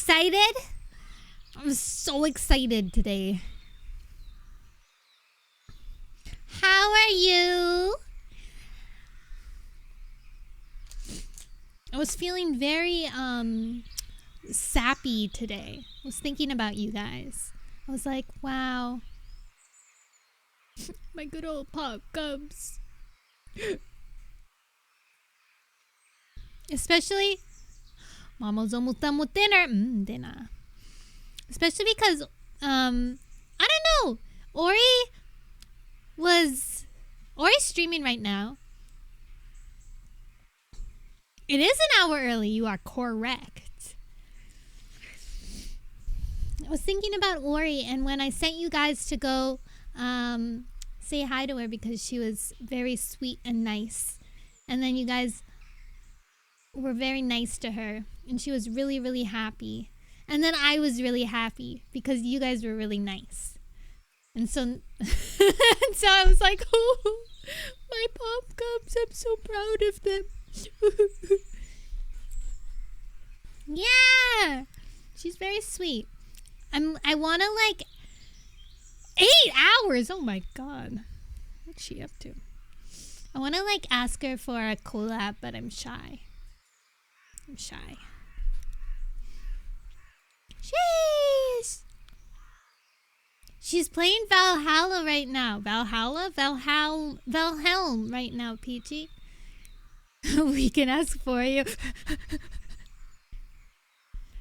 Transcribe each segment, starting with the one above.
excited? I'm so excited today. How are you? I was feeling very sappy today. I was thinking about you guys. I was like, wow. My good old pop cubs. Especially, Mama's almost done with dinner. Dinner. Especially because, I don't know. Ori's streaming right now. It is an hour early. You are correct. I was thinking about Ori, and when I sent you guys to go say hi to her because she was very sweet and nice, and then you guys were very nice to her, and she was really, really happy. And then I was really happy because you guys were really nice. And so, so I was like, oh, my pop cubs, I'm so proud of them. Yeah, she's very sweet. I want to 8 hours. Oh my god, what's she up to? I want to ask her for a collab, but I'm shy. She's playing Valhalla right now. Valhelm right now, Peachy. We can ask for you.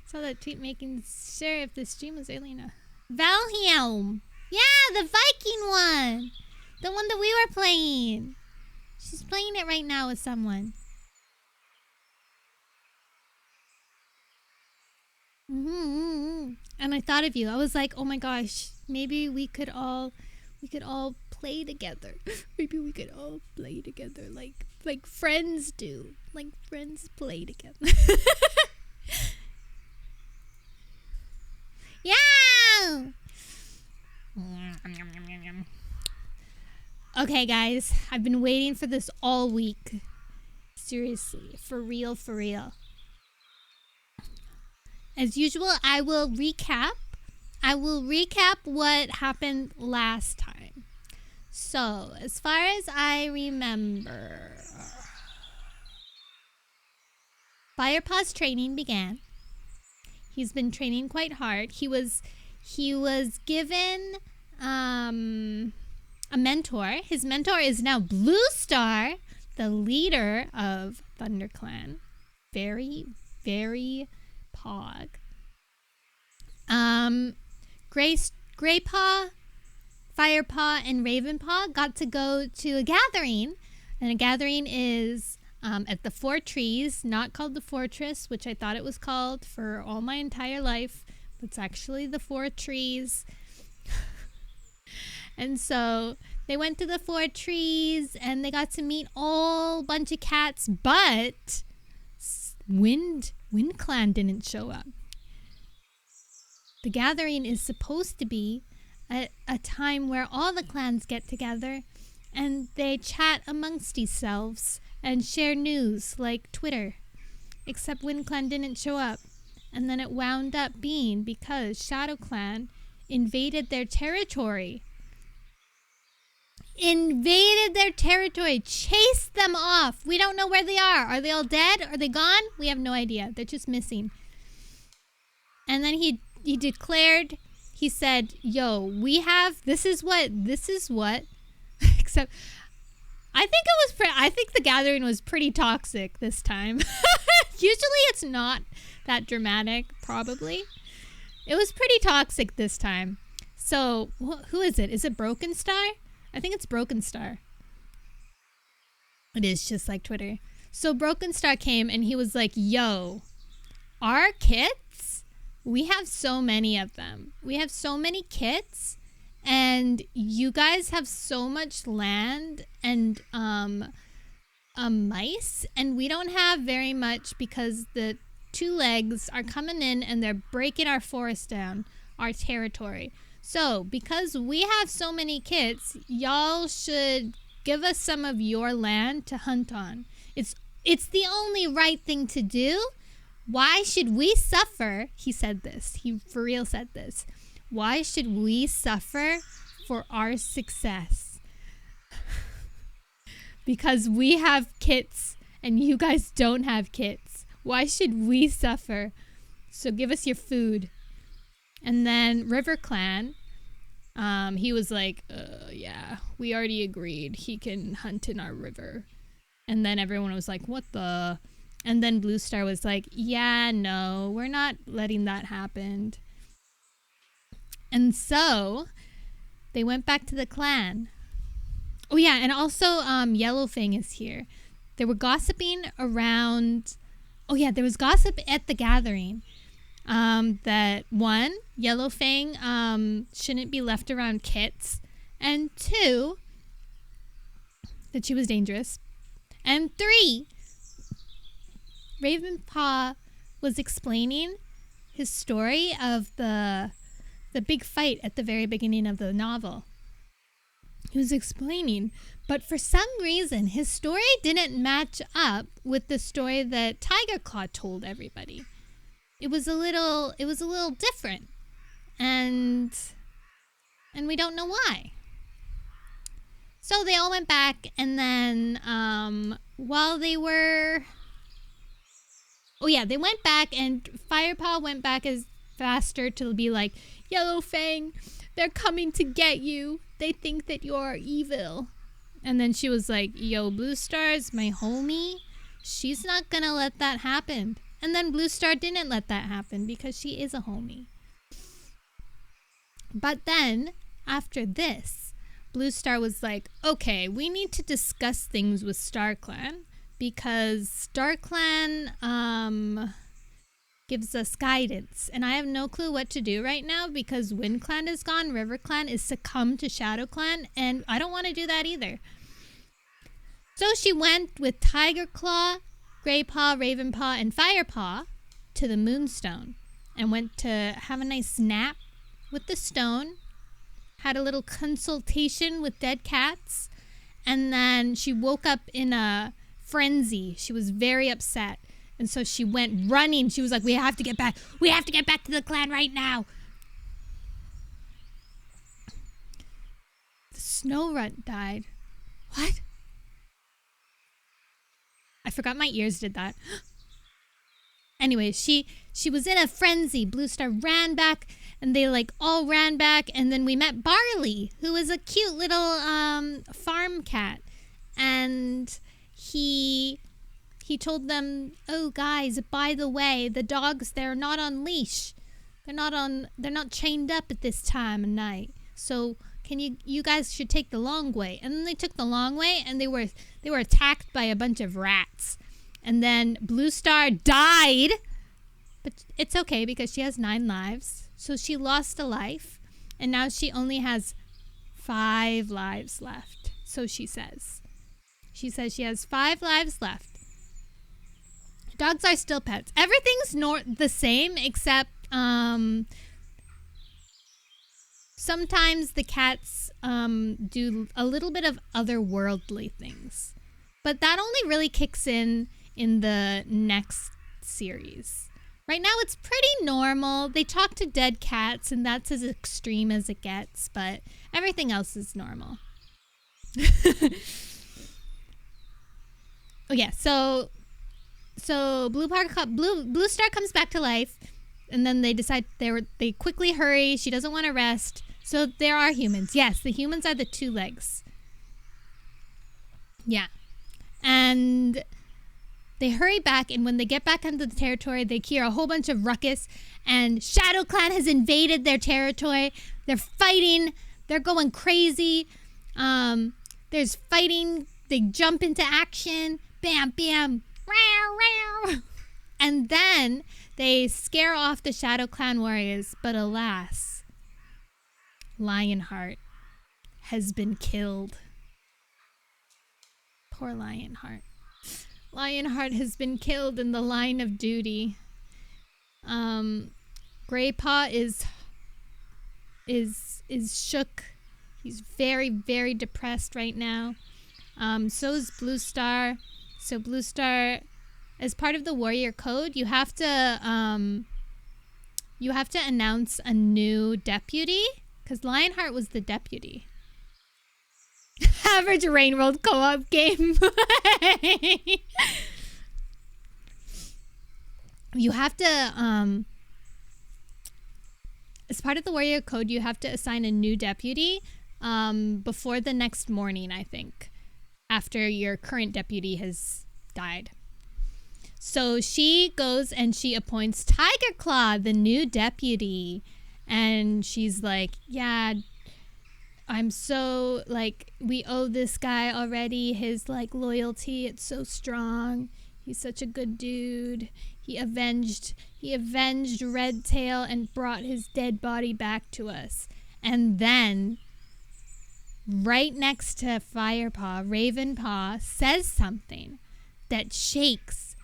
Saw that tweet making sure if the stream was early enough. Valhelm. Yeah, the Viking one. The one that we were playing. She's playing it right now with someone. And I thought of you. I was like, oh my gosh, maybe we could all play together. Maybe we could all play together like friends do. Like friends play together. Yeah. Okay, guys, I've been waiting for this all week. Seriously, for real. As usual, I will recap what happened last time. So, as far as I remember, Firepaw's training began. He's been training quite hard. He was given a mentor. His mentor is now Blue Star, the leader of ThunderClan. Very, very pog. Graypaw, Firepaw, and Ravenpaw got to go to a gathering. And a gathering is at the Four Trees, not called the Fortress, which I thought it was called for all my entire life. But it's actually the Four Trees. And so they went to the Four Trees and they got to meet all bunch of cats, but Wind Clan didn't show up. The gathering is supposed to be a time where all the clans get together and they chat amongst themselves and share news like Twitter. Except Wind Clan didn't show up. And then it wound up being because Shadow Clan invaded their territory. Chased them off. We don't know where they are. Are they all dead? Are they gone? We have no idea. They're just missing. And then he declared, he said, yo, this is what, except, I think the gathering was pretty toxic this time. Usually it's not that dramatic, probably. It was pretty toxic this time. So, who is it? Is it Broken Star? I think it's Broken Star. It is just like Twitter. So Broken Star came and he was like, yo, our kits, we have so many of them. We have so many kits and you guys have so much land and mice and we don't have very much because the two legs are coming in and they're breaking our forest down, our territory. So, because we have so many kits, y'all should give us some of your land to hunt on. It's the only right thing to do, Why should we suffer? He said this. He for real said this. Why should we suffer for our success? Because we have kits and you guys don't have kits. Why should we suffer? So give us your food. And then River Clan, he was like, yeah, we already agreed. He can hunt in our river. And then everyone was like, what the? And then Blue Star was like, yeah, no, we're not letting that happen. And so they went back to the clan. Oh, yeah, and also Yellowfang is here. They were gossiping around... Oh, yeah, there was gossip at the gathering. That one, Yellowfang shouldn't be left around kits. And two, that she was dangerous. And three, Ravenpaw was explaining his story of the big fight at the very beginning of the novel. He was explaining, but for some reason, his story didn't match up with the story that Tiger Claw told everybody. It was a little different, and we don't know why. So they all went back, and then while they were, they went back, and Firepaw went back as faster to be like, Yellowfang, they're coming to get you. They think that you're evil. And then she was like, yo, Blue Star's my homie. She's not gonna let that happen. And then Blue Star didn't let that happen because she is a homie. But then, after this, Blue Star was like, okay, we need to discuss things with StarClan because StarClan gives us guidance. And I have no clue what to do right now because Wind Clan is gone, River Clan is succumbed to Shadow Clan, and I don't want to do that either. So she went with Tiger Claw, Greypaw, Ravenpaw, and Firepaw to the Moonstone and went to have a nice nap with the stone, had a little consultation with dead cats, and then she woke up in a frenzy. She was very upset. And so she went running. She was like, we have to get back. We have to get back to the clan right now. The snow runt died. What? I forgot my ears did that. Anyway, she was in a frenzy. Blue Star ran back, and they all ran back. And then we met Barley, who is a cute little farm cat. And he told them, oh guys, by the way, the dogs, they're not on leash. They're not chained up at this time of night. So you guys should take the long way. And then they took the long way, and they were attacked by a bunch of rats. And then Blue Star died, but it's okay because she has 9 lives. So she lost a life, and now she only has 5 lives left. So she says. She says she has 5 lives left. Dogs are still pets. Everything's the same except sometimes the cats do a little bit of otherworldly things. But that only really kicks in the next series. Right now it's pretty normal. They talk to dead cats, and that's as extreme as it gets, but everything else is normal. Oh yeah, so Blue Star comes back to life, and then they decide they quickly hurry. She doesn't want to rest. So there are humans. Yes, the humans are the 2 legs. Yeah. And they hurry back, and when they get back into the territory, they hear a whole bunch of ruckus, and Shadow Clan has invaded their territory. They're fighting. They're going crazy. There's fighting. They jump into action. Bam, bam. And then they scare off the Shadow Clan warriors, but alas, Lionheart has been killed. Poor Lionheart. Lionheart has been killed in the line of duty. Greypaw is shook. He's very, very depressed right now. So is Blue Star. So Blue Star As part of the warrior code, you have to announce a new deputy, because Lionheart was the deputy. Average Rain World co-op game. You have to, as part of the warrior code, you have to assign a new deputy before the next morning, I think, after your current deputy has died. So she goes and she appoints Tiger Claw, the new deputy. And she's like, yeah, I'm so, like, we owe this guy already. His, like, loyalty, it's so strong. He's such a good dude. He avenged Redtail and brought his dead body back to us. And then, right next to Firepaw, Ravenpaw says something that shakes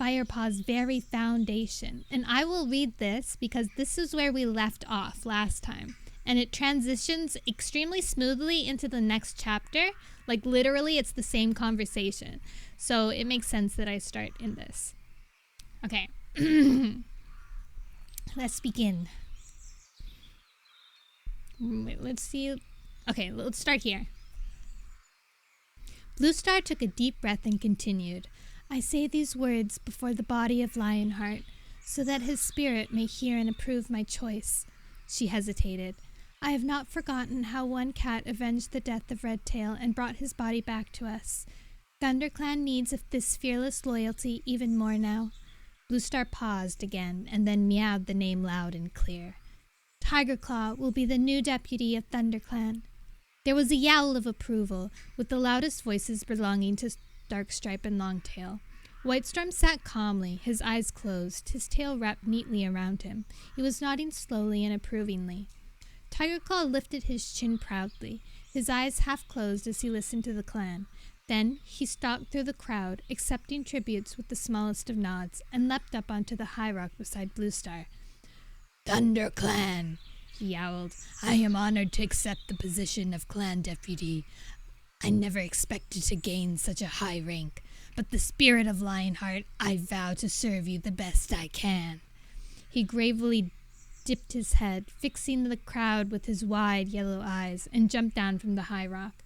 Firepaw's very foundation. And I will read this because this is where we left off last time. And it transitions extremely smoothly into the next chapter. Like, literally, it's the same conversation. So it makes sense that I start in this. Okay. Let's begin. Wait, let's see. Okay, let's start here. Bluestar took a deep breath and continued. I say these words before the body of Lionheart, so that his spirit may hear and approve my choice. She hesitated. I have not forgotten how one cat avenged the death of Redtail and brought his body back to us. ThunderClan needs of this fearless loyalty even more now. Bluestar paused again, and then meowed the name loud and clear. Tigerclaw will be the new deputy of ThunderClan. There was a yowl of approval, with the loudest voices belonging to Darkstripe and Longtail. Whitestorm sat calmly, his eyes closed, his tail wrapped neatly around him. He was nodding slowly and approvingly. Tigerclaw lifted his chin proudly, his eyes half closed as he listened to the clan. Then he stalked through the crowd, accepting tributes with the smallest of nods, and leapt up onto the high rock beside Bluestar. ThunderClan, he yowled. I am honored to accept the position of clan deputy. I never expected to gain such a high rank, but the spirit of Lionheart, I vow to serve you the best I can. He gravely dipped his head, fixing the crowd with his wide yellow eyes, and jumped down from the high rock.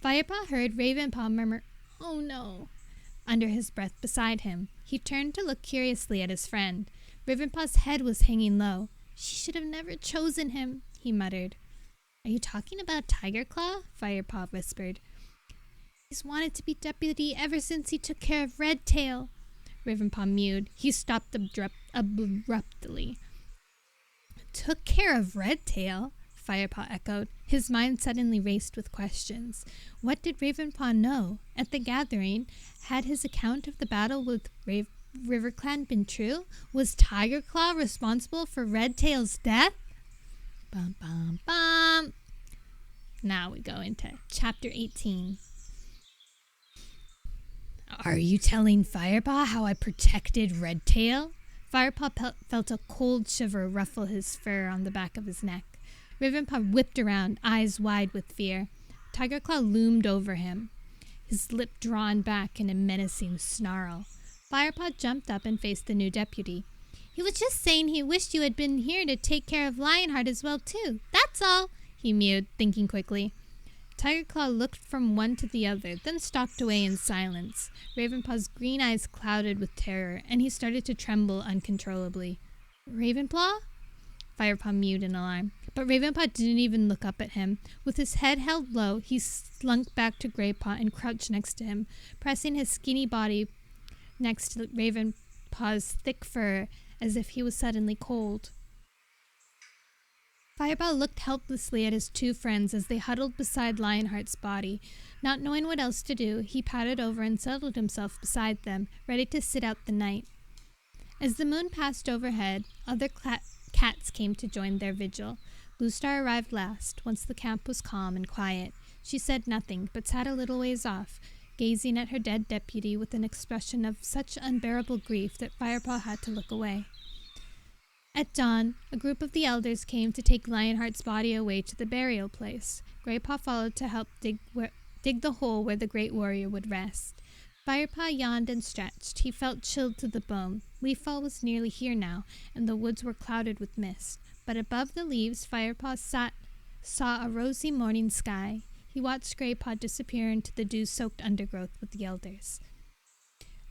Firepaw heard Ravenpaw murmur, "Oh no," under his breath beside him. He turned to look curiously at his friend. Ravenpaw's head was hanging low. She should have never chosen him, he muttered. Are you talking about Tigerclaw? Firepaw whispered. He's wanted to be deputy ever since he took care of Redtail. Ravenpaw mewed. He stopped abruptly. Took care of Redtail? Firepaw echoed. His mind suddenly raced with questions. What did Ravenpaw know? At the gathering, had his account of the battle with RiverClan been true? Was Tigerclaw responsible for Redtail's death? Bum, bum, bum. Now we go into Chapter 18. Are you telling Firepaw how I protected Redtail? Firepaw felt a cold shiver ruffle his fur on the back of his neck. Ravenpaw whipped around, eyes wide with fear. Tigerclaw loomed over him, his lip drawn back in a menacing snarl. Firepaw jumped up and faced the new deputy. He was just saying he wished you had been here to take care of Lionheart as well, too. That's all, he mewed, thinking quickly. Tigerclaw looked from one to the other, then stalked away in silence. Ravenpaw's green eyes clouded with terror, and he started to tremble uncontrollably. Ravenpaw? Firepaw mewed in alarm, but Ravenpaw didn't even look up at him. With his head held low, he slunk back to Greypaw and crouched next to him, pressing his skinny body next to Ravenpaw's thick fur as if he was suddenly cold. Firepaw looked helplessly at his two friends as they huddled beside Lionheart's body. Not knowing what else to do, he padded over and settled himself beside them, ready to sit out the night. As the moon passed overhead, other cats came to join their vigil. Bluestar arrived last, once the camp was calm and quiet. She said nothing, but sat a little ways off, gazing at her dead deputy with an expression of such unbearable grief that Firepaw had to look away. At dawn, a group of the elders came to take Lionheart's body away to the burial place. Greypaw followed to help dig the hole where the great warrior would rest. Firepaw yawned and stretched. He felt chilled to the bone. Leafall was nearly here now, and the woods were clouded with mist. But above the leaves, Firepaw saw a rosy morning sky. He watched Greypaw disappear into the dew-soaked undergrowth with the elders.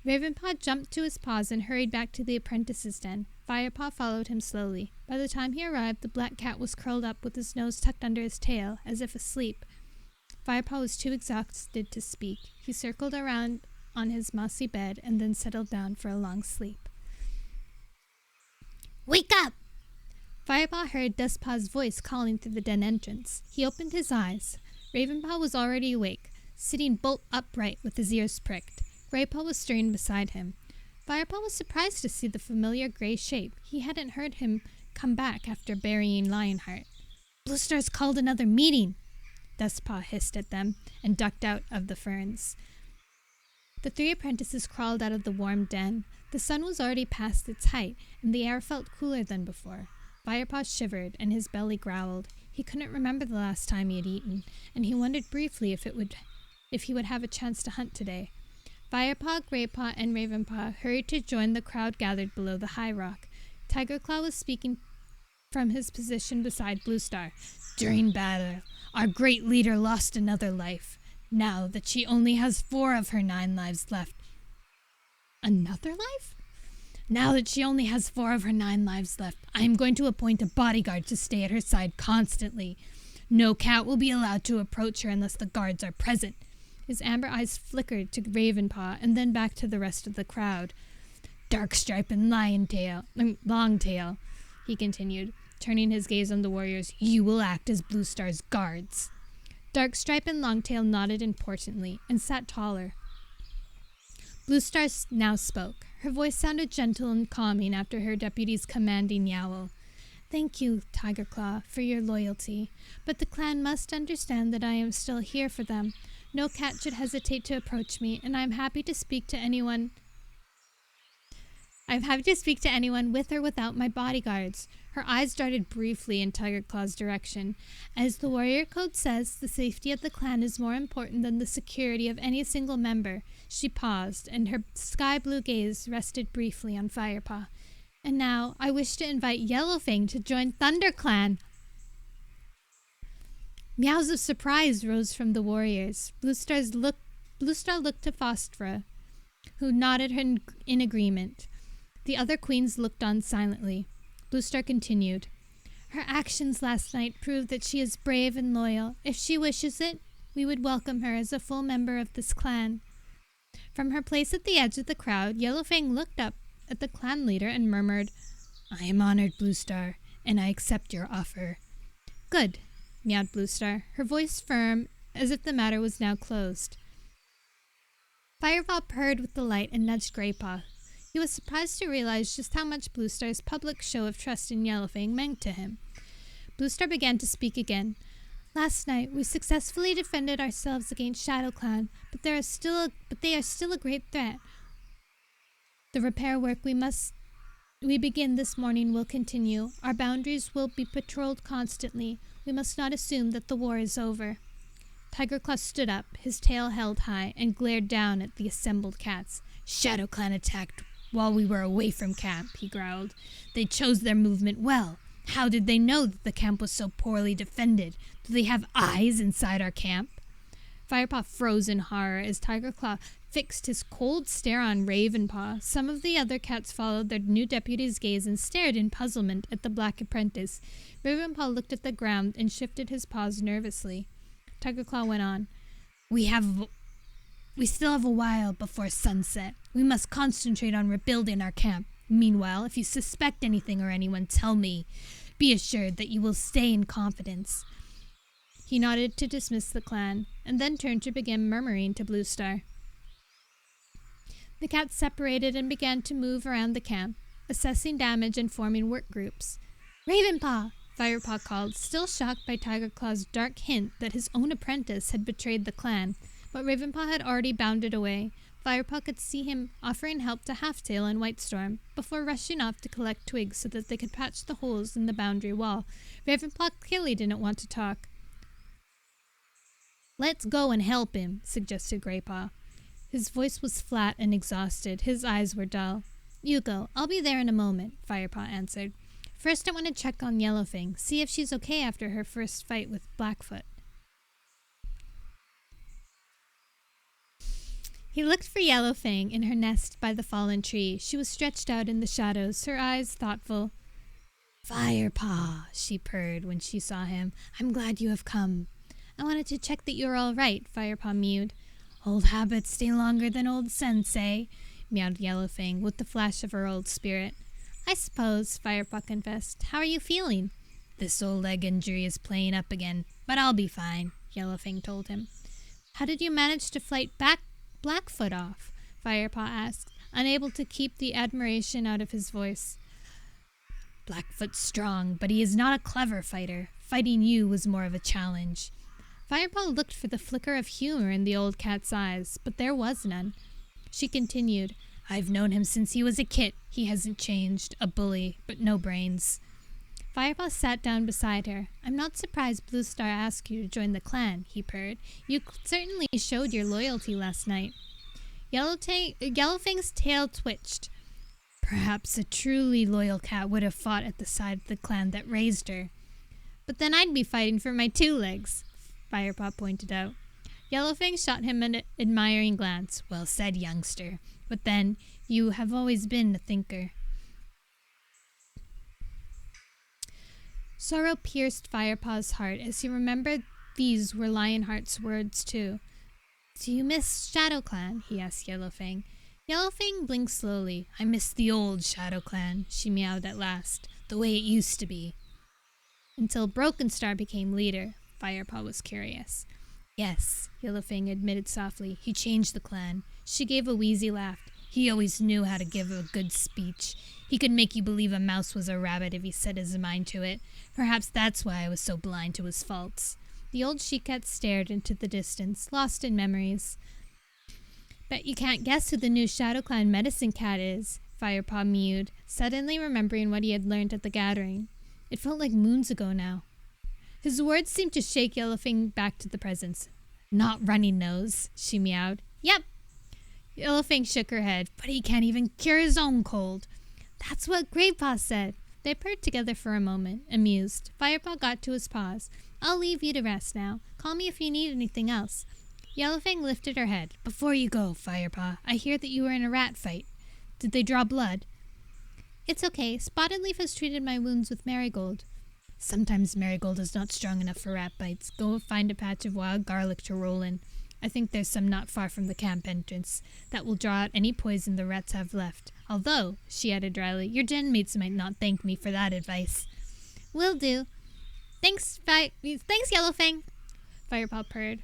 Ravenpaw jumped to his paws and hurried back to the apprentice's den. Firepaw followed him slowly. By the time he arrived, the black cat was curled up with his nose tucked under his tail, as if asleep. Firepaw was too exhausted to speak. He circled around on his mossy bed and then settled down for a long sleep. "Wake up!" Firepaw heard Dustpaw's voice calling through the den entrance. He opened his eyes. Ravenpaw was already awake, sitting bolt upright with his ears pricked. Greypaw was stirring beside him. Firepaw was surprised to see the familiar gray shape. He hadn't heard him come back after burying Lionheart. "Bluestar's called another meeting," Dustpaw hissed at them and ducked out of the ferns. The three apprentices crawled out of the warm den. The sun was already past its height, and the air felt cooler than before. Firepaw shivered, and his belly growled. He couldn't remember the last time he had eaten, and he wondered briefly if he would have a chance to hunt today. Firepaw, Greypaw, and Ravenpaw hurried to join the crowd gathered below the high rock. Tigerclaw was speaking from his position beside Bluestar. "During battle, our great leader lost another life. Now that she only has 4 of her 9 lives left." "Another life?" "Now that she only has 4 of her 9 lives left, I am going to appoint a bodyguard to stay at her side constantly. No cat will be allowed to approach her unless the guards are present." His amber eyes flickered to Ravenpaw and then back to the rest of the crowd. "Darkstripe and Longtail," he continued, turning his gaze on the warriors, "you will act as Bluestar's guards." Darkstripe and Longtail nodded importantly and sat taller. Bluestar now spoke. Her voice sounded gentle and calming after her deputy's commanding yowl. "Thank you, Tigerclaw, for your loyalty, but the clan must understand that I am still here for them. No cat should hesitate to approach me, and I am happy to speak to anyone with or without my bodyguards." Her eyes darted briefly in Tigerclaw's direction. "As the warrior code says, the safety of the clan is more important than the security of any single member." She paused, and her sky-blue gaze rested briefly on Firepaw. "And now, I wish to invite Yellowfang to join ThunderClan." Meows of surprise rose from the warriors. Bluestar looked to Phosphora, who nodded in agreement. The other queens looked on silently. Bluestar continued. "Her actions last night prove that she is brave and loyal. If she wishes it, we would welcome her as a full member of this clan." From her place at the edge of the crowd, Yellowfang looked up at the clan leader and murmured, "I am honored, Bluestar, and I accept your offer." "Good," meowed Bluestar, her voice firm as if the matter was now closed. Firepaw purred with delight and nudged Greypaw. He was surprised to realize just how much Bluestar's public show of trust in Yellowfang meant to him. Bluestar began to speak again. "Last night, we successfully defended ourselves against ShadowClan, but they are still a great threat. The repair work we begin this morning will continue. Our boundaries will be patrolled constantly. We must not assume that the war is over." Tigerclaw stood up, his tail held high, and glared down at the assembled cats. "ShadowClan attacked while we were away from camp," he growled. "They chose their movement well. How did they know that the camp was so poorly defended? Do they have eyes inside our camp?" Firepaw froze in horror as Tigerclaw fixed his cold stare on Ravenpaw. Some of the other cats followed their new deputy's gaze and stared in puzzlement at the black apprentice. Ravenpaw looked at the ground and shifted his paws nervously. Tigerclaw went on. We still have a while before sunset. We must concentrate on rebuilding our camp. Meanwhile, if you suspect anything or anyone, tell me. Be assured that you will stay in confidence." He nodded to dismiss the clan, and then turned to begin murmuring to Bluestar. The cats separated and began to move around the camp, assessing damage and forming work groups. "Ravenpaw!" Firepaw called, still shocked by Tigerclaw's dark hint that his own apprentice had betrayed the clan. But Ravenpaw had already bounded away. Firepaw could see him offering help to Halftail and Whitestorm, before rushing off to collect twigs so that they could patch the holes in the boundary wall. Ravenpaw clearly didn't want to talk. "Let's go and help him," suggested Greypaw. His voice was flat and exhausted. His eyes were dull. You go. I'll be there in a moment, Firepaw answered. First, I want to check on Yellowfang, see if she's okay after her first fight with Blackfoot. He looked for Yellowfang in her nest by the fallen tree. She was stretched out in the shadows, her eyes thoughtful. Firepaw, she purred when she saw him. I'm glad you have come. I wanted to check that you're all right, Firepaw mewed. Old habits stay longer than old sensei, meowed Yellowfang with the flash of her old spirit. I suppose, Firepaw confessed. How are you feeling? This old leg injury is playing up again, but I'll be fine, Yellowfang told him. How did you manage to fight Blackfoot off? Firepaw asked, unable to keep the admiration out of his voice. Blackfoot's strong, but he is not a clever fighter. Fighting you was more of a challenge. Firepaw looked for the flicker of humor in the old cat's eyes, but there was none. She continued, I've known him since he was a kid. He hasn't changed. A bully, but no brains. Firepaw sat down beside her. I'm not surprised Blue Star asked you to join the clan, he purred. You certainly showed your loyalty last night. Yellowfang's tail twitched. Perhaps a truly loyal cat would have fought at the side of the clan that raised her. But then I'd be fighting for my 2 legs, Firepaw pointed out. Yellowfang shot him an admiring glance. Well said, youngster. But then, you have always been a thinker. Sorrow pierced Firepaw's heart as he remembered these were Lionheart's words too. Do you miss Shadow Clan? He asked Yellowfang. Yellowfang blinked slowly. I miss the old Shadow Clan, she meowed at last. The way it used to be. Until Broken Star became leader, Firepaw was curious. Yes, Yellowfang admitted softly. He changed the clan. She gave a wheezy laugh. He always knew how to give a good speech. He could make you believe a mouse was a rabbit if he set his mind to it. Perhaps that's why I was so blind to his faults. The old she-cat stared into the distance, lost in memories. Bet you can't guess who the new Shadow Clan medicine cat is, Firepaw mewed, suddenly remembering what he had learned at the gathering. It felt like moons ago now. His words seemed to shake Yellowfang back to the present. Not Runny Nose, she meowed. Yep. Yellowfang shook her head, but he can't even cure his own cold. That's what Greypaw said. They purred together for a moment, amused. Firepaw got to his paws. I'll leave you to rest now. Call me if you need anything else. Yellowfang lifted her head. Before you go, Firepaw, I hear that you were in a rat fight. Did they draw blood? It's okay. Spotted Leaf has treated my wounds with marigold. Sometimes marigold is not strong enough for rat bites. Go find a patch of wild garlic to roll in. I think there's some not far from the camp entrance. That will draw out any poison the rats have left. Although, she added dryly, your den mates might not thank me for that advice. Will do. Thanks, Yellowfang, Firepaw purred.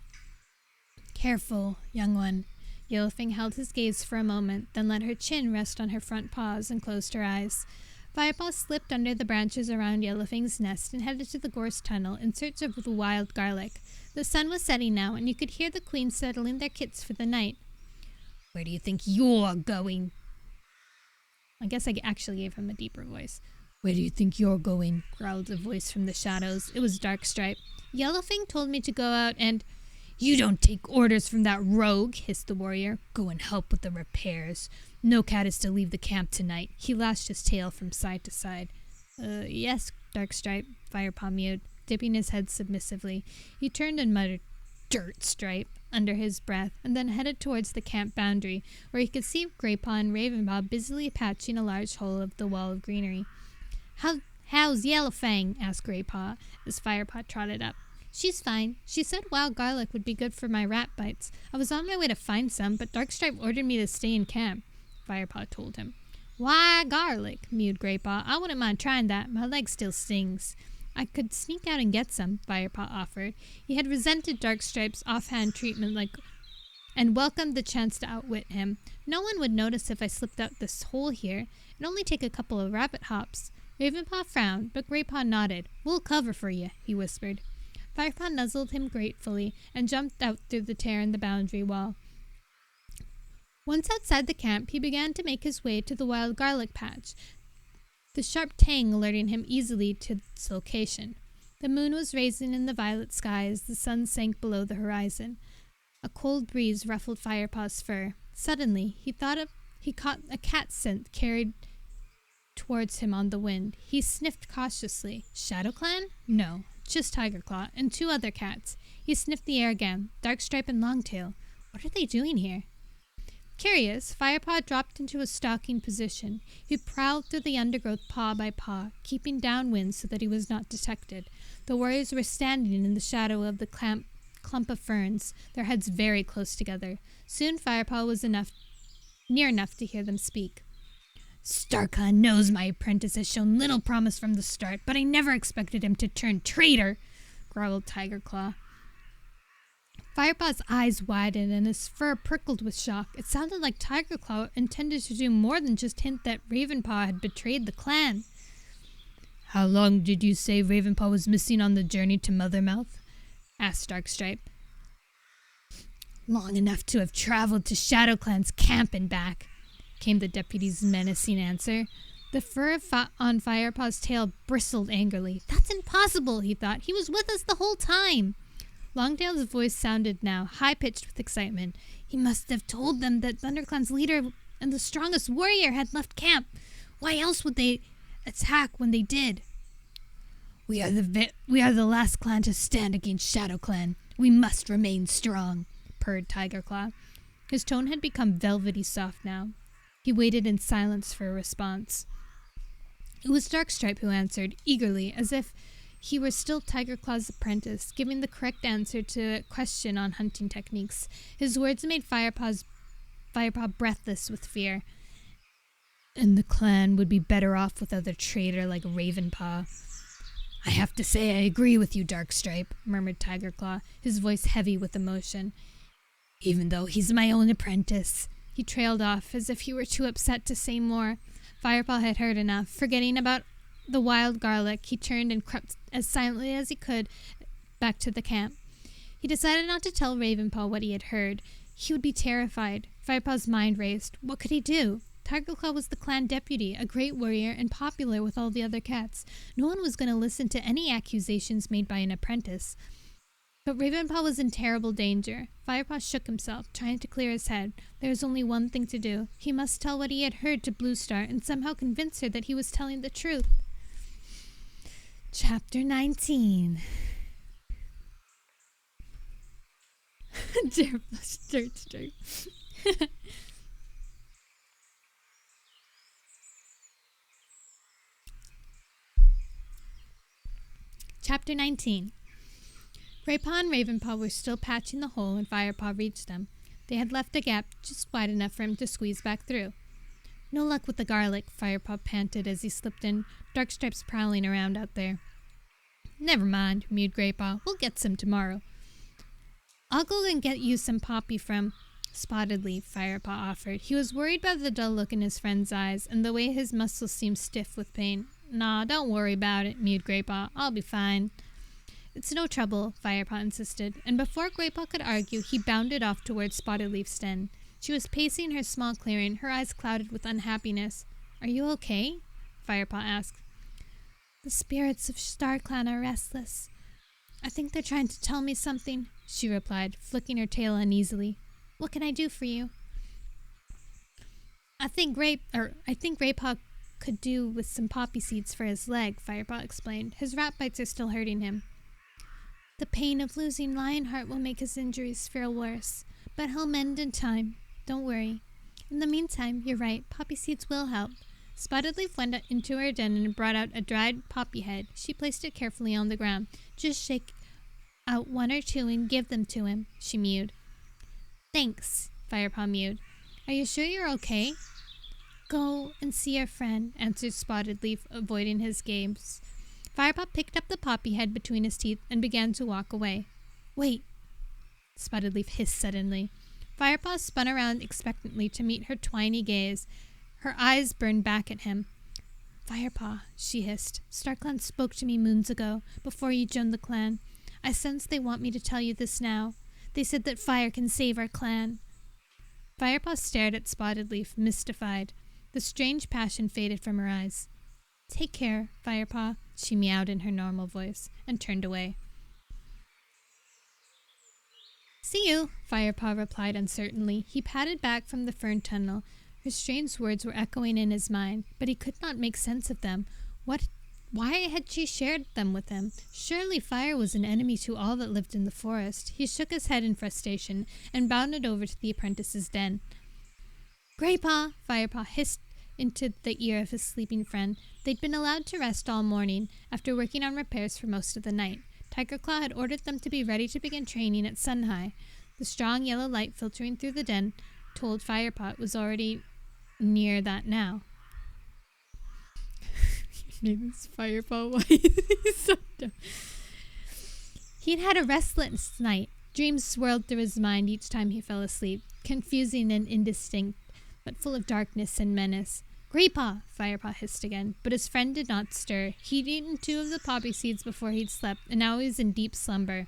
Careful, young one. Yellowfang held his gaze for a moment, then let her chin rest on her front paws and closed her eyes. Firepaw slipped under the branches around Yellowfang's nest and headed to the gorse tunnel in search of the wild garlic. The sun was setting now, and you could hear the queens settling their kits for the night. Where do you think you're going? I guess I actually gave him a deeper voice. Where do you think you're going? Growled a voice from the shadows. It was Darkstripe. Yellowfang told me to go out and... You don't take orders from that rogue, hissed the warrior. Go and help with the repairs. No cat is to leave the camp tonight. He lashed his tail from side to side. Yes, Darkstripe, Firepaw mewed, dipping his head submissively. He turned and muttered, Dirt Stripe, under his breath, and then headed towards the camp boundary, where he could see Greypaw and Ravenpaw busily patching a large hole of the wall of greenery. How's Yellowfang? Asked Greypaw, as Firepaw trotted up. She's fine. She said wild garlic would be good for my rat bites. I was on my way to find some, but Darkstripe ordered me to stay in camp, Firepaw told him. Why garlic? Mewed Greypaw. I wouldn't mind trying that. My leg still stings. I could sneak out and get some, Firepaw offered. He had resented Darkstripe's offhand treatment and welcomed the chance to outwit him. No one would notice if I slipped out this hole here. It'd only take a couple of rabbit hops. Ravenpaw frowned, but Greypaw nodded. We'll cover for you, he whispered. Firepaw nuzzled him gratefully and jumped out through the tear in the boundary wall. Once outside the camp, he began to make his way to the wild garlic patch, the sharp tang alerting him easily to its location. The moon was rising in the violet sky as the sun sank below the horizon. A cold breeze ruffled Firepaw's fur. Suddenly, he caught a cat scent carried towards him on the wind. He sniffed cautiously. Shadow Clan? No, just Tiger Claw and 2 other cats. He sniffed the air again. Darkstripe and Longtail. What are they doing here? Curious, Firepaw dropped into a stalking position. He prowled through the undergrowth paw by paw, keeping downwind so that he was not detected. The warriors were standing in the shadow of the clump of ferns, their heads very close together. Soon Firepaw was near enough to hear them speak. StarClan knows my apprentice has shown little promise from the start, but I never expected him to turn traitor, growled Tiger Claw. Firepaw's eyes widened and his fur prickled with shock. It sounded like Tiger Claw intended to do more than just hint that Ravenpaw had betrayed the clan. How long did you say Ravenpaw was missing on the journey to Mothermouth? Asked Darkstripe. Long enough to have traveled to Shadow Clan's camp and back, came the deputy's menacing answer. The fur on Firepaw's tail bristled angrily. That's impossible, he thought. He was with us the whole time. Longtail's voice sounded now, high-pitched with excitement. He must have told them that ThunderClan's leader and the strongest warrior had left camp. Why else would they attack when they did? We are the last clan to stand against Shadow Clan. We must remain strong, purred Tiger Claw. His tone had become velvety soft now. He waited in silence for a response. It was Darkstripe who answered, eagerly, as if he were still Tiger Claw's apprentice, giving the correct answer to a question on hunting techniques. His words made Firepaw breathless with fear. And the clan would be better off without a traitor like Ravenpaw. I have to say I agree with you, Darkstripe, murmured Tiger Claw, his voice heavy with emotion. Even though he's my own apprentice. He trailed off, as if he were too upset to say more. Firepaw had heard enough. Forgetting about the wild garlic, he turned and crept as silently as he could back to the camp. He decided not to tell Ravenpaw what he had heard. He would be terrified. Firepaw's mind raced. What could he do? Tiger Claw was the clan deputy, a great warrior, and popular with all the other cats. No one was going to listen to any accusations made by an apprentice. But Ravenpaw was in terrible danger. Firepaw shook himself, trying to clear his head. There was only one thing to do. He must tell what he had heard to Bluestar and somehow convince her that he was telling the truth. Chapter 19. Dear Dirt Straight. Chapter 19. Graypaw and Ravenpaw were still patching the hole when Firepaw reached them. They had left a gap just wide enough for him to squeeze back through. No luck with the garlic, Firepaw panted as he slipped in, Darkstripes prowling around out there. Never mind, mewed Graypaw. We'll get some tomorrow. I'll go and get you some poppy from Spotted Leaf, Firepaw offered. He was worried by the dull look in his friend's eyes and the way his muscles seemed stiff with pain. Nah, don't worry about it, mewed Graypaw. I'll be fine. It's no trouble, Firepaw insisted, and before Graypaw could argue, he bounded off towards Spotted Leaf's den. She was pacing her small clearing, her eyes clouded with unhappiness. Are you okay? Firepaw asked. The spirits of StarClan are restless. I think they're trying to tell me something, she replied, flicking her tail uneasily. What can I do for you? I think Graypaw could do with some poppy seeds for his leg, Firepaw explained. His rat bites are still hurting him. The pain of losing Lionheart will make his injuries feel worse, but he'll mend in time. Don't worry. In the meantime, you're right, poppy seeds will help. Spotted Leaf went into her den and brought out a dried poppy head. She placed it carefully on the ground. Just shake out 1 or 2 and give them to him, she mewed. Thanks, Firepaw mewed. Are you sure you're okay? Go and see your friend, answered Spotted Leaf, avoiding his gaze. Firepaw picked up the poppy head between his teeth and began to walk away. Wait, Spotted Leaf hissed suddenly. Firepaw spun around expectantly to meet her twiny gaze. Her eyes burned back at him. Firepaw, she hissed. StarClan spoke to me moons ago, before you joined the clan. I sense they want me to tell you this now. They said that fire can save our clan. Firepaw stared at Spotted Leaf, mystified. The strange passion faded from her eyes. Take care, Firepaw, she meowed in her normal voice, and turned away. See you, Firepaw replied uncertainly. He padded back from the fern tunnel. Her strange words were echoing in his mind, but he could not make sense of them. Why had she shared them with him? Surely fire was an enemy to all that lived in the forest. He shook his head in frustration and bounded over to the apprentice's den. Graypaw, Firepaw hissed into the ear of his sleeping friend. They'd been allowed to rest all morning, after working on repairs for most of the night. Tigerclaw had ordered them to be ready to begin training at sun-high. The strong yellow light filtering through the den told Firepaw it was already near that now. Your name is Firepaw. Why is he so dumb? He'd had a restless night. Dreams swirled through his mind each time he fell asleep, confusing and indistinct, but full of darkness and menace. Graypaw, Firepaw hissed again, but his friend did not stir. He'd eaten 2 of the poppy seeds before he'd slept, and now he was in deep slumber.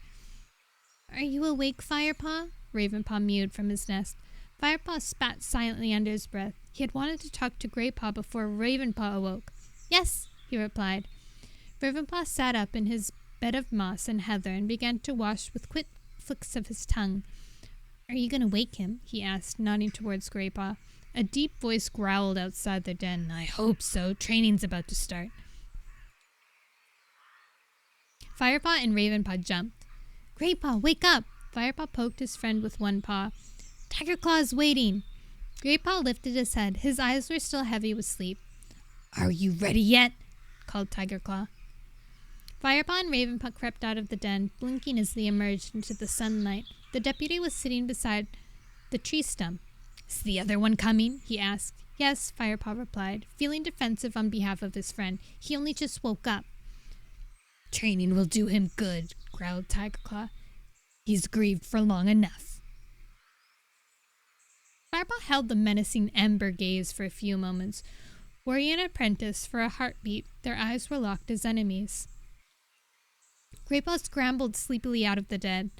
Are you awake, Firepaw? Ravenpaw mewed from his nest. Firepaw spat silently under his breath. He had wanted to talk to Graypaw before Ravenpaw awoke. Yes, he replied. Ravenpaw sat up in his bed of moss and heather and began to wash with quick flicks of his tongue. Are you going to wake him? He asked, nodding towards Graypaw. A deep voice growled outside their den. I hope so. Training's about to start. Firepaw and Ravenpaw jumped. Graypaw, wake up! Firepaw poked his friend with one paw. Tigerclaw is waiting. Graypaw lifted his head. His eyes were still heavy with sleep. Are you ready yet? Called Tigerclaw. Firepaw and Ravenpaw crept out of the den, blinking as they emerged into the sunlight. The deputy was sitting beside the tree stump. Is the other one coming? He asked. Yes, Firepaw replied, feeling defensive on behalf of his friend. He only just woke up. Training will do him good, growled Tigerclaw. He's grieved for long enough. Firepaw held the menacing ember gaze for a few moments. Worry and apprentice for a heartbeat, their eyes were locked as enemies. Graypaw scrambled sleepily out of the den.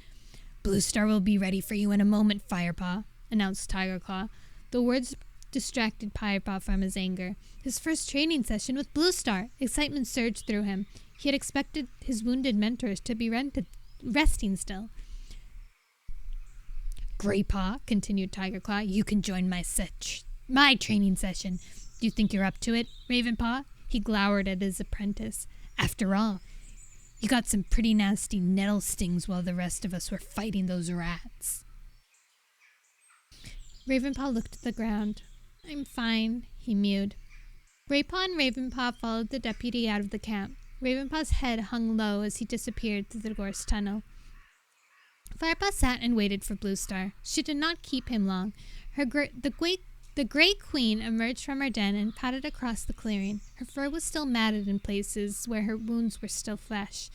Bluestar will be ready for you in a moment, Firepaw, announced Tigerclaw. The words distracted Firepaw from his anger. His first training session with Bluestar. Excitement surged through him. He had expected his wounded mentors to be resting still. Graypaw, continued Tigerclaw, you can join my training session. Do you think you're up to it, Ravenpaw? He glowered at his apprentice. After all, you got some pretty nasty nettle stings while the rest of us were fighting those rats. Ravenpaw looked at the ground. I'm fine, he mewed. Graypaw and Ravenpaw followed the deputy out of the camp. Ravenpaw's head hung low as he disappeared through the gorse tunnel. Firepaw sat and waited for Bluestar. She did not keep him long. The Grey Queen emerged from her den and padded across the clearing. Her fur was still matted in places where her wounds were still flesh,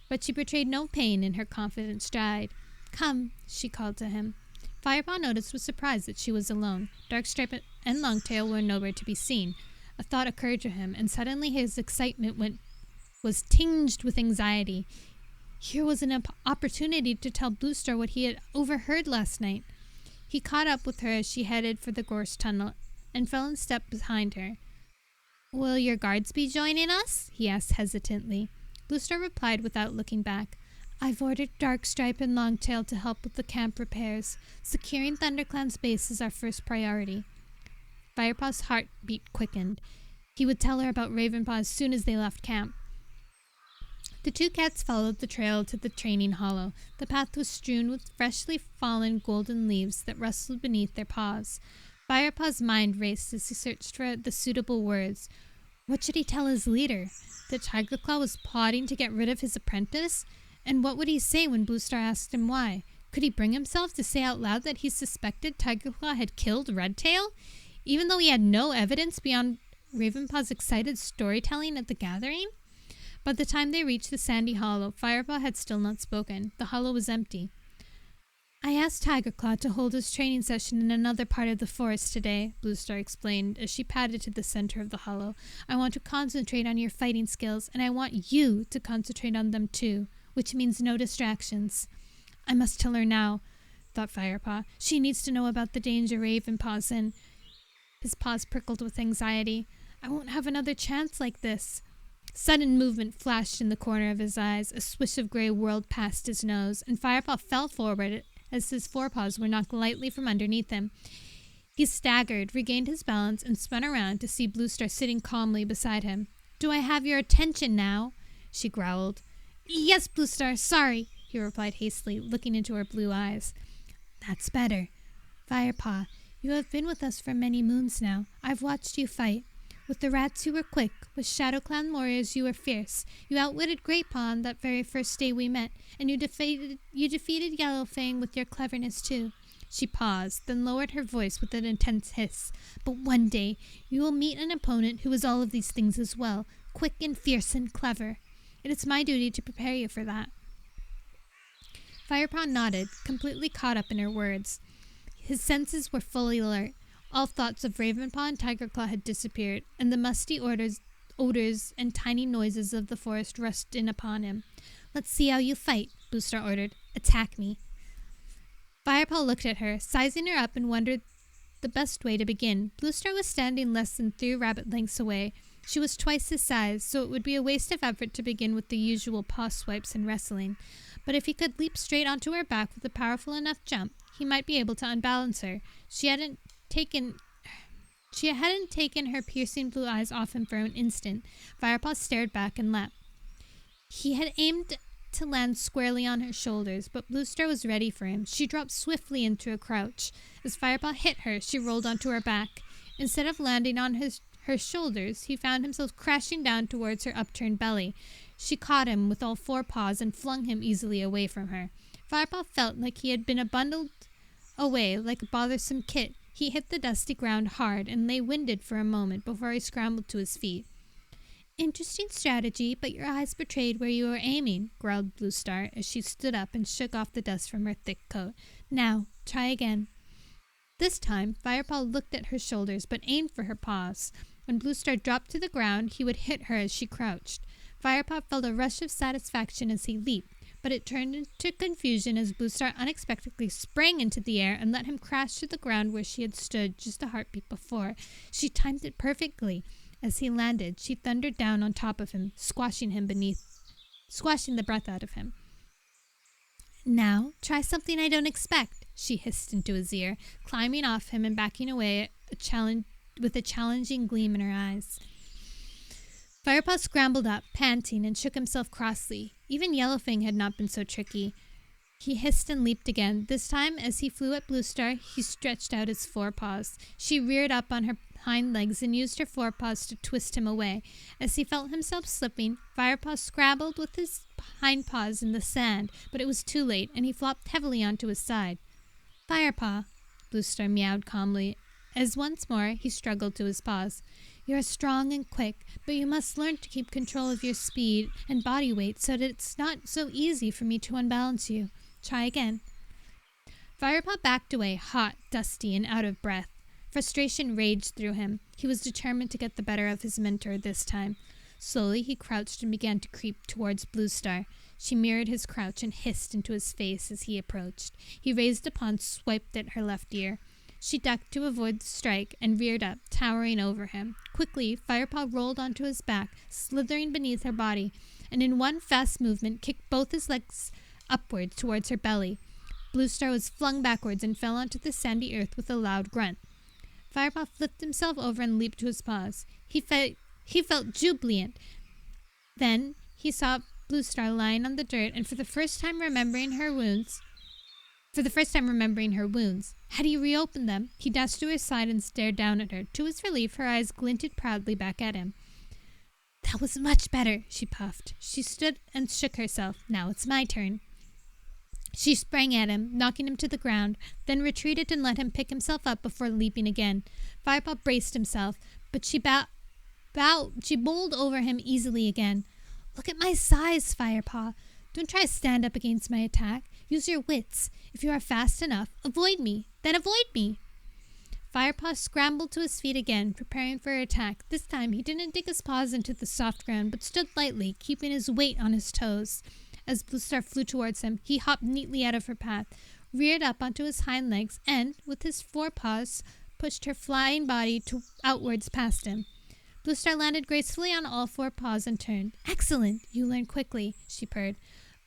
but she betrayed no pain in her confident stride. Come, she called to him. Firepaw noticed with surprise that she was alone. Darkstripe and Longtail were nowhere to be seen. A thought occurred to him, and suddenly his excitement was tinged with anxiety. Here was an opportunity to tell Bluestar what he had overheard last night. He caught up with her as she headed for the gorse tunnel and fell in step behind her. Will your guards be joining us? He asked hesitantly. Bluestar replied without looking back. I've ordered Darkstripe and Longtail to help with the camp repairs. Securing ThunderClan's base is our first priority. Firepaw's heartbeat quickened. He would tell her about Ravenpaw as soon as they left camp. The two cats followed the trail to the training hollow. The path was strewn with freshly fallen golden leaves that rustled beneath their paws. Firepaw's mind raced as he searched for the suitable words. What should he tell his leader? That Tigerclaw was plotting to get rid of his apprentice? And what would he say when Bluestar asked him why? Could he bring himself to say out loud that he suspected Tigerclaw had killed Redtail, even though he had no evidence beyond Ravenpaw's excited storytelling at the gathering? By the time they reached the sandy hollow, Firepaw had still not spoken. The hollow was empty. I asked Tigerclaw to hold his training session in another part of the forest today, Bluestar explained as she padded to the center of the hollow. I want to concentrate on your fighting skills, and I want you to concentrate on them too, which means no distractions. I must tell her now, thought Firepaw. She needs to know about the danger Ravenpaw's in. His paws prickled with anxiety. I won't have another chance like this. Sudden movement flashed in the corner of his eyes. A swish of gray whirled past his nose, and Firepaw fell forward as his forepaws were knocked lightly from underneath him. He staggered, regained his balance, and spun around to see Bluestar sitting calmly beside him. "Do I have your attention now?" she growled. "Yes, Bluestar, sorry," he replied hastily, looking into her blue eyes. "That's better. Firepaw, you have been with us for many moons now. I've watched you fight. With the rats you were quick, with Shadow Clan warriors you were fierce. You outwitted Great Paw on that very first day we met, and you defeated Yellowfang with your cleverness too." She paused, then lowered her voice with an intense hiss. "But one day you will meet an opponent who is all of these things as well, quick and fierce and clever. It is my duty to prepare you for that." Firepaw nodded, completely caught up in her words. His senses were fully alert. All thoughts of Ravenpaw and Tigerclaw had disappeared, and the musty odors and tiny noises of the forest rushed in upon him. "Let's see how you fight," Bluestar ordered. "Attack me." Firepaw looked at her, sizing her up, and wondered the best way to begin. Bluestar was standing less than 3 rabbit lengths away. She was twice his size, so it would be a waste of effort to begin with the usual paw swipes and wrestling. But if he could leap straight onto her back with a powerful enough jump, he might be able to unbalance her. She hadn't taken her piercing blue eyes off him for an instant. Firepaw stared back and leapt. He had aimed to land squarely on her shoulders, but Bluestar was ready for him. She dropped swiftly into a crouch. As Firepaw hit her, she rolled onto her back. Instead of landing on her shoulders, he found himself crashing down towards her upturned belly. She caught him with all 4 paws and flung him easily away from her. Firepaw felt like he had been bundled away like a bothersome kit. He hit the dusty ground hard and lay winded for a moment before he scrambled to his feet. "Interesting strategy, but your eyes betrayed where you were aiming," growled Bluestar as she stood up and shook off the dust from her thick coat. "Now, try again." This time, Firepaw looked at her shoulders but aimed for her paws. When Bluestar dropped to the ground, he would hit her as she crouched. Firepaw felt a rush of satisfaction as he leaped, but it turned into confusion as Bluestar unexpectedly sprang into the air and let him crash to the ground where she had stood just a heartbeat before. She timed it perfectly. As he landed, she thundered down on top of him, squashing the breath out of him. "Now, try something I don't expect," she hissed into his ear, climbing off him and backing away with a challenging gleam in her eyes. Firepaw scrambled up, panting, and shook himself crossly. Even Yellowfang had not been so tricky. He hissed and leaped again. This time, as he flew at Bluestar, he stretched out his 4 paws. She reared up on her hind legs and used her 4 paws to twist him away. As he felt himself slipping, Firepaw scrabbled with his hind paws in the sand, but it was too late, and he flopped heavily onto his side. "Firepaw," Bluestar meowed calmly, as once more he struggled to his paws. "You are strong and quick, but you must learn to keep control of your speed and body weight so that it's not so easy for me to unbalance you. Try again." Firepaw backed away, hot, dusty, and out of breath. Frustration raged through him. He was determined to get the better of his mentor this time. Slowly he crouched and began to creep towards Bluestar. She mirrored his crouch and hissed into his face as he approached. He raised a paw and swiped at her left ear. She ducked to avoid the strike and reared up, towering over him. Quickly, Firepaw rolled onto his back, slithering beneath her body, and in one fast movement kicked both his legs upward towards her belly. Bluestar was flung backwards and fell onto the sandy earth with a loud grunt. Firepaw flipped himself over and leaped to his paws. He felt jubilant. Then he saw Bluestar lying on the dirt, and for the first time remembering her wounds. Had he reopened them, he dashed to her side and stared down at her. To his relief, her eyes glinted proudly back at him. "That was much better," she puffed. She stood and shook herself. "Now it's my turn." She sprang at him, knocking him to the ground, then retreated and let him pick himself up before leaping again. Firepaw braced himself, but she bowled over him easily again. "Look at my size, Firepaw. Don't try to stand up against my attack. Use your wits. If you are fast enough, avoid me. Then avoid me." Firepaw scrambled to his feet again, preparing for her attack. This time he didn't dig his paws into the soft ground, but stood lightly, keeping his weight on his toes. As Bluestar flew towards him, he hopped neatly out of her path, reared up onto his hind legs, and, with his 4 paws, pushed her flying body outwards past him. Bluestar landed gracefully on all 4 paws and turned. "Excellent! You learned quickly," she purred.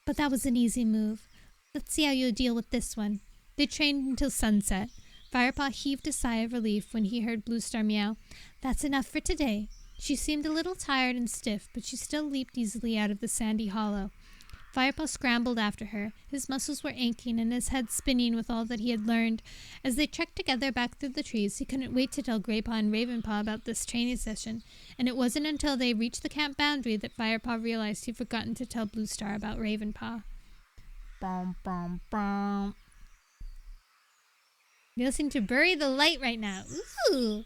"But that was an easy move. Let's see how you'll deal with this one." They trained until sunset. Firepaw heaved a sigh of relief when he heard Bluestar meow. That's enough for today. She seemed a little tired and stiff, but she still leaped easily out of the sandy hollow. Firepaw scrambled after her. His muscles were aching and his head spinning with all that he had learned. As they trekked together back through the trees, he couldn't wait to tell Greypaw and Ravenpaw about this training session, and it wasn't until they reached the camp boundary that Firepaw realized he'd forgotten to tell Bluestar about Ravenpaw. Bum, bum, bum. You're listening to Bury the Light right now. Ooh.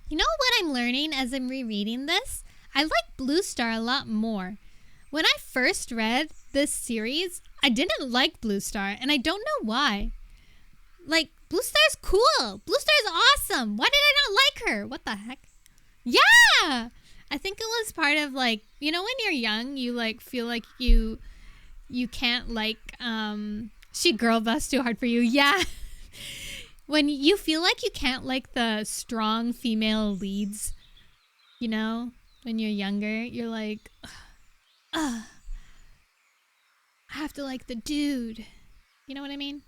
You know what I'm learning as I'm rereading this? I like Bluestar a lot more. When I first read this series, I didn't like Bluestar, and I don't know why. Like, Bluestar's cool. Bluestar's awesome. Why did I not like her? What the heck? Yeah! I think it was part of, like, you know when you're young, you, like, feel like you can't, like, she girl boss too hard for you. Yeah. When you feel like you can't like the strong female leads, you know, when you're younger, you're like, I have to like the dude. You know what I mean?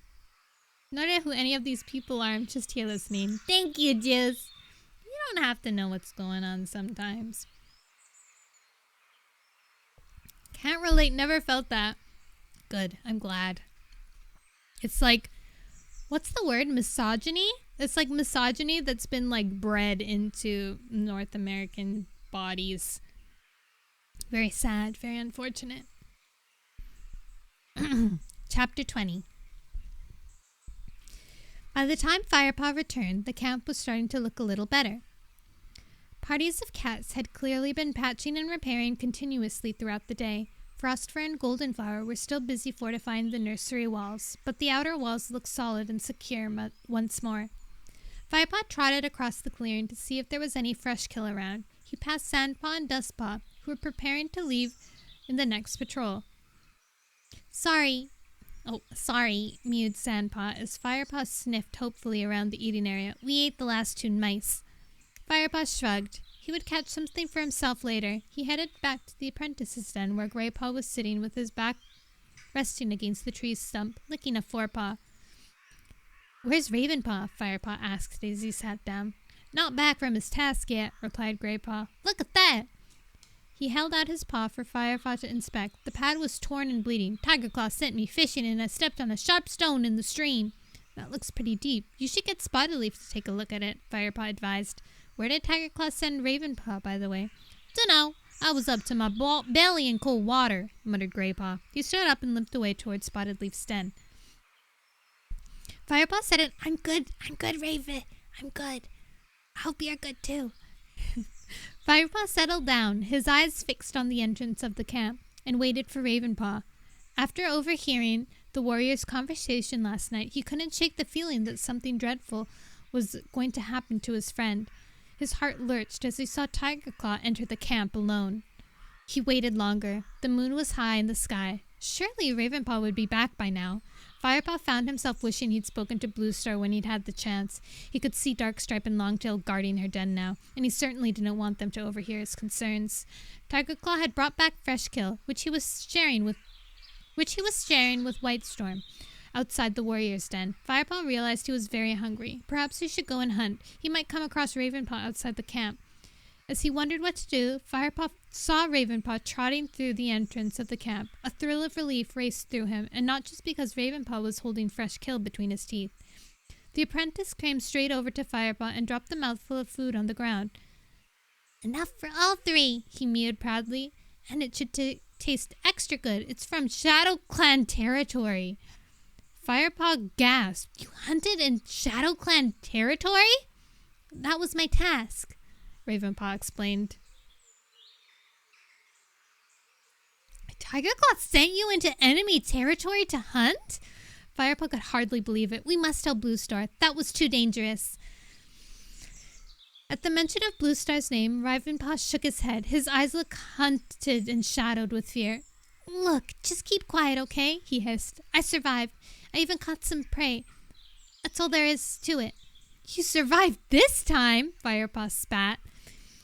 Not who any of these people are. I'm just here listening. Thank you, Juice. You don't have to know what's going on sometimes. Can't relate. Never felt that. Good. I'm glad. It's like, what's the word? Misogyny? It's like misogyny that's been like bred into North American bodies. Very sad, very unfortunate. Chapter 20. By the time Firepaw returned, the camp was starting to look a little better. Parties of cats had clearly been patching and repairing continuously throughout the day. Frostfur and Goldenflower were still busy fortifying the nursery walls, but the outer walls looked solid and secure once more. Firepaw trotted across the clearing to see if there was any fresh kill around. He passed Sandpaw and Dustpaw, who were preparing to leave in the next patrol. Sorry, mewed Sandpaw as Firepaw sniffed hopefully around the eating area. We ate the last 2 mice. Firepaw shrugged. He would catch something for himself later. He headed back to the apprentice's den where Greypaw was sitting with his back resting against the tree stump, licking a forepaw. Where's Ravenpaw? Firepaw asked as he sat down. Not back from his task yet, replied Greypaw. Look at that! He held out his paw for Firepaw to inspect. The pad was torn and bleeding. Tigerclaw sent me fishing and I stepped on a sharp stone in the stream. That looks pretty deep. You should get Spotted Leaf to take a look at it, Firepaw advised. Where did Tigerclaw send Ravenpaw, by the way? Dunno. I was up to my belly in cold water, muttered Greypaw. He stood up and limped away towards Spotted Leaf's den. Firepaw said it. I'm good, Raven. I'm good. I hope you're good, too. Firepaw settled down, his eyes fixed on the entrance of the camp, and waited for Ravenpaw. After overhearing the warriors' conversation last night, he couldn't shake the feeling that something dreadful was going to happen to his friend. His heart lurched as he saw Tigerclaw enter the camp alone. He waited longer. The moon was high in the sky. Surely Ravenpaw would be back by now. Firepaw found himself wishing he'd spoken to Bluestar when he'd had the chance. He could see Darkstripe and Longtail guarding her den now, and he certainly didn't want them to overhear his concerns. Tigerclaw had brought back fresh kill, which he was sharing with Whitestorm. Outside the warrior's den, Firepaw realized he was very hungry. Perhaps he should go and hunt. He might come across Ravenpaw outside the camp. As he wondered what to do, Firepaw saw Ravenpaw trotting through the entrance of the camp. A thrill of relief raced through him, and not just because Ravenpaw was holding fresh kill between his teeth. The apprentice came straight over to Firepaw and dropped the mouthful of food on the ground. Enough for all 3, he mewed proudly. And it should taste extra good. It's from Shadow Clan territory. Firepaw gasped. You hunted in Shadow Clan territory? That was my task, Ravenpaw explained. Tigerclaw sent you into enemy territory to hunt? Firepaw could hardly believe it. We must tell Bluestar. That was too dangerous. At the mention of Bluestar's name, Ravenpaw shook his head. His eyes looked hunted and shadowed with fear. Look, just keep quiet, okay? He hissed. I survived. I even caught some prey. That's all there is to it. You survived this time, Firepaw spat.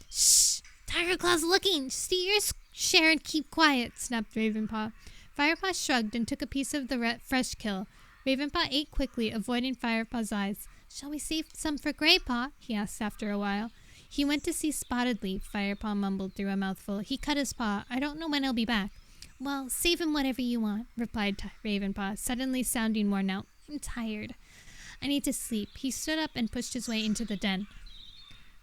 Shh! Tigerclaw's looking. Just eat your Share and keep quiet, snapped Ravenpaw. Firepaw shrugged and took a piece of the fresh kill. Ravenpaw ate quickly, avoiding Firepaw's eyes. Shall we save some for Greypaw? He asked after a while. He went to see Spotted Leaf, Firepaw mumbled through a mouthful. He cut his paw. I don't know when he'll be back. Well, save him whatever you want, replied Ravenpaw, suddenly sounding worn out. I'm tired. I need to sleep. He stood up and pushed his way into the den.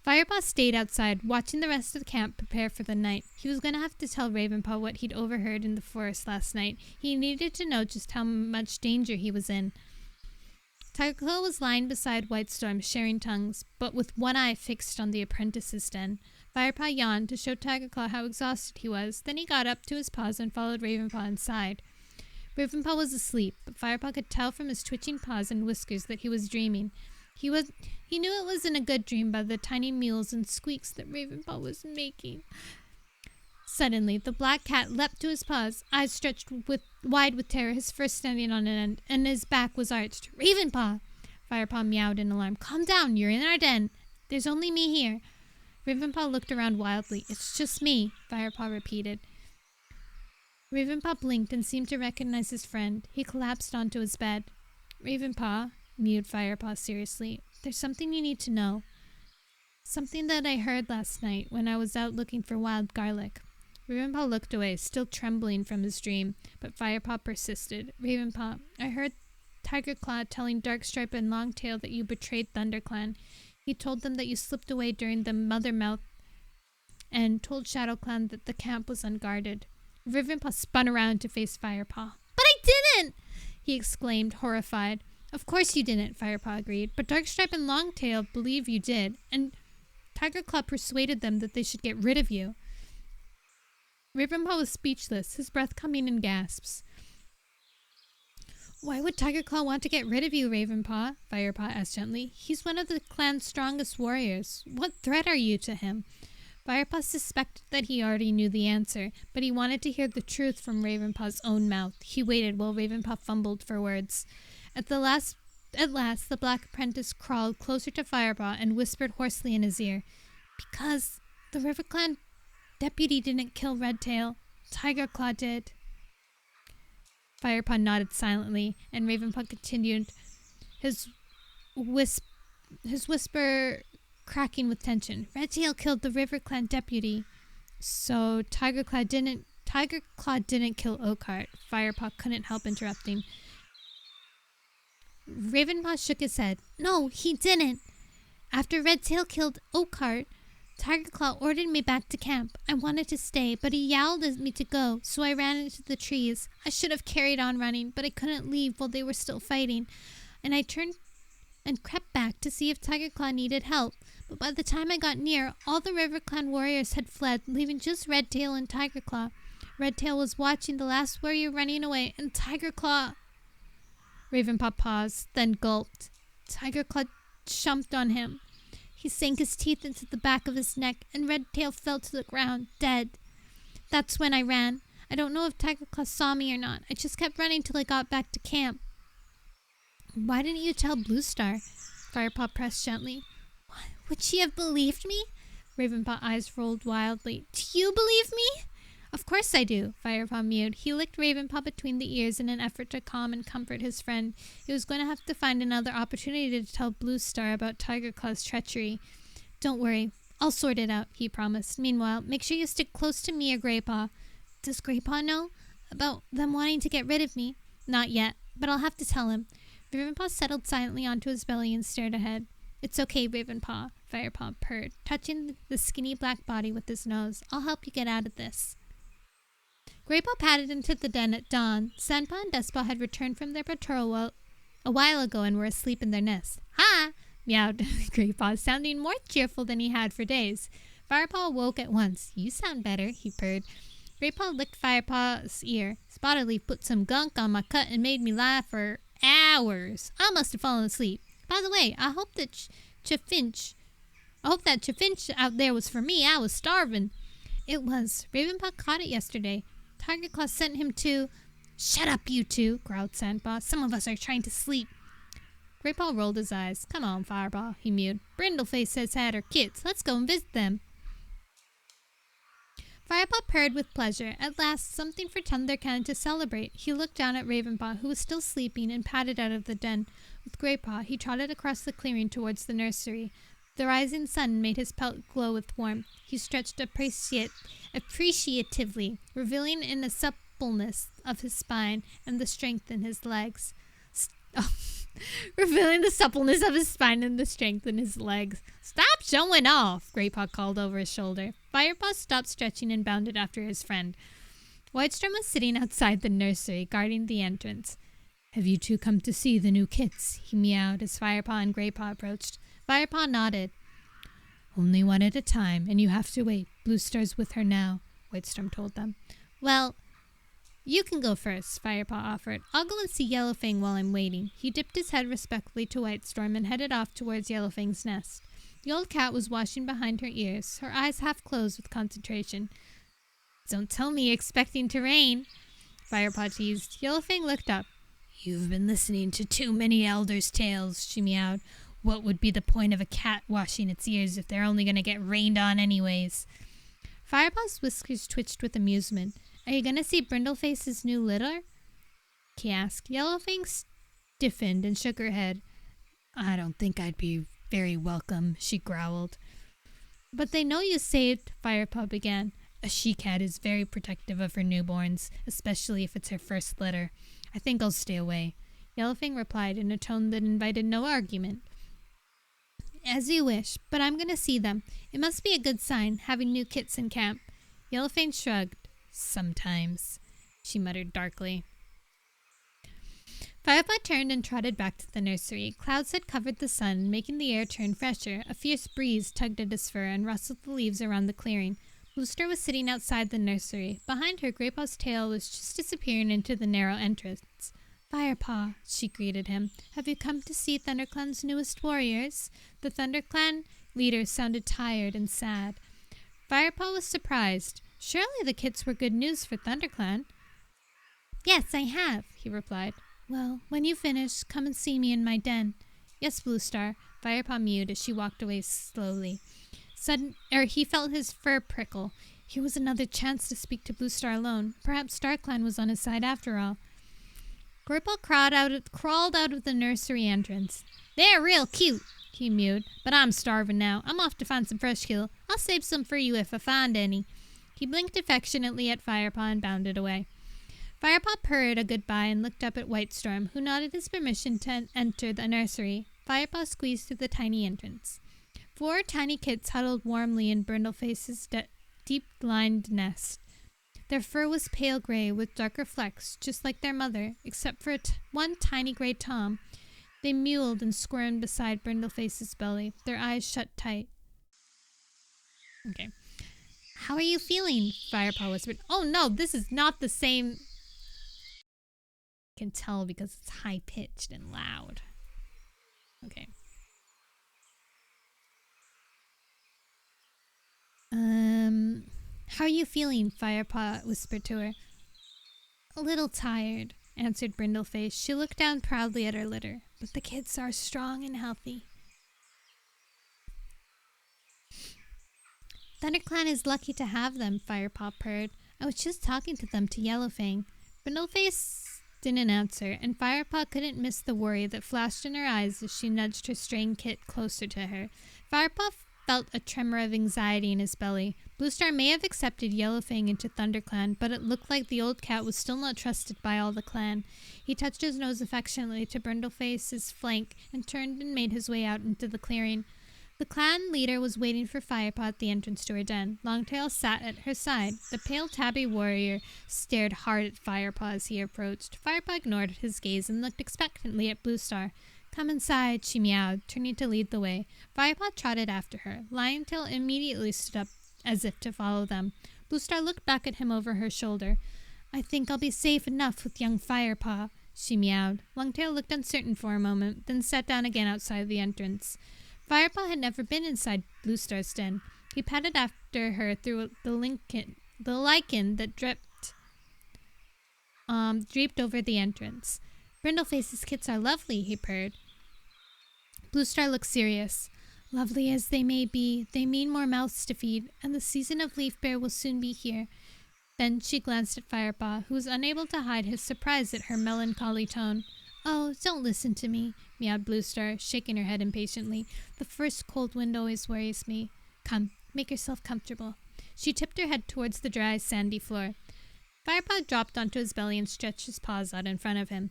Firepaw stayed outside, watching the rest of the camp prepare for the night. He was going to have to tell Ravenpaw what he'd overheard in the forest last night. He needed to know just how much danger he was in. Tigerclaw was lying beside Whitestorm, sharing tongues, but with one eye fixed on the apprentice's den. Firepaw yawned to show Tigerclaw how exhausted he was. Then he got up to his paws and followed Ravenpaw inside. Ravenpaw was asleep, but Firepaw could tell from his twitching paws and whiskers that he was dreaming. He knew it wasn't a good dream by the tiny mews and squeaks that Ravenpaw was making. Suddenly, the black cat leapt to his paws, eyes stretched wide with terror, his fur standing on end, and his back was arched. Ravenpaw! Firepaw meowed in alarm. Calm down, you're in our den. There's only me here. Ravenpaw looked around wildly. It's just me, Firepaw repeated. Ravenpaw blinked and seemed to recognize his friend. He collapsed onto his bed. Ravenpaw, mewed Firepaw seriously, there's something you need to know. Something that I heard last night when I was out looking for wild garlic. Ravenpaw looked away, still trembling from his dream, but Firepaw persisted. Ravenpaw, I heard Tigerclaw telling Darkstripe and Longtail that you betrayed ThunderClan. He told them that you slipped away during the Mothermouth and told ShadowClan that the camp was unguarded. Ravenpaw spun around to face Firepaw. But I didn't! He exclaimed, horrified. Of course you didn't, Firepaw agreed, but Darkstripe and Longtail believe you did, and Tigerclaw persuaded them that they should get rid of you. Ravenpaw was speechless, his breath coming in gasps. Why would Tigerclaw want to get rid of you, Ravenpaw? Firepaw asked gently. He's one of the clan's strongest warriors. What threat are you to him? Firepaw suspected that he already knew the answer, but he wanted to hear the truth from Ravenpaw's own mouth. He waited while Ravenpaw fumbled for words. At last, the Black Apprentice crawled closer to Firepaw and whispered hoarsely in his ear, Because the RiverClan deputy didn't kill Redtail. Tigerclaw did. Firepaw nodded silently, and Ravenpaw continued, his whisper cracking with tension. Redtail killed the RiverClan deputy. So Tigerclaw didn't kill Oakheart. Firepaw couldn't help interrupting. Ravenpaw shook his head. No, he didn't. After Redtail killed Oakheart, Tigerclaw ordered me back to camp. I wanted to stay, but he yowled at me to go, so I ran into the trees. I should have carried on running, but I couldn't leave while they were still fighting. And I turned and crept back to see if Tigerclaw needed help. But by the time I got near, all the RiverClan warriors had fled, leaving just Redtail and Tigerclaw. Redtail was watching the last warrior running away, and Tigerclaw... Ravenpaw paused, then gulped. Tigerclaw jumped on him. He sank his teeth into the back of his neck, and Redtail fell to the ground, dead. That's when I ran. I don't know if Tigerclaw saw me or not. I just kept running till I got back to camp. Why didn't you tell Bluestar? Firepaw pressed gently. Would she have believed me? Ravenpaw's eyes rolled wildly. Do you believe me? Of course I do, Firepaw mewed. He licked Ravenpaw between the ears in an effort to calm and comfort his friend. He was going to have to find another opportunity to tell Bluestar about Tigerclaw's treachery. Don't worry, I'll sort it out, he promised. Meanwhile, make sure you stick close to me or Greypaw. Does Greypaw know about them wanting to get rid of me? Not yet, but I'll have to tell him. Ravenpaw settled silently onto his belly and stared ahead. It's okay, Ravenpaw, Firepaw purred, touching the skinny black body with his nose. I'll help you get out of this. Greypaw padded into the den at dawn. Sandpaw and Dustpaw had returned from their patrol a while ago and were asleep in their nest. Ha! Meowed Greypaw, sounding more cheerful than he had for days. Firepaw awoke at once. You sound better, he purred. Greypaw licked Firepaw's ear. Spotted Leaf put some gunk on my cut and made me lie for hours. I must have fallen asleep. By the way, I hope that Chaffinch out there was for me. I was starving. It was. Ravenpaw caught it yesterday. Tigerclaw sent him to... Shut up, you two, growled Sandpaw. Some of us are trying to sleep. Greypaw rolled his eyes. Come on, Firepaw, he mewed. Brindleface has had her kids. Let's go and visit them. Firepaw purred with pleasure. At last, something for Thunderclan to celebrate. He looked down at Ravenpaw, who was still sleeping, and padded out of the den. With Greypaw, he trotted across the clearing towards the nursery. The rising sun made his pelt glow with warmth. He stretched appreciatively, revealing in the suppleness of his spine and the strength in his legs. Revealing the suppleness of his spine and the strength in his legs. "Stop showing off," Greypaw called over his shoulder. Firepaw stopped stretching and bounded after his friend. Whitestrom was sitting outside the nursery, guarding the entrance. "Have you two come to see the new kits?" he meowed as Firepaw and Greypaw approached. Firepaw nodded. "Only one at a time, and you have to wait. Bluestar's with her now," Whitestrom told them. "Well, you can go first," Firepaw offered. "I'll go and see Yellowfang while I'm waiting." He dipped his head respectfully to Whitestorm and headed off towards Yellowfang's nest. The old cat was washing behind her ears, her eyes half closed with concentration. "Don't tell me you're expecting to rain," Firepaw teased. Yellowfang looked up. "You've been listening to too many elders' tales," she meowed. "What would be the point of a cat washing its ears if they're only going to get rained on anyways?" Firepaw's whiskers twitched with amusement. "Are you going to see Brindleface's new litter?" he asked. Yellowfang stiffened and shook her head. "I don't think I'd be very welcome," she growled. "But they know you saved," Firepaw began. "A she-cat is very protective of her newborns, especially if it's her first litter. I think I'll stay away," Yellowfang replied in a tone that invited no argument. "As you wish, but I'm going to see them. It must be a good sign, having new kits in camp." Yellowfang shrugged. "Sometimes," she muttered darkly. Firepaw turned and trotted back to the nursery. Clouds had covered the sun, making the air turn fresher. A fierce breeze tugged at his fur and rustled the leaves around the clearing. Bluestar was sitting outside the nursery. Behind her, Greypaw's tail was just disappearing into the narrow entrance. "Firepaw," she greeted him. "Have you come to see ThunderClan's newest warriors?" The ThunderClan leader sounded tired and sad. Firepaw was surprised. Surely the kits were good news for ThunderClan. "Yes, I have," he replied. "Well, when you finish, come and see me in my den." "Yes, Bluestar," Firepaw mewed as she walked away slowly. He felt his fur prickle. Here was another chance to speak to Bluestar alone. Perhaps StarClan was on his side after all. Greypaw crawled out of the nursery entrance. "They're real cute," he mewed, "but I'm starving now. I'm off to find some fresh kill. I'll save some for you if I find any." He blinked affectionately at Firepaw and bounded away. Firepaw purred a goodbye and looked up at Whitestorm, who nodded his permission to enter the nursery. Firepaw squeezed through the tiny entrance. 4 tiny kits huddled warmly in Brindleface's deep-lined nest. Their fur was pale gray with darker flecks, just like their mother, except for one tiny gray tom. They mewled and squirmed beside Brindleface's belly, their eyes shut tight. "Okay. How are you feeling?" Firepaw whispered. "Oh no, this is not the same." I can tell because it's high-pitched and loud. Okay. "How are you feeling?" Firepaw whispered to her. "A little tired," answered Brindleface. She looked down proudly at her litter. "But the kids are strong and healthy." "ThunderClan is lucky to have them," Firepaw purred. "I was just talking to them to Yellowfang." Brindleface didn't answer, and Firepaw couldn't miss the worry that flashed in her eyes as she nudged her straying kit closer to her. Firepaw felt a tremor of anxiety in his belly. Bluestar may have accepted Yellowfang into ThunderClan, but it looked like the old cat was still not trusted by all the clan. He touched his nose affectionately to Brindleface's flank and turned and made his way out into the clearing. The clan leader was waiting for Firepaw at the entrance to her den. Longtail sat at her side. The pale tabby warrior stared hard at Firepaw as he approached. Firepaw ignored his gaze and looked expectantly at Bluestar. "Come inside," she meowed, turning to lead the way. Firepaw trotted after her. Liontail immediately stood up as if to follow them. Bluestar looked back at him over her shoulder. "I think I'll be safe enough with young Firepaw," she meowed. Longtail looked uncertain for a moment, then sat down again outside the entrance. Firepaw had never been inside Bluestar's den. He padded after her through the lichen that draped over the entrance. "Brindleface's kits are lovely," he purred. Bluestar looked serious. Lovely as they may be, they mean more mouths to feed, and the season of leaf bear will soon be here. Then she glanced at Firepaw, who was unable to hide his surprise at her melancholy tone. Oh, don't listen to me, meowed Bluestar, shaking her head impatiently. The first cold wind always worries me. Come, make yourself comfortable. She tipped her head towards the dry, sandy floor. Firepaw dropped onto his belly and stretched his paws out in front of him.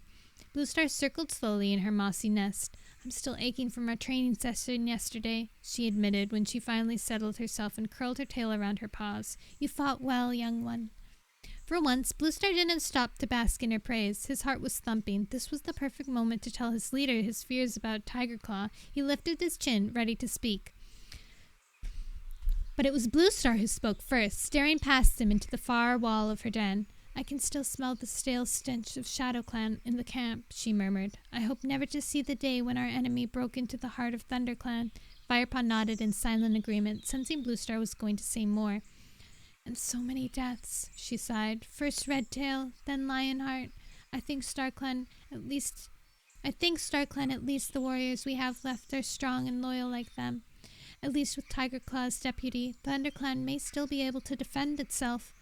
Bluestar circled slowly in her mossy nest. I'm still aching from our training session yesterday, she admitted when she finally settled herself and curled her tail around her paws. You fought well, young one. For once, Bluestar didn't stop to bask in her praise. His heart was thumping. This was the perfect moment to tell his leader his fears about Tiger Claw. He lifted his chin, ready to speak. But it was Bluestar who spoke first, staring past him into the far wall of her den. I can still smell the stale stench of ShadowClan in the camp, she murmured. I hope never to see the day when our enemy broke into the heart of ThunderClan. Firepaw nodded in silent agreement, sensing Bluestar was going to say more. And so many deaths, she sighed. First Redtail, then Lionheart. I think StarClan at least the warriors we have left are strong and loyal like them. At least with Tiger Claw's deputy, ThunderClan may still be able to defend itself.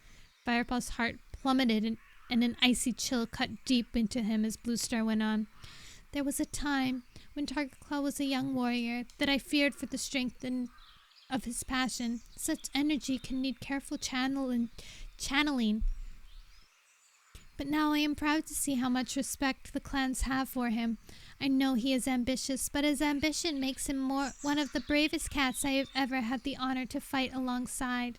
Firepaw's heart plummeted and an icy chill cut deep into him as Bluestar went on. There was a time when Tiger Claw was a young warrior that I feared for the strength of his passion. Such energy can need careful channeling. But now I am proud to see how much respect the clans have for him. I know he is ambitious, but his ambition makes him one of the bravest cats I have ever had the honor to fight alongside.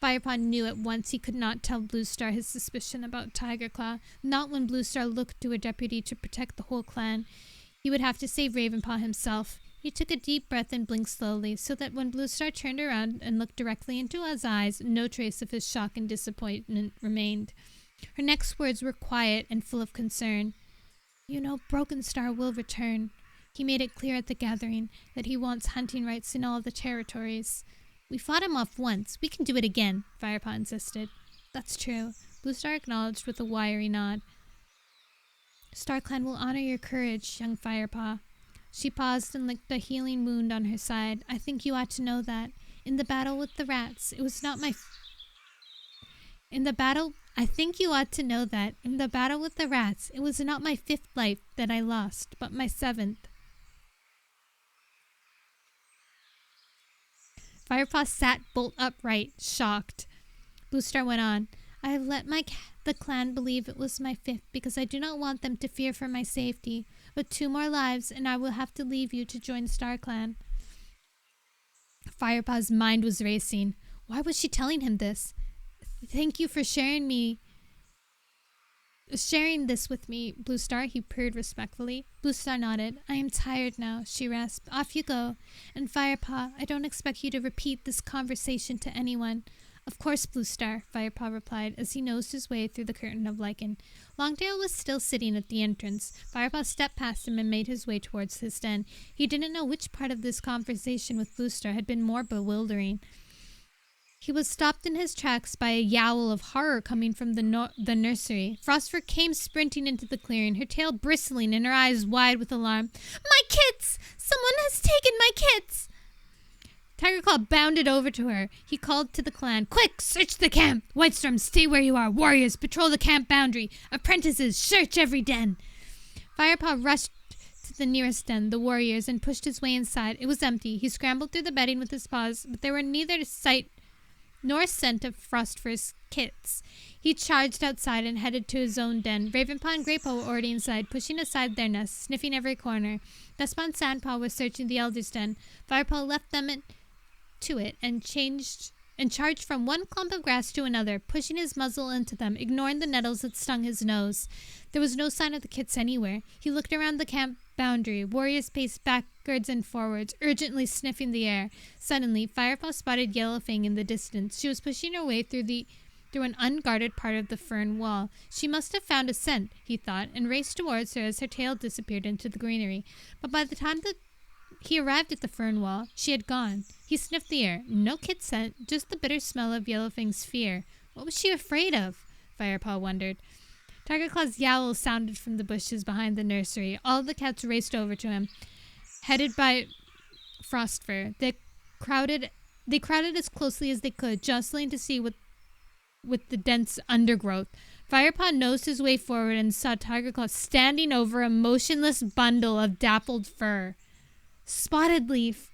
Firepaw knew at once he could not tell Bluestar his suspicion about Tiger Claw, not when Bluestar looked to a deputy to protect the whole clan. He would have to save Ravenpaw himself. He took a deep breath and blinked slowly, so that when Bluestar turned around and looked directly into his eyes, no trace of his shock and disappointment remained. Her next words were quiet and full of concern. You know, Broken Star will return. He made it clear at the gathering that he wants hunting rights in all the territories. We fought him off once. We can do it again, Firepaw insisted. That's true, Bluestar acknowledged with a wiry nod. StarClan will honor your courage, young Firepaw. She paused and licked a healing wound on her side. I think you ought to know that. In the battle with the rats, it was not my... I think you ought to know that. In the battle with the rats, it was not my 5th life that I lost, but my 7th. Firepaw sat bolt upright, shocked. Bluestar went on. I have let the clan believe it was my 5th because I do not want them to fear for my safety. But 2 more lives, and I will have to leave you to join StarClan. Firepaw's mind was racing. Why was she telling him this? Thank you for sharing this with me, Bluestar, he purred respectfully. Bluestar nodded. I am tired now, she rasped. Off you go. And Firepaw, I don't expect you to repeat this conversation to anyone. Of course, Bluestar, Firepaw replied as he nosed his way through the curtain of lichen. Longtail was still sitting at the entrance. Firepaw stepped past him and made his way towards his den. He didn't know which part of this conversation with Bluestar had been more bewildering. He was stopped in his tracks by a yowl of horror coming from the nursery. Frostfur came sprinting into the clearing, her tail bristling and her eyes wide with alarm. My kits! Someone has taken my kits! Tiger Claw bounded over to her. He called to the clan, Quick, search the camp! Whitestorm, stay where you are. Warriors, patrol the camp boundary. Apprentices, search every den. Firepaw rushed to the nearest den, the warriors, and pushed his way inside. It was empty. He scrambled through the bedding with his paws, but there were neither sight nor scent of Frostfur's kits. He charged outside and headed to his own den. Ravenpaw and Greypaw were already inside, pushing aside their nests, sniffing every corner. Dustpaw and Sandpaw were searching the Elder's den. Firepaw left them to it and charged from one clump of grass to another, pushing his muzzle into them, ignoring the nettles that stung his nose. There was no sign of the kits anywhere. He looked around the camp boundary. Warriors paced backwards and forwards, urgently sniffing the air. Suddenly, Firepaw spotted Yellowfang in the distance. She was pushing her way through an unguarded part of the fern wall. She must have found a scent, he thought, and raced towards her as her tail disappeared into the greenery. But by the time that he arrived at the fern wall, she had gone. He sniffed the air. No kit scent, just the bitter smell of Yellowfang's fear. What was she afraid of? Firepaw wondered. Tiger Claw's yowl sounded from the bushes behind the nursery. All the cats raced over to him, headed by Frostfur. They crowded as closely as they could, jostling to see with the dense undergrowth. Firepaw nosed his way forward and saw Tigerclaw standing over a motionless bundle of dappled fur. Spotted Leaf.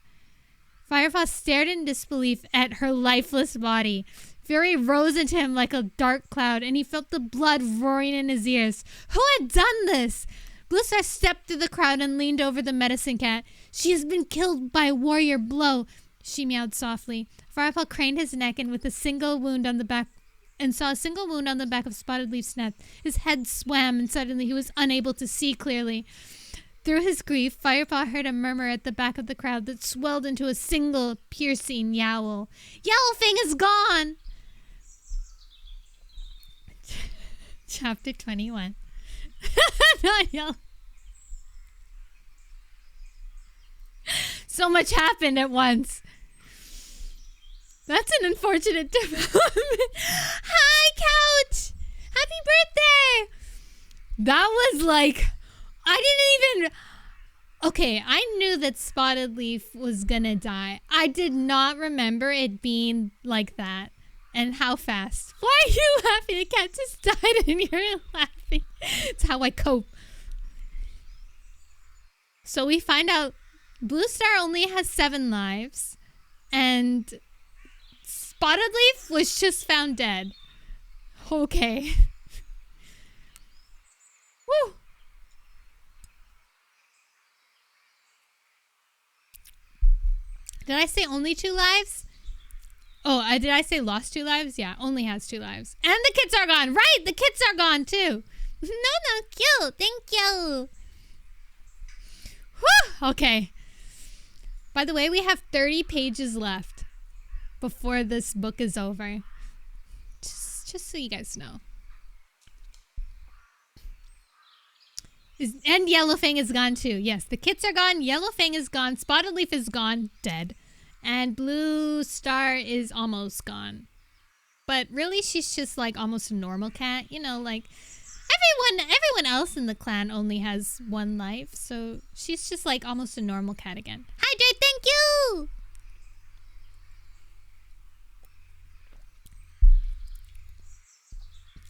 Firepaw stared in disbelief at her lifeless body. Fury rose into him like a dark cloud, and he felt the blood roaring in his ears. Who had done this? Bluestar stepped through the crowd and leaned over the medicine cat. She has been killed by a warrior blow, she meowed softly. Firepaw craned his neck and with a single wound on the back and saw a single wound on the back of Spotted Leaf's neck. His head swam and suddenly he was unable to see clearly. Through his grief, Firepaw heard a murmur at the back of the crowd that swelled into a single piercing yowl. Yellowfang is gone! Chapter 21. Not Yellow. So much happened at once. That's an unfortunate development. Hi, Couch! Happy birthday! That was like... Okay, I knew that Spotted Leaf was gonna die. I did not remember it being like that. And how fast. Why are you laughing? The cat just died and you're laughing. It's how I cope. So we find out Bluestar only has 7 lives. And Spotted Leaf was just found dead. Okay. Woo! Did I say only 2 lives? Oh, did I say lost 2 lives? Yeah, only has 2 lives. And the kits are gone. Right, the kits are gone too. No, cute. Thank you. Whew, okay. By the way, we have 30 pages left before this book is over. Just so you guys know. And Yellowfang is gone too. Yes, the kits are gone. Yellowfang is gone. Spotted Leaf is gone. Dead. And Bluestar is almost gone. But really, she's just like almost a normal cat. You know, like everyone else in the clan only has 1 life. So she's just like almost a normal cat again. Hydrate, thank you!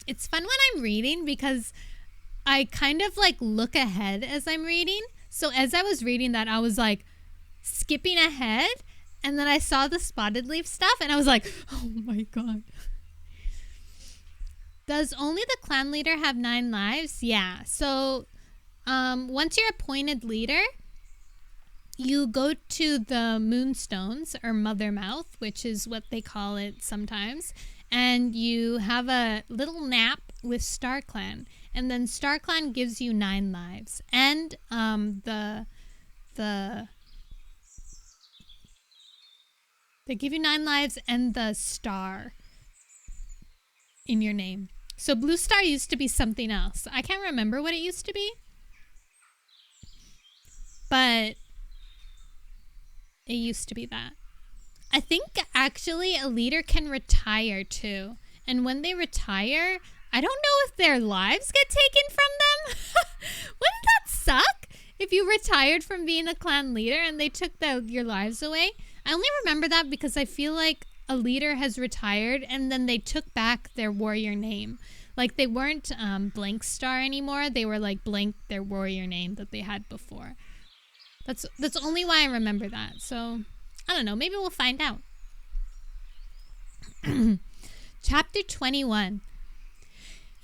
It's fun when I'm reading because I kind of like look ahead as I'm reading. So as I was reading that, I was like skipping ahead. And then I saw the Spotted Leaf stuff and I was like, oh my god. Does only the clan leader have 9 lives? Yeah. So once you're appointed leader, you go to the Moonstones or Mother Mouth, which is what they call it sometimes. And you have a little nap with StarClan. And then StarClan gives you 9 lives. And they give you 9 lives and the star in your name. So Bluestar used to be something else. I can't remember what it used to be. But it used to be that. I think actually a leader can retire too. And when they retire, I don't know if their lives get taken from them. Wouldn't that suck? If you retired from being a clan leader and they took your lives away. I only remember that because I feel like a leader has retired and then they took back their warrior name. Like they weren't Blank Star anymore. They were like Blank, their warrior name that they had before. That's only why I remember that. So, I don't know. Maybe we'll find out. Chapter 21.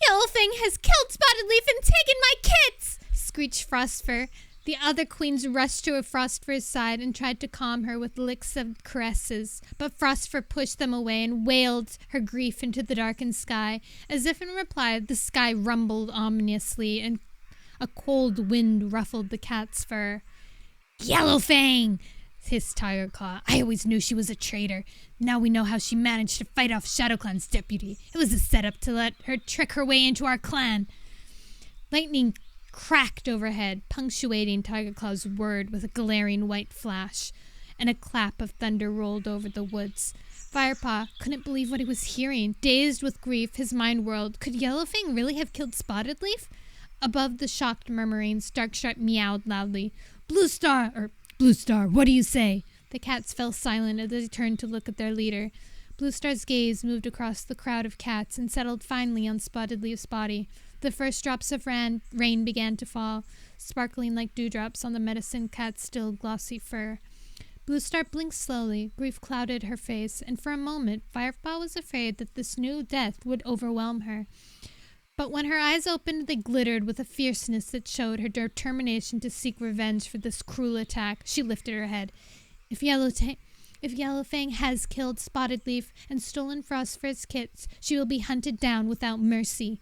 Yellowfang has killed Spotted Leaf and taken my kits! Screeched Frostfur. The other queens rushed to Frostfur's side and tried to calm her with licks and caresses, but Frostfur pushed them away and wailed her grief into the darkened sky. As if in reply, the sky rumbled ominously and a cold wind ruffled the cat's fur. Yellowfang! Hissed Tigerclaw. I always knew she was a traitor. Now we know how she managed to fight off ShadowClan's deputy. It was a setup to let her trick her way into our clan. Lightning cracked overhead, punctuating Tigerclaw's word with a glaring white flash, and a clap of thunder rolled over the woods. Firepaw couldn't believe what he was hearing. Dazed with grief, his mind whirled. Could Yellowfang really have killed Spotted Leaf? Above the shocked murmurings, Darkstripe meowed loudly. Bluestar, what do you say? The cats fell silent as they turned to look at their leader. Blue Star's gaze moved across the crowd of cats and settled finally on Spotted Leaf's body. The first drops of rain began to fall, sparkling like dewdrops on the medicine cat's still glossy fur. Blue Star blinked slowly. Grief clouded her face, and for a moment Firepaw was afraid that this new death would overwhelm her. But when her eyes opened, they glittered with a fierceness that showed her determination to seek revenge for this cruel attack. She lifted her head. If Yellowfang has killed Spotted Leaf and stolen Frost for its kits, she will be hunted down without mercy.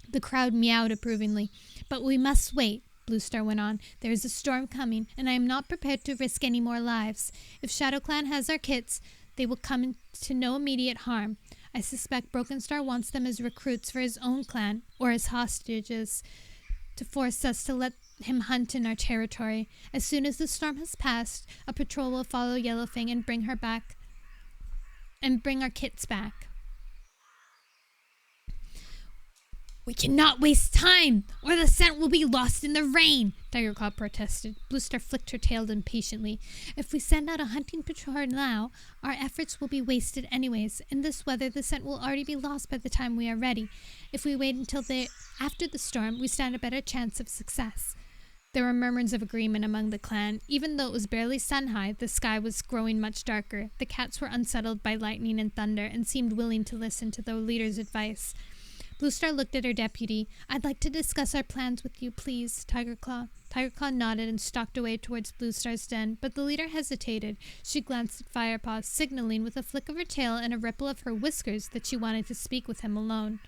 The crowd meowed approvingly. But we must wait, Blue Star went on. There is a storm coming, and I am not prepared to risk any more lives. If ShadowClan has our kits, they will come to no immediate harm. I suspect Broken Star wants them as recruits for his own clan, or as hostages, to force us to let him hunt in our territory. As soon as the storm has passed, a patrol will follow Yellowfang and bring her back, and bring our kits back. We cannot waste time, or the scent will be lost in the rain, Tiger Claw protested. Blue Star flicked her tail impatiently. If we send out a hunting patrol now, our efforts will be wasted anyways. In this weather, the scent will already be lost by the time we are ready. If we wait until after the storm, we stand a better chance of success. There were murmurs of agreement among the clan. Even though it was barely sun-high, the sky was growing much darker. The cats were unsettled by lightning and thunder and seemed willing to listen to their leader's advice. Blue Star looked at her deputy. I'd like to discuss our plans with you, please, Tiger Claw. Tiger Claw nodded and stalked away towards Blue Star's den, but the leader hesitated. She glanced at Firepaw, signaling with a flick of her tail and a ripple of her whiskers that she wanted to speak with him alone.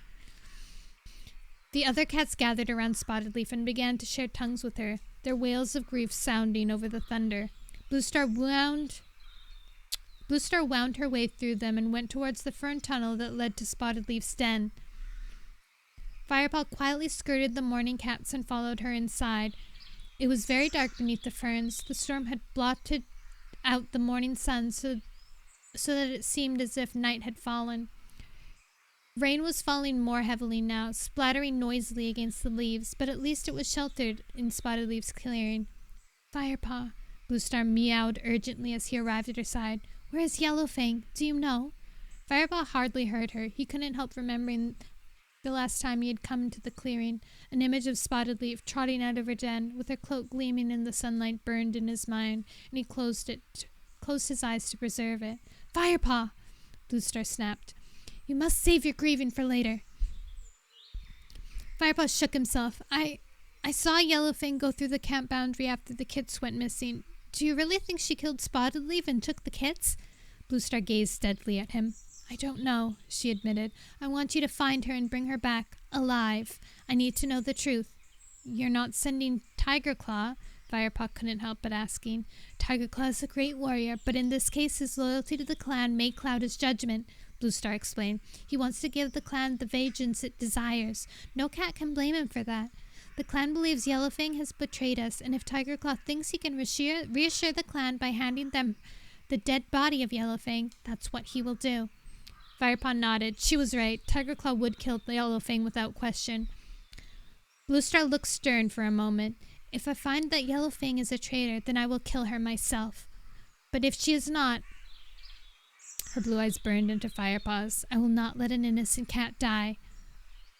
The other cats gathered around Spotted Leaf and began to share tongues with her, their wails of grief sounding over the thunder. Blue Star wound her way through them and went towards the fern tunnel that led to Spotted Leaf's den. Firepaw quietly skirted the mourning cats and followed her inside. It was very dark beneath the ferns. The storm had blotted out the morning sun so that it seemed as if night had fallen. Rain was falling more heavily now, splattering noisily against the leaves, but at least it was sheltered in Spotted Leaf's clearing. Firepaw, Blue Star meowed urgently as he arrived at her side. Where is Yellowfang? Do you know? Firepaw hardly heard her. He couldn't help remembering the last time he had come to the clearing. An image of Spotted Leaf trotting out of her den, with her cloak gleaming in the sunlight, burned in his mind, and he closed his eyes to preserve it. Firepaw! Blue Star snapped. You must save your grieving for later. Firepaw shook himself. I saw Yellowfang go through the camp boundary after the kits went missing. Do you really think she killed Spotted Leaf and took the kits? Blue Star gazed steadily at him. I don't know, she admitted. I want you to find her and bring her back, alive. I need to know the truth. You're not sending Tiger Claw? Firepaw couldn't help but asking. Tiger Claw is a great warrior, but in this case his loyalty to the clan may cloud his judgment, Blue Star explained. He wants to give the clan the vengeance it desires. No cat can blame him for that. The clan believes Yellowfang has betrayed us, and if Tiger Claw thinks he can reassure the clan by handing them the dead body of Yellowfang, that's what he will do. Firepaw nodded. She was right. Tiger Claw would kill the Yellowfang without question. Blue Star looked stern for a moment. If I find that Yellowfang is a traitor, then I will kill her myself. But if she is not... Her blue eyes burned into Firepaw's. I will not let an innocent cat die.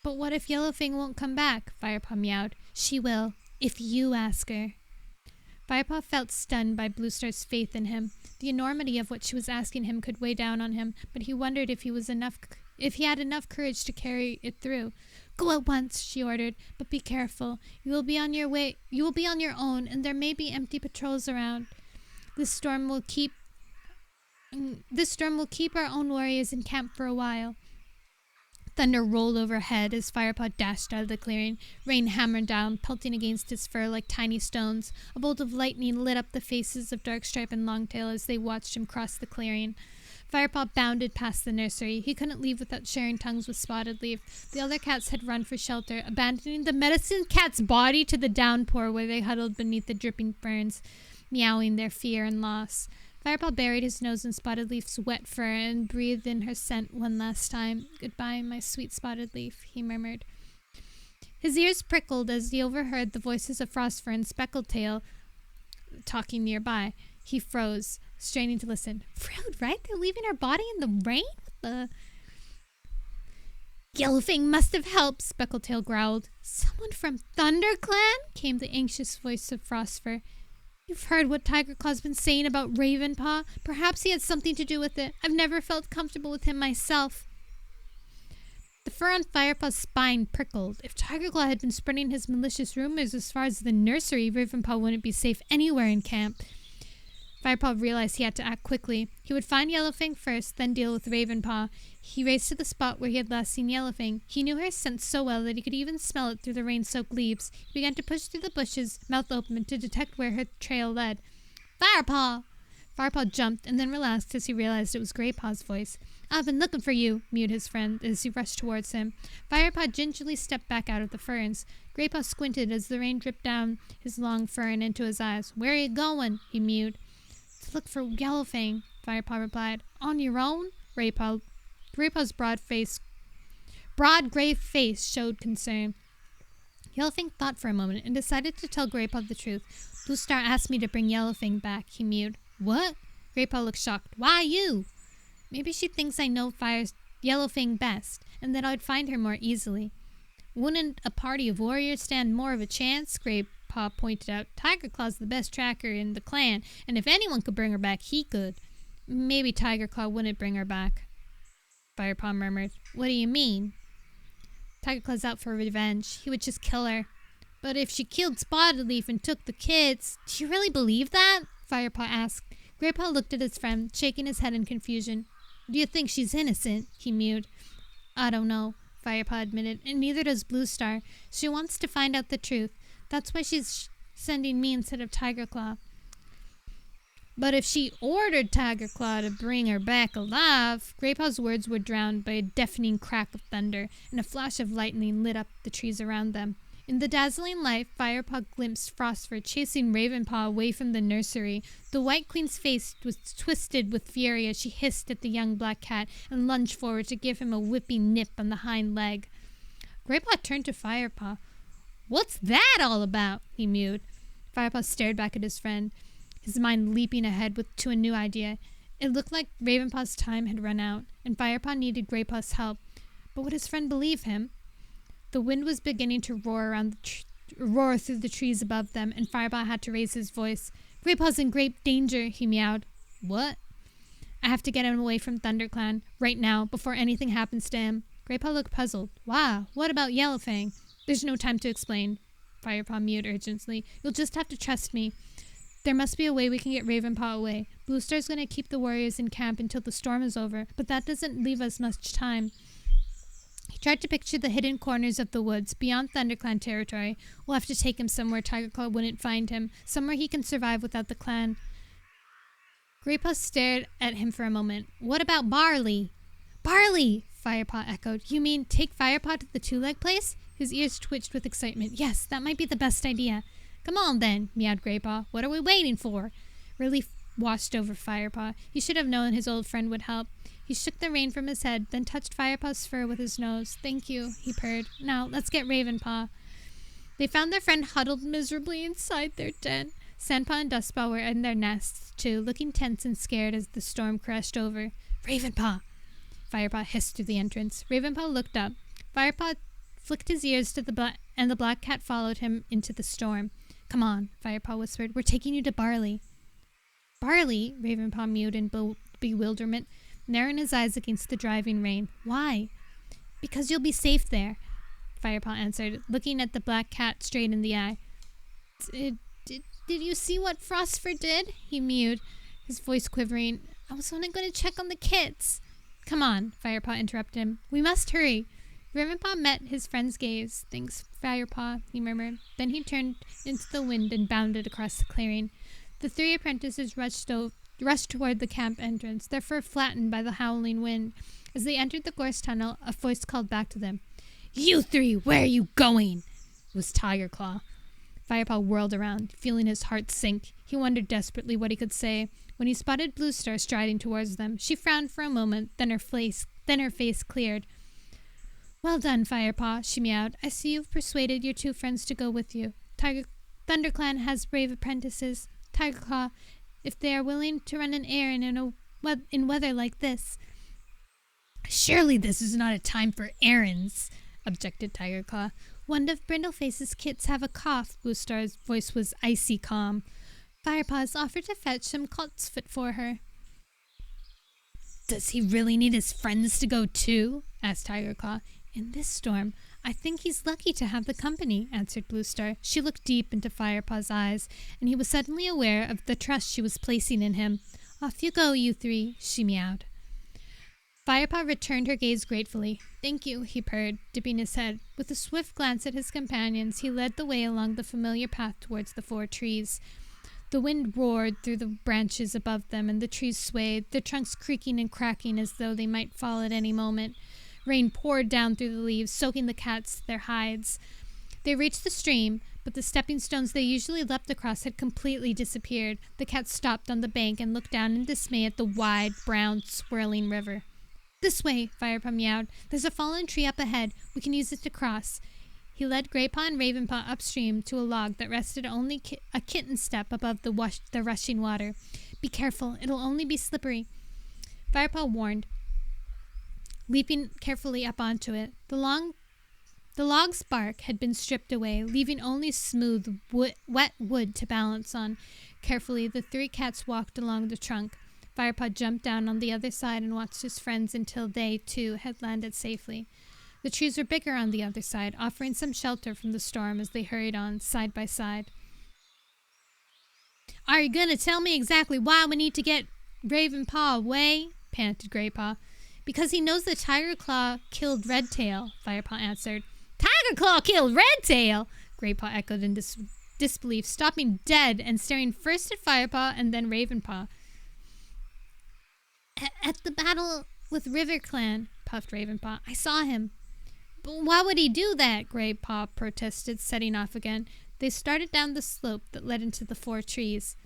But what if Yellowfang won't come back? Firepaw meowed. She will, if you ask her. Firepaw felt stunned by Blue Star's faith in him. The enormity of what she was asking him could weigh down on him, but he wondered if he had enough courage to carry it through. Go at once, she ordered, but be careful. You will be on your own, and there may be empty patrols around. This storm will keep our own warriors in camp for a while. Thunder rolled overhead as Firepaw dashed out of the clearing. Rain hammered down, pelting against his fur like tiny stones. A bolt of lightning lit up the faces of Darkstripe and Longtail as they watched him cross the clearing. Firepaw bounded past the nursery. He couldn't leave without sharing tongues with Spotted Leaf. The other cats had run for shelter, abandoning the medicine cat's body to the downpour where they huddled beneath the dripping ferns, meowing their fear and loss. Firepaw buried his nose in Spotted Leaf's wet fur and breathed in her scent one last time. Goodbye, my sweet Spotted Leaf, he murmured. His ears prickled as he overheard the voices of Frostfur and Speckletail talking nearby. He froze, straining to listen. Rude, right? They're leaving her body in the rain? What the... Yellowfang must have helped, Speckletail growled. Someone from ThunderClan? Came the anxious voice of Frostfur. You've heard what Tigerclaw's been saying about Ravenpaw. Perhaps he had something to do with it. I've never felt comfortable with him myself. The fur on Firepaw's spine prickled. If Tigerclaw had been spreading his malicious rumors as far as the nursery, Ravenpaw wouldn't be safe anywhere in camp. Firepaw realized he had to act quickly. He would find Yellowfang first, then deal with Ravenpaw. He raced to the spot where he had last seen Yellowfang. He knew her scent so well that he could even smell it through the rain-soaked leaves. He began to push through the bushes, mouth open, to detect where her trail led. Firepaw! Firepaw jumped and then relaxed as he realized it was Greypaw's voice. I've been looking for you, mewed his friend as he rushed towards him. Firepaw gingerly stepped back out of the ferns. Greypaw squinted as the rain dripped down his long fur and into his eyes. Where are you going? He mewed. To look for Yellowfang, Firepaw replied. On your own? Greypaw's broad gray face showed concern. Yellowfang thought for a moment and decided to tell Greypaw the truth. Bluestar asked me to bring Yellowfang back, he mewed. What? Greypaw looked shocked. Why you? Maybe she thinks I know Yellowfang best, and that I'd find her more easily. Wouldn't a party of warriors stand more of a chance? Greypaw pointed out. Tigerclaw's the best tracker in the clan, and if anyone could bring her back, he could. Maybe Tigerclaw wouldn't bring her back. Firepaw murmured. What do you mean? Tigerclaw's out for revenge. He would just kill her. But if she killed Spotted Leaf and took the kids... Do you really believe that? Firepaw asked. Greypaw looked at his friend, shaking his head in confusion. Do you think she's innocent? He mewed. I don't know, Firepaw admitted, and neither does Bluestar. She wants to find out the truth. That's why she's sending me instead of Tigerclaw. But if she ordered Tigerclaw to bring her back alive... Greypaw's words were drowned by a deafening crack of thunder, and a flash of lightning lit up the trees around them. In the dazzling light, Firepaw glimpsed Frostfur chasing Ravenpaw away from the nursery. The White Queen's face was twisted with fury as she hissed at the young black cat and lunged forward to give him a whipping nip on the hind leg. Greypaw turned to Firepaw. What's that all about? He mewed. Firepaw stared back at his friend, his mind leaping ahead to a new idea. It looked like Ravenpaw's time had run out, and Firepaw needed Greypaw's help. But would his friend believe him? The wind was beginning to roar through the trees above them, and Firepaw had to raise his voice. Greypaw's in great danger, he meowed. What? I have to get him away from ThunderClan, right now, before anything happens to him. Greypaw looked puzzled. Wow, what about Yellowfang? There's no time to explain, Firepaw mewed urgently. You'll just have to trust me. There must be a way we can get Ravenpaw away. Bluestar's going to keep the warriors in camp until the storm is over, but that doesn't leave us much time. He tried to picture the hidden corners of the woods beyond ThunderClan territory. We'll have to take him somewhere Tigerclaw wouldn't find him, somewhere he can survive without the clan. Greypaw stared at him for a moment. What about Barley? Barley! Firepaw echoed. You mean take Firepaw to the two-leg place? His ears twitched with excitement. Yes, that might be the best idea. Come on then, meowed Greypaw. What are we waiting for? Relief washed over Firepaw. He should have known his old friend would help. He shook the rain from his head, then touched Firepaw's fur with his nose. Thank you, he purred. Now, let's get Ravenpaw. They found their friend huddled miserably inside their den. Sandpaw and Dustpaw were in their nests, too, looking tense and scared as the storm crashed over. Ravenpaw! Firepaw hissed through the entrance. Ravenpaw looked up. Firepaw flicked his ears to and the black cat followed him into the storm. Come on, Firepaw whispered. We're taking you to Barley. Barley? Ravenpaw mewed in bewilderment, narrowing his eyes against the driving rain. Why? Because you'll be safe there, Firepaw answered, looking at the black cat straight in the eye. Did you see what Frostfur did? He mewed, his voice quivering. I was only going to check on the kids. Come on, Firepaw interrupted him. We must hurry. Ravenpaw met his friend's gaze. Thanks, Firepaw, he murmured. Then he turned into the wind and bounded across the clearing. The three apprentices rushed toward the camp entrance, their fur flattened by the howling wind. As they entered the gorse tunnel, a voice called back to them. You three, where are you going? It was Tigerclaw. Firepaw whirled around, feeling his heart sink. He wondered desperately what he could say when he spotted Bluestar striding towards them. She frowned for a moment, then her face cleared. Well done, Firepaw, she meowed. I see you've persuaded your two friends to go with you. ThunderClan has brave apprentices. Tigerclaw if they are willing to run an errand in weather like this. Surely this is not a time for errands, objected Tiger Claw. One of Brindleface's kits have a cough. Bluestar's voice was icy calm. Firepaws offered to fetch some coltsfoot for her. Does he really need his friends to go too? Asked Tiger Claw. In this storm, I think he's lucky to have the company, answered Bluestar. She looked deep into Firepaw's eyes, and he was suddenly aware of the trust she was placing in him. Off you go, you three, she meowed. Firepaw returned her gaze gratefully. Thank you, he purred, dipping his head. With a swift glance at his companions, he led the way along the familiar path towards the 4 trees. The wind roared through the branches above them, and the trees swayed, their trunks creaking and cracking as though they might fall at any moment. Rain poured down through the leaves, soaking the cats their hides. They reached the stream, but the stepping stones they usually leapt across had completely disappeared. The cats stopped on the bank and looked down in dismay at the wide, brown, swirling river. This way, Firepaw meowed. There's a fallen tree up ahead. We can use it to cross. He led Greypaw and Ravenpaw upstream to a log that rested only a kitten step above the rushing water. Be careful. It'll only be slippery. Firepaw warned, leaping carefully up onto it. The log's bark had been stripped away, leaving only smooth, wet wood to balance on. Carefully, the 3 cats walked along the trunk. Firepaw jumped down on the other side and watched his friends until they, too, had landed safely. The trees were bigger on the other side, offering some shelter from the storm as they hurried on, side by side. Are you going to tell me exactly why we need to get Ravenpaw away? Panted Greypaw. Because he knows that Tiger Claw killed Redtail, Firepaw answered. Tiger Claw killed Redtail? Greypaw echoed in disbelief, stopping dead and staring first at Firepaw and then Ravenpaw. At the battle with River Clan, puffed Ravenpaw. I saw him. But why would he do that? Greypaw protested, setting off again. They started down the slope that led into the 4 trees.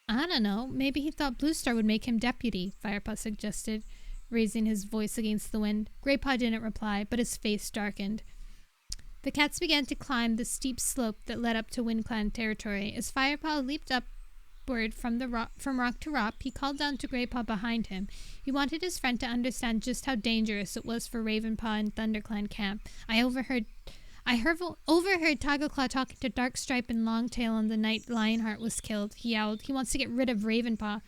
I don't know. Maybe he thought Bluestar would make him deputy, Firepaw suggested, raising his voice against the wind. Greypaw didn't reply, but his face darkened. The cats began to climb the steep slope that led up to WindClan territory. As Firepaw leaped upward from rock to rock, he called down to Greypaw behind him. He wanted his friend to understand just how dangerous it was for Ravenpaw and ThunderClan camp. I overheard Tiger Claw talking to Darkstripe and Longtail on the night Lionheart was killed. He yelled. He wants to get rid of Ravenpaw.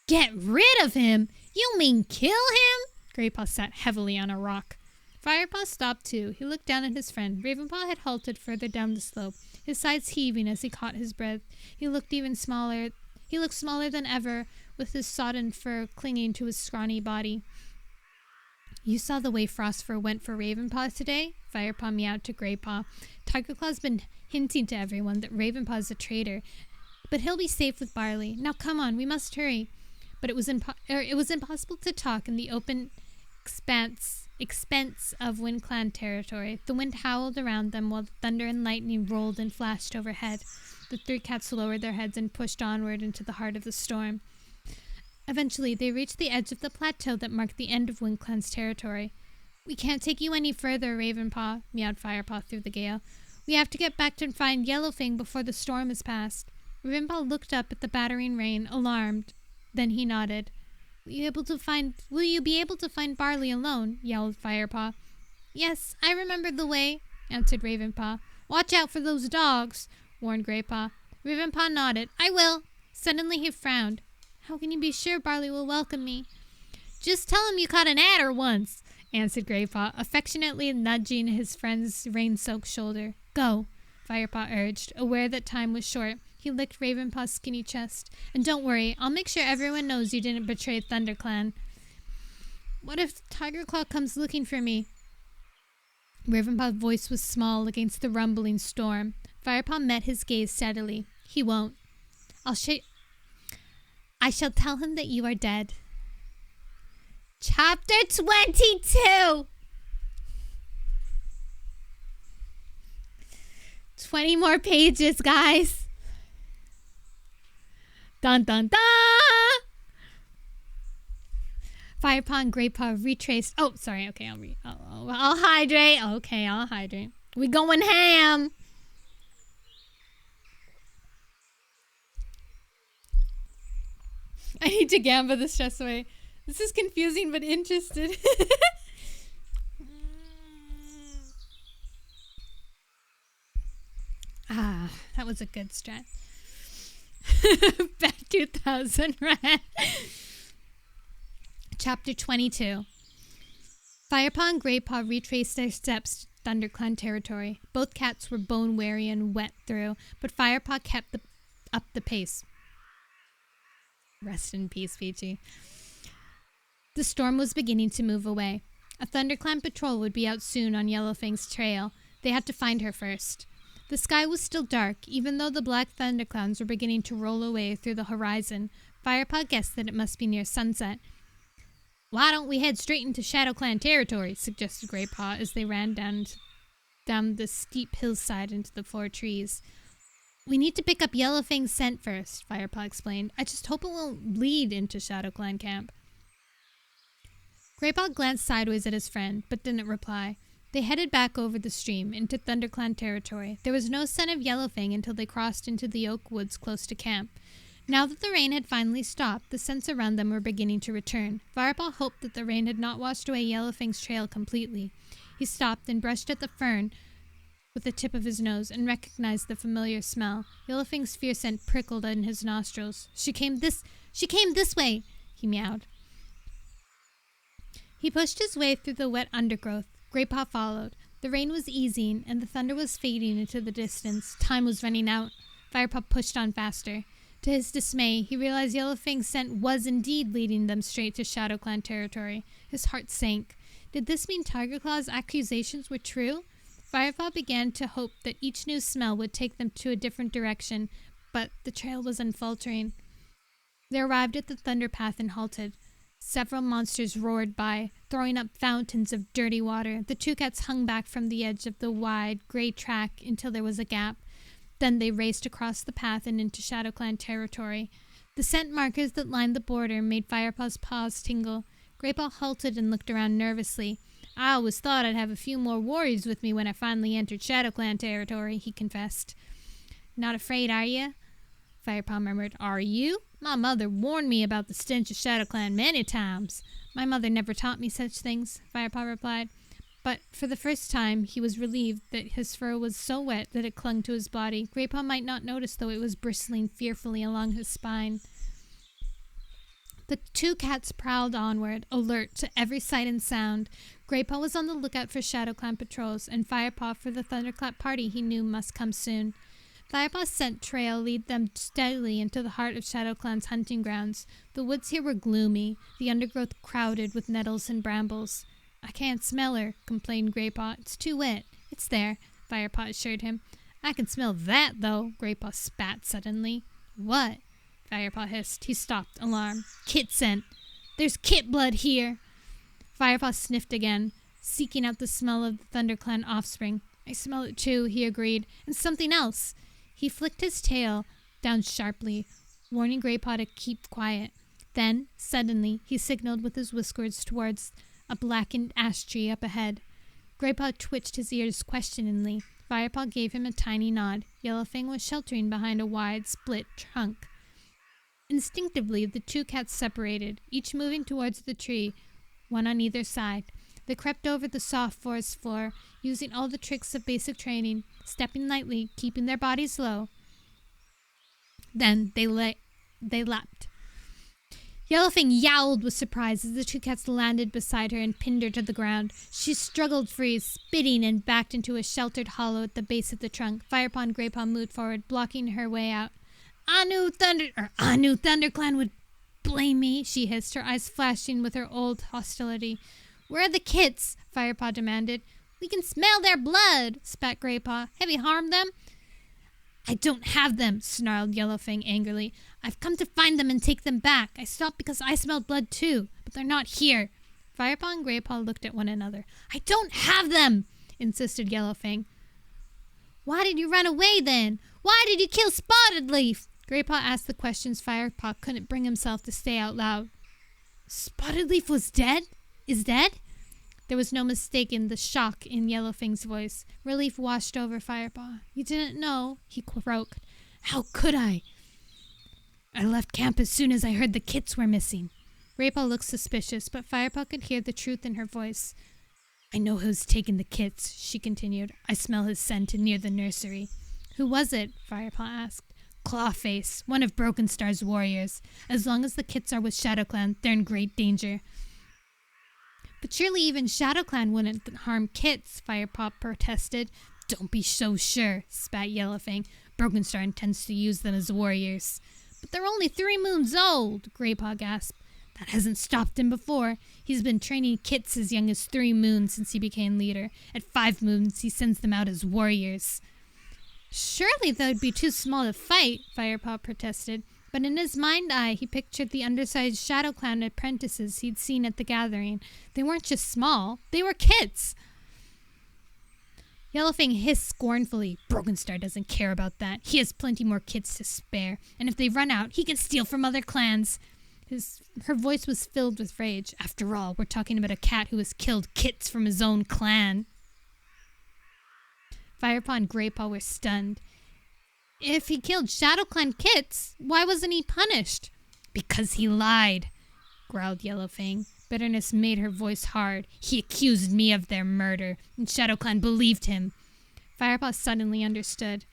Get rid of him? You mean kill him? Greypaw sat heavily on a rock. Firepaw stopped too. He looked down at his friend. Ravenpaw had halted further down the slope, his sides heaving as he caught his breath. He looked smaller than ever, with his sodden fur clinging to his scrawny body. You saw the way Frostfur went for Ravenpaw today? Firepaw meowed to Greypaw. Tiger Claw's been hinting to everyone that Ravenpaw's a traitor, but he'll be safe with Barley. Now come on, we must hurry. But it was impossible to talk in the open expense of WindClan territory. The wind howled around them while the thunder and lightning rolled and flashed overhead. The 3 cats lowered their heads and pushed onward into the heart of the storm. Eventually, they reached the edge of the plateau that marked the end of WindClan's territory. We can't take you any further, Ravenpaw, meowed Firepaw through the gale. We have to get back to find Yellowfang before the storm has passed. Ravenpaw looked up at the battering rain, alarmed. Then he nodded. Will you be able to find Barley alone? Yelled Firepaw. Yes, I remember the way, answered Ravenpaw. Watch out for those dogs, warned Greypaw. Ravenpaw nodded. I will. Suddenly he frowned. How can you be sure Barley will welcome me? Just tell him you caught an adder once, answered Greypaw, affectionately nudging his friend's rain-soaked shoulder. Go, Firepaw urged, aware that time was short. He licked Ravenpaw's skinny chest. And don't worry, I'll make sure everyone knows you didn't betray ThunderClan. What if Tiger Claw comes looking for me? Ravenpaw's voice was small against the rumbling storm. Firepaw met his gaze steadily. He won't. I shall tell him that you are dead. Chapter 22! 20 more pages, guys. Dun dun dun! Firepaw and Greypaw retraced. Oh, sorry. Okay, I'll hydrate. Okay, I'll hydrate. We going ham. I need to gamble the stress away. This is confusing but interested. That was a good strat. Back 2000, right? Chapter 22. Firepaw and Greypaw retraced their steps to ThunderClan territory. Both cats were bone-weary and wet through, but Firepaw kept up the pace. Rest in peace, Peachy. The storm was beginning to move away. A ThunderClan patrol would be out soon on Yellowfang's trail. They had to find her first. The sky was still dark, even though the black thunderclouds were beginning to roll away through the horizon. Firepaw guessed that it must be near sunset. "Why don't we head straight into ShadowClan territory?" suggested Greypaw as they ran down the steep hillside into the 4 trees. "We need to pick up Yellowfang's scent first," Firepaw explained. "I just hope it won't lead into ShadowClan camp." Greypaw glanced sideways at his friend, but didn't reply. They headed back over the stream into ThunderClan territory. There was no scent of Yellowfang until they crossed into the oak woods close to camp. Now that the rain had finally stopped, the scents around them were beginning to return. Firepaw hoped that the rain had not washed away Yellowfang's trail completely. He stopped and brushed at the fern with the tip of his nose and recognized the familiar smell. Yellowfang's fierce scent prickled in his nostrils. She came this way, he meowed. He pushed his way through the wet undergrowth. Greypaw followed. The rain was easing, and the thunder was fading into the distance. Time was running out. Firepaw pushed on faster. To his dismay, he realized Yellowfang's scent was indeed leading them straight to ShadowClan territory. His heart sank. Did this mean Tigerclaw's accusations were true? Firepaw began to hope that each new smell would take them to a different direction, but the trail was unfaltering. They arrived at the thunder path and halted. Several monsters roared by, throwing up fountains of dirty water. The 2 cats hung back from the edge of the wide, gray track until there was a gap. Then they raced across the path and into ShadowClan territory. The scent markers that lined the border made Firepaw's paws tingle. Greypaw halted and looked around nervously. "I always thought I'd have a few more warriors with me when I finally entered ShadowClan territory," he confessed. "Not afraid, are you?" Firepaw murmured. "Are you? My mother warned me about the stench of ShadowClan many times." "My mother never taught me such things," Firepaw replied. But for the first time, he was relieved that his fur was so wet that it clung to his body. Greypaw might not notice, though it was bristling fearfully along his spine. The 2 cats prowled onward, alert to every sight and sound. Greypaw was on the lookout for ShadowClan patrols, and Firepaw for the thunderclap party he knew must come soon. Firepaw's scent trail led them steadily into the heart of ShadowClan's hunting grounds. The woods here were gloomy, the undergrowth crowded with nettles and brambles. "I can't smell her," complained Greypaw. "It's too wet." "It's there," Firepaw assured him. "I can smell that, though," Greypaw spat suddenly. "What?" Firepaw hissed. He stopped, alarmed. "Kit scent. There's kit blood here." Firepaw sniffed again, seeking out the smell of the ThunderClan offspring. "I smell it too," he agreed. "And something else." He flicked his tail down sharply, warning Greypaw to keep quiet. Then, suddenly, he signaled with his whiskers towards a blackened ash tree up ahead. Greypaw twitched his ears questioningly. Firepaw gave him a tiny nod. Yellowfang was sheltering behind a wide, split trunk. Instinctively, the 2 cats separated, each moving towards the tree, one on either side. They crept over the soft forest floor, using all the tricks of basic training, stepping lightly, keeping their bodies low. Then they leapt. Yellowfang yowled with surprise as the 2 cats landed beside her and pinned her to the ground. She struggled free, spitting, and backed into a sheltered hollow at the base of the trunk. Firepaw and Greypaw moved forward, blocking her way out. I knew ThunderClan would blame me," she hissed, her eyes flashing with her old hostility. "Where are the kits?" Firepaw demanded. "We can smell their blood," spat Greypaw. "Have you harmed them?" "I don't have them," snarled Yellowfang angrily. "I've come to find them and take them back. I stopped because I smelled blood too, but they're not here." Firepaw and Greypaw looked at one another. "I don't have them," insisted Yellowfang. "Why did you run away then? Why did you kill Spotted Leaf?" Greypaw asked the questions Firepaw couldn't bring himself to say out loud. "Spotted Leaf was dead? Is dead?" There was no mistaking the shock in Yellowfang's voice. Relief washed over Firepaw. "You didn't know?" he croaked. "How could I?" I left camp as soon as I heard the kits were missing. Graypaw looked suspicious, but Firepaw could hear the truth in her voice. I know who's taken the kits, she continued. I smell his scent near the nursery. Who was it? Firepaw asked. Clawface, one of Broken Star's warriors. As long as the kits are with ShadowClan, they're in great danger. But surely even ShadowClan wouldn't harm kits, Firepaw protested. Don't be so sure, spat Yellowfang. Broken Star intends to use them as warriors. But they're only 3 moons old, Graypaw gasped. That hasn't stopped him before. He's been training kits as young as 3 moons since he became leader. At 5 moons, he sends them out as warriors. Surely that would be too small to fight, Firepaw protested. But in his mind's eye, he pictured the undersized ShadowClan apprentices he'd seen at the gathering. They weren't just small, they were kits. Yellowfang hissed scornfully. Broken Star doesn't care about that. He has plenty more kits to spare, and if they run out, he can steal from other clans. Her voice was filled with rage. After all, we're talking about a cat who has killed kits from his own clan. Firepaw and Graypaw were stunned. If he killed ShadowClan kits, why wasn't he punished? Because he lied, growled Yellowfang. Bitterness made her voice hard. He accused me of their murder, and ShadowClan believed him. Firepaw suddenly understood.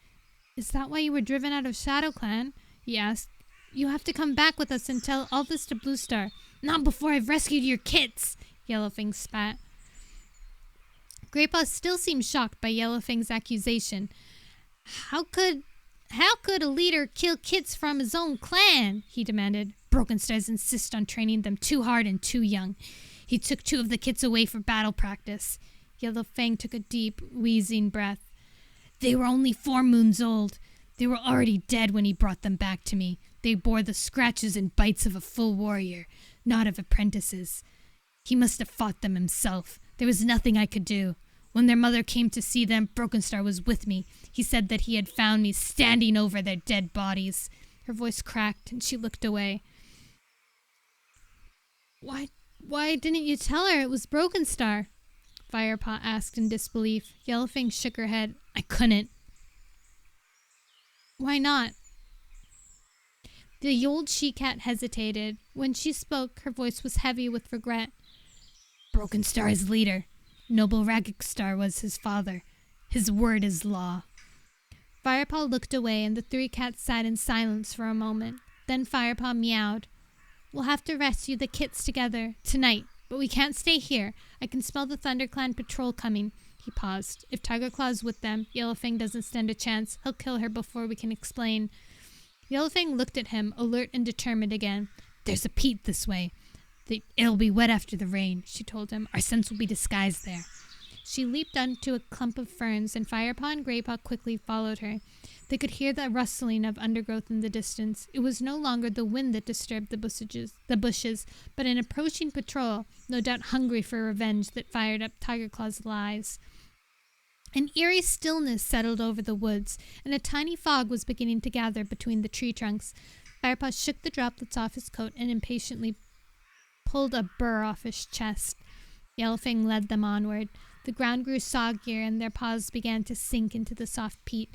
Is that why you were driven out of ShadowClan? He asked. You have to come back with us and tell all this to Blue Star. Not before I've rescued your kits, Yellowfang spat. Graypaw still seemed shocked by Yellowfang's accusation. How could a leader kill kits from his own clan? He demanded. Broken Stars insist on training them too hard and too young. He took 2 of the kits away for battle practice. Yellowfang took a deep, wheezing breath. They were only 4 moons old. They were already dead when he brought them back to me. They bore the scratches and bites of a full warrior, not of apprentices. He must have fought them himself. There was nothing I could do. When their mother came to see them, Broken Star was with me. He said that he had found me standing over their dead bodies. Her voice cracked, and she looked away. Why didn't you tell her it was Broken Star? Firepaw asked in disbelief. Yellowfang shook her head. I couldn't. Why not? The old she-cat hesitated. When she spoke, her voice was heavy with regret. Broken Star is leader. Noble Ragged Star was his father. His word is law. Firepaw looked away, and the 3 cats sat in silence for a moment. Then Firepaw meowed. We'll have to rescue the kits together, tonight, but we can't stay here. I can smell the ThunderClan patrol coming. He paused. If Tiger Claw's with them, Yellowfang doesn't stand a chance. He'll kill her before we can explain. Yellowfang looked at him, alert and determined again. There's a peat this way. It'll be wet after the rain, she told him. Our scents will be disguised there. She leaped onto a clump of ferns, and Firepaw and Graypaw quickly followed her. They could hear the rustling of undergrowth in the distance. It was no longer the wind that disturbed the bushes, but an approaching patrol, no doubt hungry for revenge, that fired up Tiger Claw's lies. An eerie stillness settled over the woods, and a tiny fog was beginning to gather between the tree trunks. Firepaw shook the droplets off his coat and impatiently pulled a burr off his chest. Yellowfang led them onward. The ground grew soggier, and their paws began to sink into the soft peat.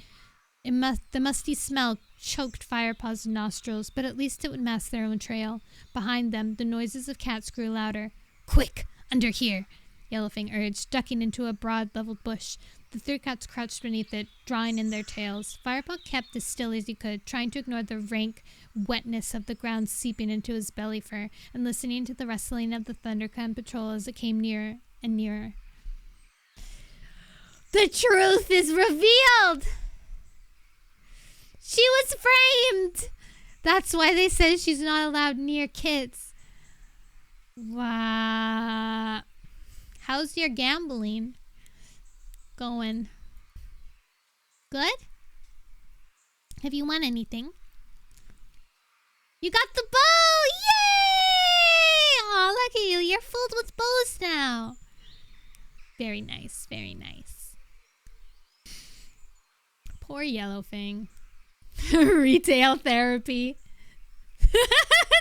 The musty smell choked Firepaw's nostrils, but at least it would mask their own trail. Behind them, the noises of cats grew louder. Quick! Under here! Yellowfang urged, ducking into a broad, leveled bush. The 3 cats crouched beneath it, drawing in their tails. Firepaw kept as still as he could, trying to ignore the rank wetness of the ground seeping into his belly fur, and listening to the rustling of the ThunderClan patrol as it came nearer and nearer. The truth is revealed! She was framed! That's why they said she's not allowed near kids. Wow. How's your gambling going? Good? Have you won anything? You got the bow! Yay! Aw, look at you. You're filled with bows now. Very nice, very nice. Poor Yellowfang. Retail therapy.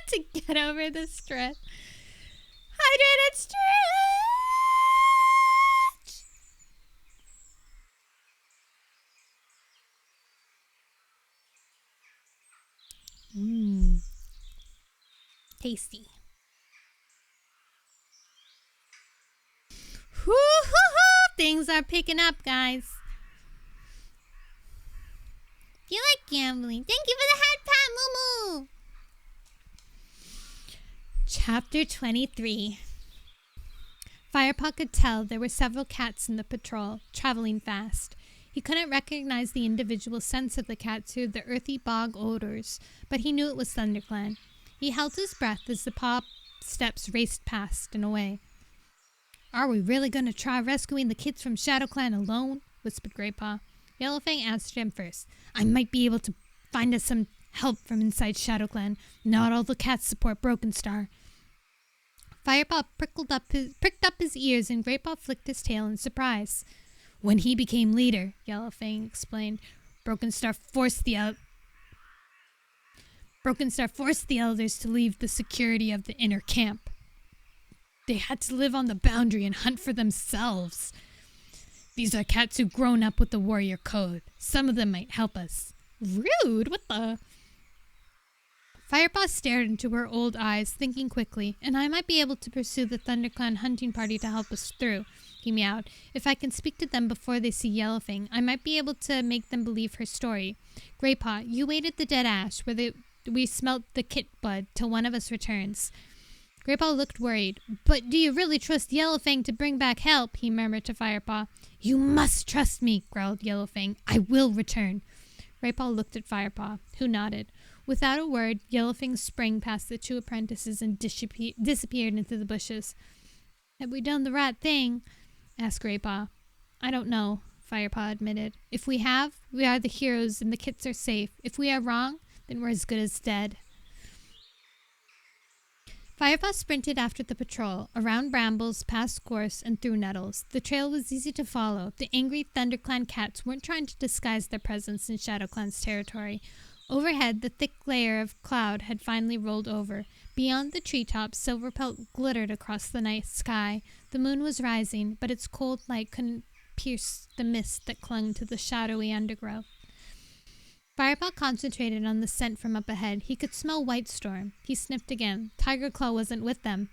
To get over the stress. Hydrated stretch! Tasty. Woo-hoo-hoo! Things are picking up, guys. You like gambling. Thank you for the head pat, Moo. Chapter 23. Firepaw could tell there were several cats in the patrol, traveling fast. He couldn't recognize the individual scents of the cats through the earthy bog odors, but he knew it was ThunderClan. He held his breath as the paw steps raced past and away. "Are we really going to try rescuing the kids from ShadowClan alone?" whispered Greypaw. Yellowfang answered him first. "I might be able to find us some help from inside ShadowClan. Not all the cats support Broken Star." Firepaw pricked up his ears, and Greypaw flicked his tail in surprise. "When he became leader," Yellowfang explained, Broken Star forced the elders to leave the security of the inner camp. They had to live on the boundary and hunt for themselves. These are cats who've grown up with the warrior code. Some of them might help us." "Rude, what the?" Firepaw stared into her old eyes, thinking quickly. "And I might be able to pursue the ThunderClan hunting party to help us through," he meowed. "If I can speak to them before they see Yellowfang, I might be able to make them believe her story. Greypaw, you wait at the dead ash where we smelt the kit blood till one of us returns." Greypaw looked worried. "But do you really trust Yellowfang to bring back help?" he murmured to Firepaw. "You must trust me," growled Yellowfang. "I will return." Greypaw looked at Firepaw, who nodded. Without a word, Yellowfang sprang past the two apprentices and disappeared into the bushes. "Have we done the right thing?" asked Greypaw. "I don't know," Firepaw admitted. "If we have, we are the heroes and the kits are safe. If we are wrong, then we're as good as dead." Firepaw sprinted after the patrol, around brambles, past gorse, and through nettles. The trail was easy to follow. The angry ThunderClan cats weren't trying to disguise their presence in ShadowClan's territory. Overhead, the thick layer of cloud had finally rolled over. Beyond the treetops, Silverpelt glittered across the night sky. The moon was rising, but its cold light couldn't pierce the mist that clung to the shadowy undergrowth. Firepaw concentrated on the scent from up ahead. He could smell Whitestorm. He sniffed again. Tiger Claw wasn't with them.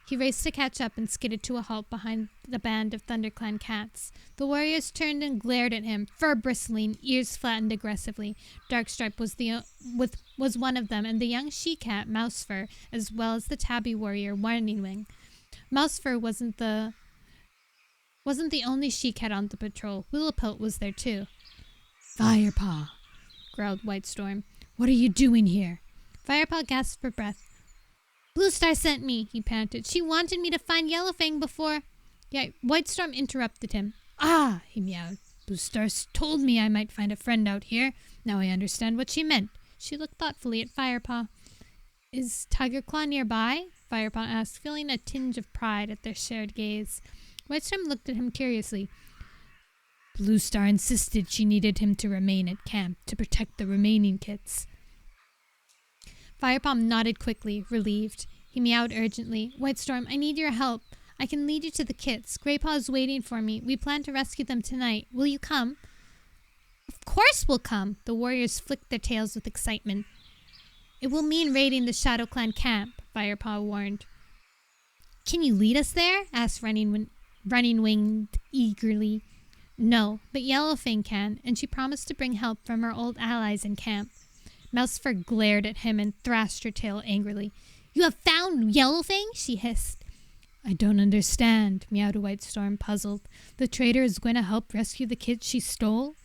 He raced to catch up and skidded to a halt behind the band of ThunderClan cats. The warriors turned and glared at him, fur bristling, ears flattened aggressively. Darkstripe was one of them, and the young she-cat, Mousefur, as well as the tabby warrior, Warning Wing. Mousefur wasn't the only she-cat on the patrol. Willowpelt was there too. "Firepaw," growled Whitestorm. "What are you doing here?" Firepaw gasped for breath. "Blue Star sent me," he panted. "She wanted me to find Yellowfang before—" Yeah, Whitestorm interrupted him. "Ah," he meowed. "Blue Star told me I might find a friend out here. Now I understand what she meant." She looked thoughtfully at Firepaw. "Is Tiger Claw nearby?" Firepaw asked, feeling a tinge of pride at their shared gaze. Whitestorm looked at him curiously. "Blue Star insisted she needed him to remain at camp to protect the remaining kits." Firepaw nodded quickly, relieved. He meowed urgently. "Whitestorm, I need your help. I can lead you to the kits. Greypaw is waiting for me. We plan to rescue them tonight. Will you come?" "Of course we'll come!" The warriors flicked their tails with excitement. "It will mean raiding the ShadowClan camp," Firepaw warned. "Can you lead us there?" asked Running Wing eagerly. "No, but Yellowfang can, and she promised to bring help from her old allies in camp." Mousefur glared at him and thrashed her tail angrily. "You have found Yellowfang?" she hissed. "I don't understand," meowed Whitestorm, puzzled. "The traitor is going to help rescue the kids she stole?"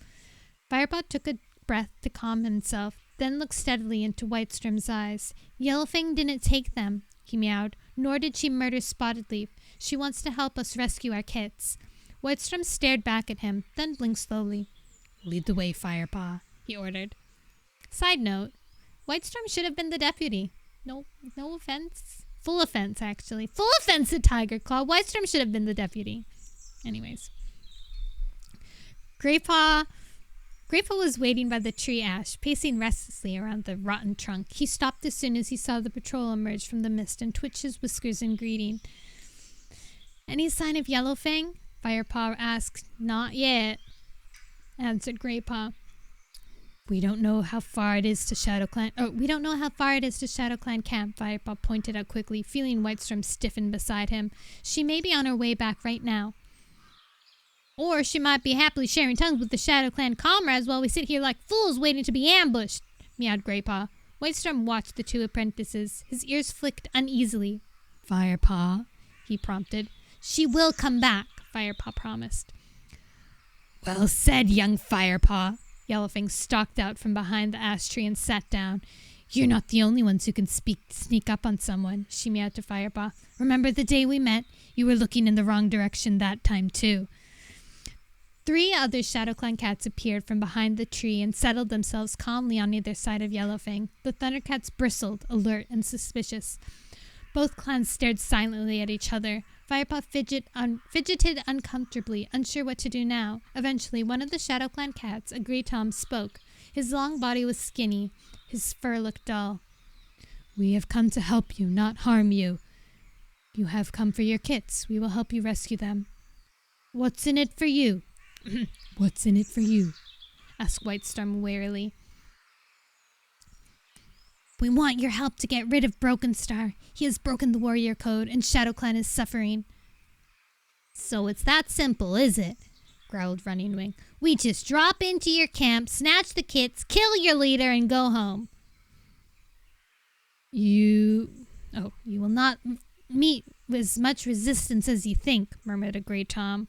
Firepaw took a breath to calm himself, then looked steadily into Whitestorm's eyes. "Yellowfang didn't take them," he meowed, "nor did she murder Spotted Leaf. She wants to help us rescue our kits." Whitestorm stared back at him, then blinked slowly. "Lead the way, Firepaw," he ordered. Side note, Whitestorm should have been the deputy. No offense. Full offense, actually. Full offense at Tiger Claw. Whitestorm should have been the deputy. Anyways. Greypaw was waiting by the tree ash, pacing restlessly around the rotten trunk. He stopped as soon as he saw the patrol emerge from the mist and twitched his whiskers in greeting. "Any sign of Yellowfang?" Firepaw asked. "Not yet," answered Greypaw. We don't know how far it is to Shadow Clan. Oh, we don't know how far it is to Shadow Clan camp, Firepaw pointed out quickly, feeling Whitestorm stiffen beside him. She may be on her way back right now. Or she might be happily sharing tongues with the Shadow Clan comrades while we sit here like fools waiting to be ambushed, meowed Greypaw. Whitestorm watched the two apprentices. His ears flicked uneasily. Firepaw, he prompted. She will come back, Firepaw promised. Well said, young Firepaw. Yellowfang stalked out from behind the ash tree and sat down. You're not the only ones who can sneak up on someone, she meowed to Firepaw. Remember the day we met? You were looking in the wrong direction that time, too. 3 other Shadow Clan cats appeared from behind the tree and settled themselves calmly on either side of Yellowfang. The Thundercats bristled, alert and suspicious. Both clans stared silently at each other. Firepaw fidgeted uncomfortably, unsure what to do now. Eventually, one of the Shadow Clan cats, a Grey Tom, spoke. His long body was skinny. His fur looked dull. We have come to help you, not harm you. You have come for your kits. We will help you rescue them. What's in it for you? What's in it for you? Asked Whitestorm warily. We want your help to get rid of Broken Star. He has broken the warrior code, and Shadow Clan is suffering. So it's that simple, is it? Growled Running Wing. We just drop into your camp, snatch the kits, kill your leader, and go home. You will not meet with much resistance as you think, murmured a Grey Tom.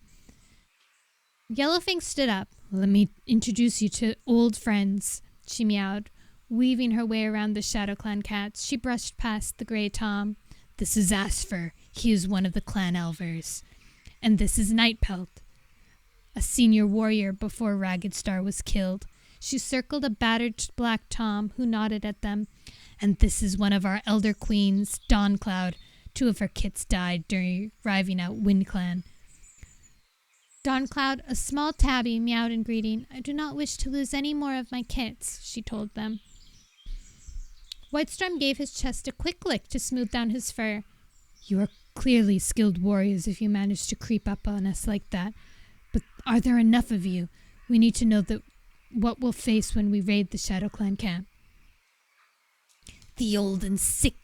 Yellowfang stood up. Let me introduce you to old friends, she meowed. Weaving her way around the Shadow Clan cats, she brushed past the Grey Tom. This is Asfer. He is one of the clan elders. And this is Nightpelt, a senior warrior before Ragged Star was killed. She circled a battered Black Tom, who nodded at them. And this is one of our elder queens, Dawncloud. 2 of her kits died during arriving at Wind Clan. Dawncloud, a small tabby, meowed in greeting. I do not wish to lose any more of my kits, she told them. Whitestorm gave his chest a quick lick to smooth down his fur. You are clearly skilled warriors if you manage to creep up on us like that. But are there enough of you? We need to know what we'll face when we raid the Shadow Clan camp. The old and sick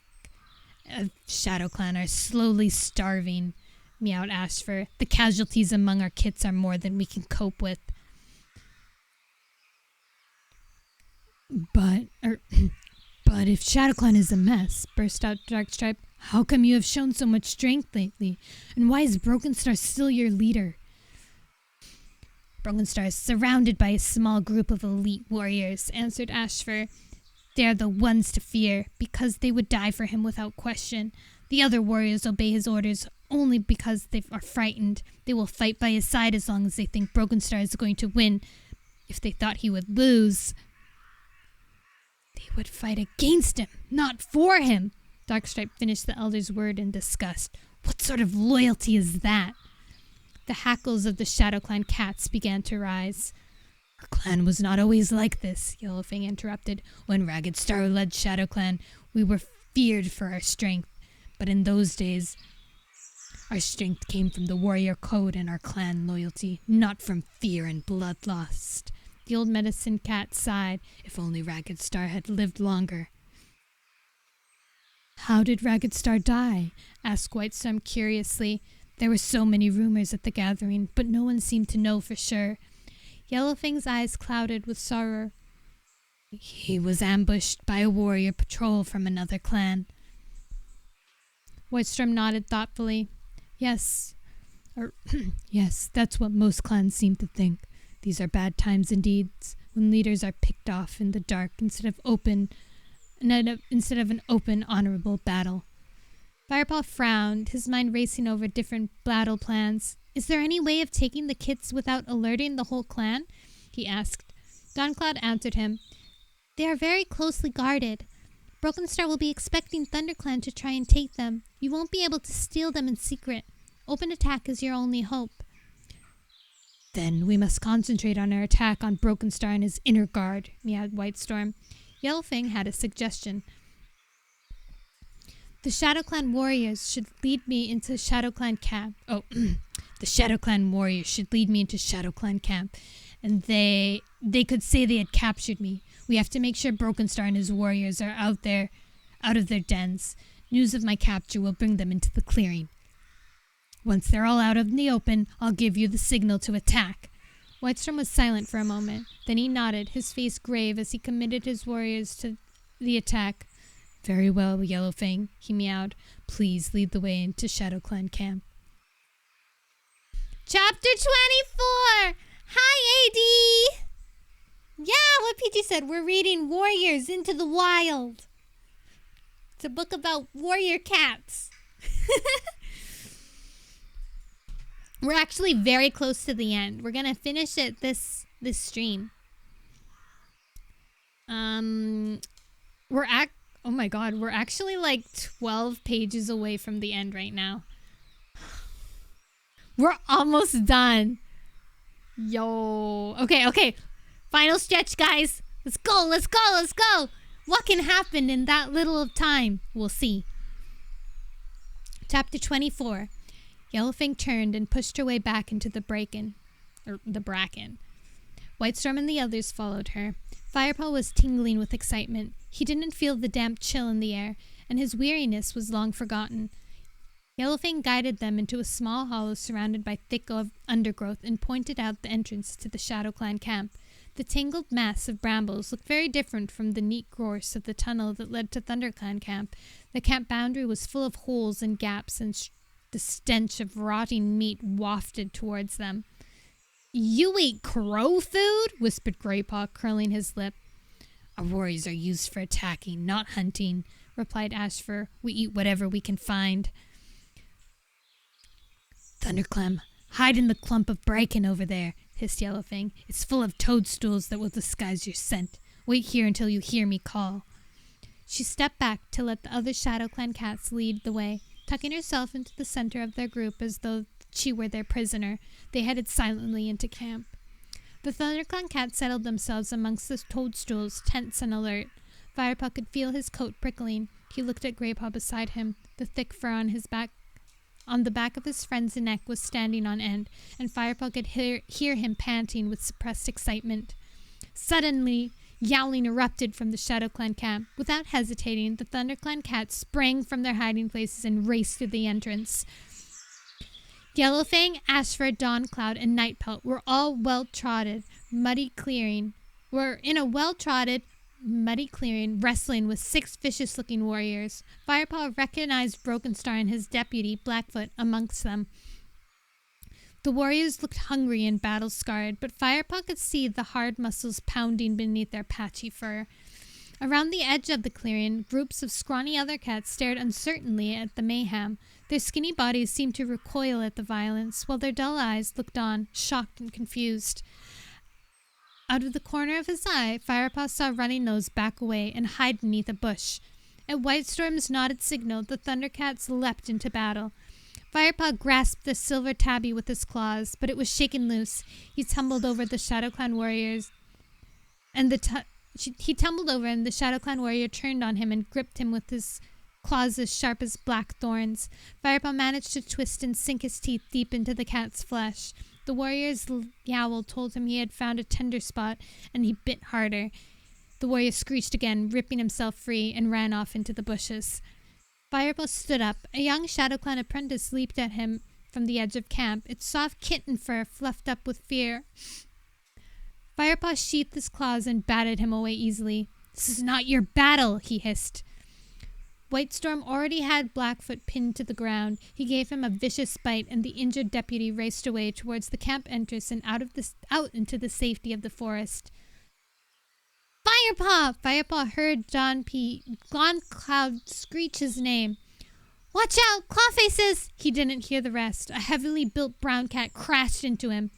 of Shadow Clan are slowly starving, meowed Ashfur. The casualties among our kits are more than we can cope with. But if Shadow Clan is a mess, burst out Darkstripe, how come you have shown so much strength lately? And why is Broken Star still your leader? Broken Star is surrounded by a small group of elite warriors, answered Ashfur. They are the ones to fear, because they would die for him without question. The other warriors obey his orders only because they are frightened. They will fight by his side as long as they think Broken Star is going to win. If they thought he would lose, they would fight against him, not for him. Darkstripe finished the elder's word in disgust. What sort of loyalty is that? The hackles of the Shadow Clan cats began to rise. Our clan was not always like this, Yellowfang interrupted. When Ragged Star led Shadow Clan, we were feared for our strength. But in those days, our strength came from the warrior code and our clan loyalty, not from fear and bloodlust. The old medicine cat sighed. If only Ragged Star had lived longer. How did Ragged Star die? Asked Whitestorm curiously. There were so many rumors at the gathering, but no one seemed to know for sure. Yellowfang's eyes clouded with sorrow. He was ambushed by a warrior patrol from another clan. Whitestorm nodded thoughtfully. Yes, that's what most clans seem to think. These are bad times indeed, when leaders are picked off in the dark instead of an open, honorable battle. Firepaw frowned, his mind racing over different battle plans. Is there any way of taking the kits without alerting the whole clan? He asked. Dawncloud answered him. They are very closely guarded. Broken Star will be expecting ThunderClan to try and take them. You won't be able to steal them in secret. Open attack is your only hope. Then we must concentrate on our attack on Broken Star and his inner guard, meowed Whitestorm. Yellowfang had a suggestion. The Shadow Clan warriors should lead me into Shadow Clan camp. The Shadow Clan warriors should lead me into Shadow Clan camp, and they they could say they had captured me. We have to make sure Brokenstar and his warriors are out of their dens. News of my capture will bring them into the clearing. Once they're all out in the open, I'll give you the signal to attack." Whitestorm was silent for a moment. Then he nodded, his face grave as he committed his warriors to the attack. "Very well, Yellowfang," he meowed. "Please lead the way into ShadowClan camp." Chapter 24! Hi, AD! Yeah, what PG said. We're reading Warriors Into the Wild. It's a book about warrior cats. We're actually very close to the end. We're gonna finish it this stream. Oh my god, we're actually like 12 pages away from the end right now. We're almost done. Yo. Okay. Final stretch, guys. Let's go. What can happen in that little of time? We'll see. Chapter 24. Yellowfang turned and pushed her way back into the bracken. Whitestorm and the others followed her. Firepaw was tingling with excitement. He didn't feel the damp chill in the air, and his weariness was long forgotten. Yellowfang guided them into a small hollow surrounded by thick undergrowth and pointed out the entrance to the ShadowClan camp. The tangled mass of brambles looked very different from the neat gorse of the tunnel that led to ThunderClan camp. The camp boundary was full of holes and gaps, and the stench of rotting meat wafted towards them. "You eat crow food?" whispered Greypaw, curling his lip. "Our warriors are used for attacking, not hunting," replied Ashfur. "We eat whatever we can find." "ThunderClan, hide in the clump of bracken over there," hissed Yellowfang. "It's full of toadstools that will disguise your scent. Wait here until you hear me call." She stepped back to let the other ShadowClan cats lead the way. Tucking herself into the center of their group as though she were their prisoner, they headed silently into camp. The ThunderClan cats settled themselves amongst the toadstools, tense and alert. Firepaw could feel his coat prickling. He looked at Greypaw beside him. The thick fur on the back of his friend's neck was standing on end, and Firepaw could hear him panting with suppressed excitement. Suddenly, yowling erupted from the ShadowClan camp. Without hesitating, the ThunderClan cats sprang from their hiding places and raced through the entrance. Yellowfang, Ashfur, Dawncloud, and Nightpelt were all in a well-trodden, muddy clearing, wrestling with 6 vicious-looking warriors. Firepaw recognized Brokenstar and his deputy, Blackfoot, amongst them. The warriors looked hungry and battle-scarred, but Firepaw could see the hard muscles pounding beneath their patchy fur. Around the edge of the clearing, groups of scrawny other cats stared uncertainly at the mayhem. Their skinny bodies seemed to recoil at the violence, while their dull eyes looked on, shocked and confused. Out of the corner of his eye, Firepaw saw Running Nose back away and hide beneath a bush. At Whitestorm's nodded signal, the Thundercats leapt into battle. Firepaw grasped the silver tabby with his claws, but it was shaken loose. He tumbled over and the ShadowClan warrior turned on him and gripped him with his claws as sharp as black thorns. Firepaw managed to twist and sink his teeth deep into the cat's flesh. The warrior's yowl told him he had found a tender spot, and he bit harder. The warrior screeched again, ripping himself free, and ran off into the bushes. Firepaw stood up. A young ShadowClan apprentice leaped at him from the edge of camp, its soft kitten fur fluffed up with fear. Firepaw sheathed his claws and batted him away easily. "This is not your battle," he hissed. Whitestorm already had Blackfoot pinned to the ground. He gave him a vicious bite, and the injured deputy raced away towards the camp entrance and out into the safety of the forest. "Firepaw!" Firepaw heard Dawncloud screech his name. "Watch out! Clawfaces!" He didn't hear the rest. A heavily built brown cat crashed into him.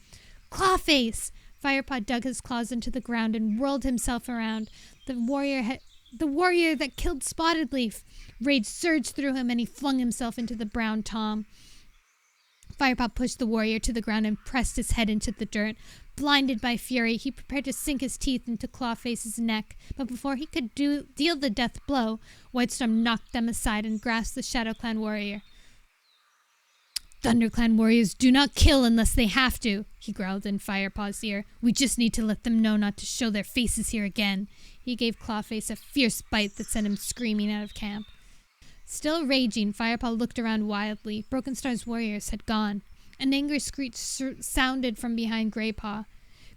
"Clawface!" Firepaw dug his claws into the ground and whirled himself around. The warrior that killed Spotted Leaf. Rage surged through him and he flung himself into the brown tom. Firepaw pushed the warrior to the ground and pressed his head into the dirt. Blinded by fury, he prepared to sink his teeth into Clawface's neck, but before he could deal the death blow, Whitestorm knocked them aside and grasped the ShadowClan warrior. ThunderClan warriors do not kill unless they have to, he growled in Firepaw's ear. We just need to let them know not to show their faces here again. He gave Clawface a fierce bite that sent him screaming out of camp. Still raging, Firepaw looked around wildly. Broken Star's warriors had gone. An angry screech sounded from behind Greypaw.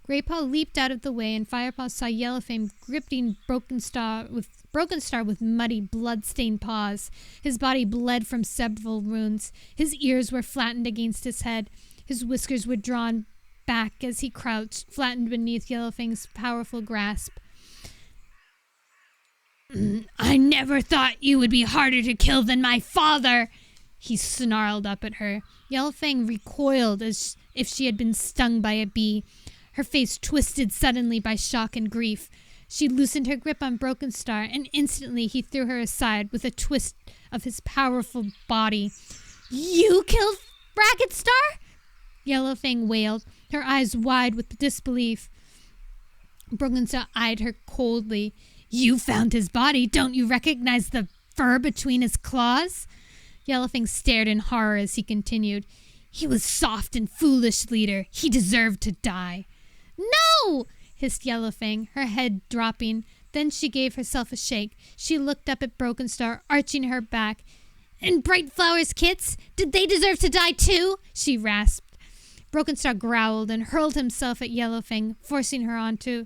Greypaw leaped out of the way, and Firepaw saw Yellowfang gripping Broken Star with muddy, blood-stained paws. His body bled from several wounds. His ears were flattened against his head. His whiskers were drawn back as he crouched, flattened beneath Yellowfang's powerful grasp. I never thought you would be harder to kill than my father, he snarled up at her. Yellowfang recoiled as if she had been stung by a bee. Her face twisted suddenly by shock and grief. She loosened her grip on Broken Star, and instantly he threw her aside with a twist of his powerful body. You killed Bracket Star? Yellowfang wailed, her eyes wide with disbelief. Broken Star eyed her coldly. You found his body. Don't you recognize the fur between his claws? Yellowfang stared in horror as he continued. He was soft and foolish, leader. He deserved to die. No! Hissed Yellowfang, her head dropping. Then she gave herself a shake. She looked up at Broken Star, arching her back. And Bright Flower's kits? Did they deserve to die too? She rasped. Broken Star growled and hurled himself at Yellowfang, forcing her onto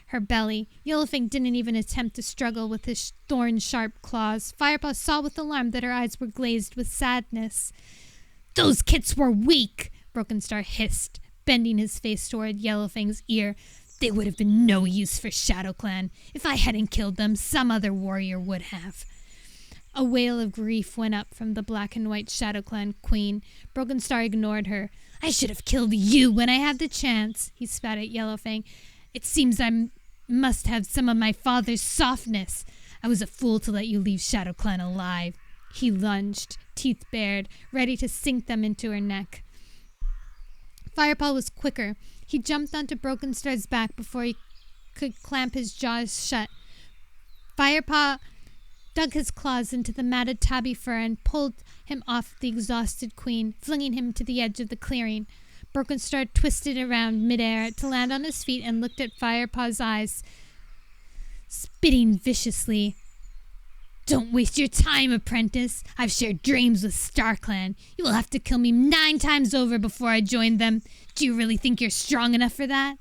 her belly. Yellowfang didn't even attempt to struggle with his thorn-sharp claws. Firepaw saw with alarm that her eyes were glazed with sadness. Those kits were weak, Broken Star hissed, bending his face toward Yellowfang's ear. They would have been no use for ShadowClan. If I hadn't killed them, some other warrior would have. A wail of grief went up from the black and white ShadowClan queen. Broken Star ignored her. I should have killed you when I had the chance, he spat at Yellowfang. It seems I must have some of my father's softness. I was a fool to let you leave ShadowClan alive. He lunged, teeth bared, ready to sink them into her neck. Firepaw was quicker. He jumped onto Broken Star's back before he could clamp his jaws shut. Firepaw dug his claws into the matted tabby fur and pulled him off the exhausted queen, flinging him to the edge of the clearing. Broken Star twisted around midair to land on his feet and looked at Firepaw's eyes, spitting viciously. Don't waste your time, apprentice. I've shared dreams with StarClan. You will have to kill me 9 times over before I join them. Do you really think you're strong enough for that?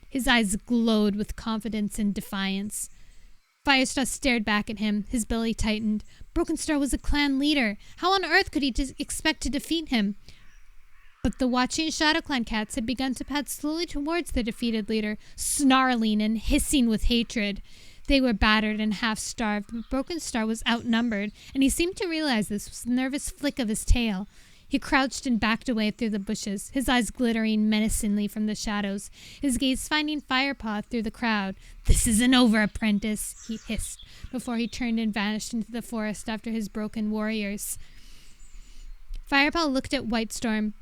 His eyes glowed with confidence and defiance. Firestar stared back at him, his belly tightened. Broken Star was a clan leader. How on earth could he expect to defeat him? But the watching ShadowClan cats had begun to pad slowly towards the defeated leader, snarling and hissing with hatred. They were battered and half-starved, but Broken Star was outnumbered, and he seemed to realize this with a nervous flick of his tail. He crouched and backed away through the bushes, his eyes glittering menacingly from the shadows, his gaze finding Firepaw through the crowd. This isn't over, apprentice, he hissed, before he turned and vanished into the forest after his broken warriors. Firepaw looked at Whitestorm.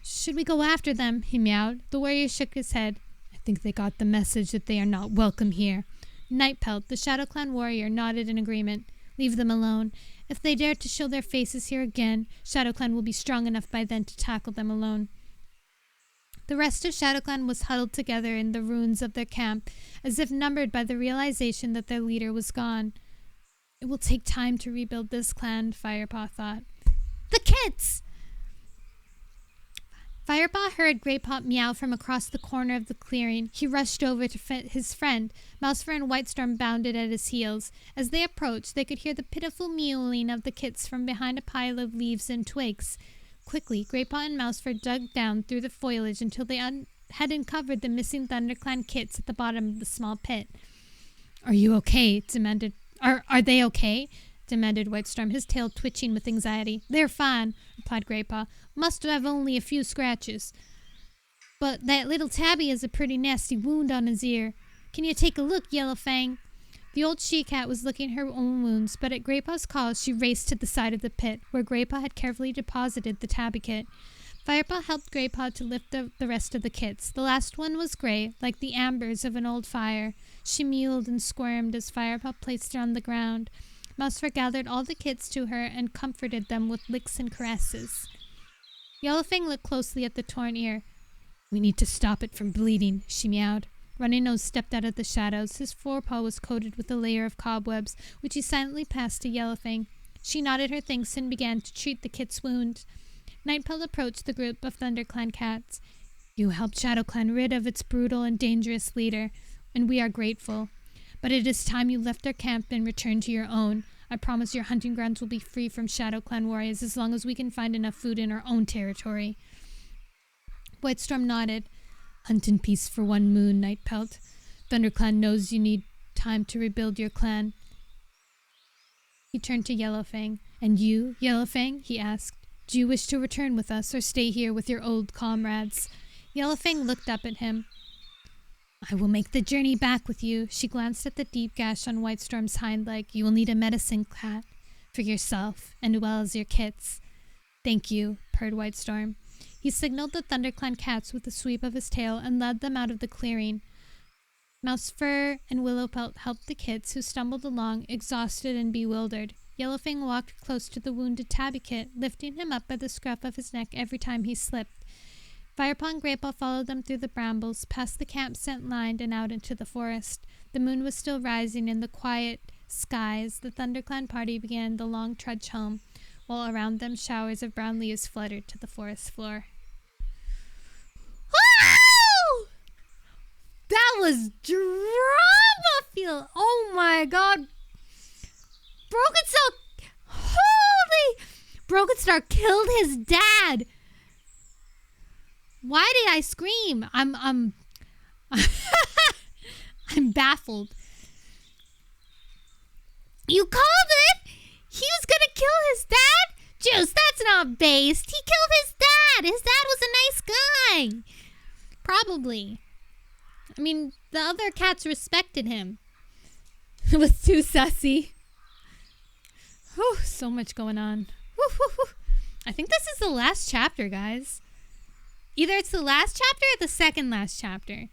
Should we go after them? He meowed. The warrior shook his head. I think they got the message that they are not welcome here. Nightpelt, the ShadowClan warrior, nodded in agreement. Leave them alone. If they dare to show their faces here again, ShadowClan will be strong enough by then to tackle them alone. The rest of ShadowClan was huddled together in the ruins of their camp, as if numbered by the realization that their leader was gone. It will take time to rebuild this clan, Firepaw thought. The kits! Firepaw heard Greypaw meow from across the corner of the clearing. He rushed over to his friend. Mousefur and Whitestorm bounded at his heels. As they approached, they could hear the pitiful mewling of the kits from behind a pile of leaves and twigs. Quickly, Greypaw and Mousefur dug down through the foliage until they had uncovered the missing ThunderClan kits at the bottom of the small pit. Are you okay? demanded. Are they okay? demanded Whitestorm, his tail twitching with anxiety. They're fine, replied Greypaw. Must have only a few scratches. But that little tabby has a pretty nasty wound on his ear. Can you take a look, Yellowfang? The old she-cat was licking her own wounds, but at Greypaw's call she raced to the side of the pit, where Greypaw had carefully deposited the tabby kit. Firepaw helped Greypaw to lift the rest of the kits. The last one was gray, like the ambers of an old fire. She mewed and squirmed as Firepaw placed her on the ground. Mousefur gathered all the kits to her and comforted them with licks and caresses. Yellowfang looked closely at the torn ear. We need to stop it from bleeding, she meowed. Running Nose stepped out of the shadows. His forepaw was coated with a layer of cobwebs, which he silently passed to Yellowfang. She nodded her thanks and began to treat the kit's wound. Nightpelt approached the group of ThunderClan cats. You helped ShadowClan rid of its brutal and dangerous leader, and we are grateful. But it is time you left our camp and returned to your own. I promise your hunting grounds will be free from ShadowClan warriors as long as we can find enough food in our own territory. Whitestorm nodded. Hunt in peace for one moon, Nightpelt. ThunderClan knows you need time to rebuild your clan. He turned to Yellowfang. And you, Yellowfang? He asked. Do you wish to return with us or stay here with your old comrades? Yellowfang looked up at him. I will make the journey back with you. She glanced at the deep gash on Whitestorm's hind leg. You will need a medicine cat for yourself, and well as your kits. Thank you, purred Whitestorm. He signaled the ThunderClan cats with a sweep of his tail and led them out of the clearing. Mousefur and Willowpelt helped the kits, who stumbled along, exhausted and bewildered. Yellowfang walked close to the wounded tabby kit, lifting him up by the scruff of his neck every time he slipped. Firepaw and Greypaw followed them through the brambles, past the camp scent lined, and out into the forest. The moon was still rising in the quiet skies. The ThunderClan party began the long trudge home, while around them showers of brown leaves fluttered to the forest floor. Wow! That was drama feel. Oh my god. Broken Star, holy! Broken Star killed his dad. Why did I scream? I'm baffled. You called it? He was gonna kill his dad? Juice, that's not based. He killed his dad. His dad was a nice guy. Probably. I mean, the other cats respected him. It was too sussy. Whew, so much going on. Whew, whew, whew. I think this is the last chapter, guys. Either it's the last chapter or the second last chapter.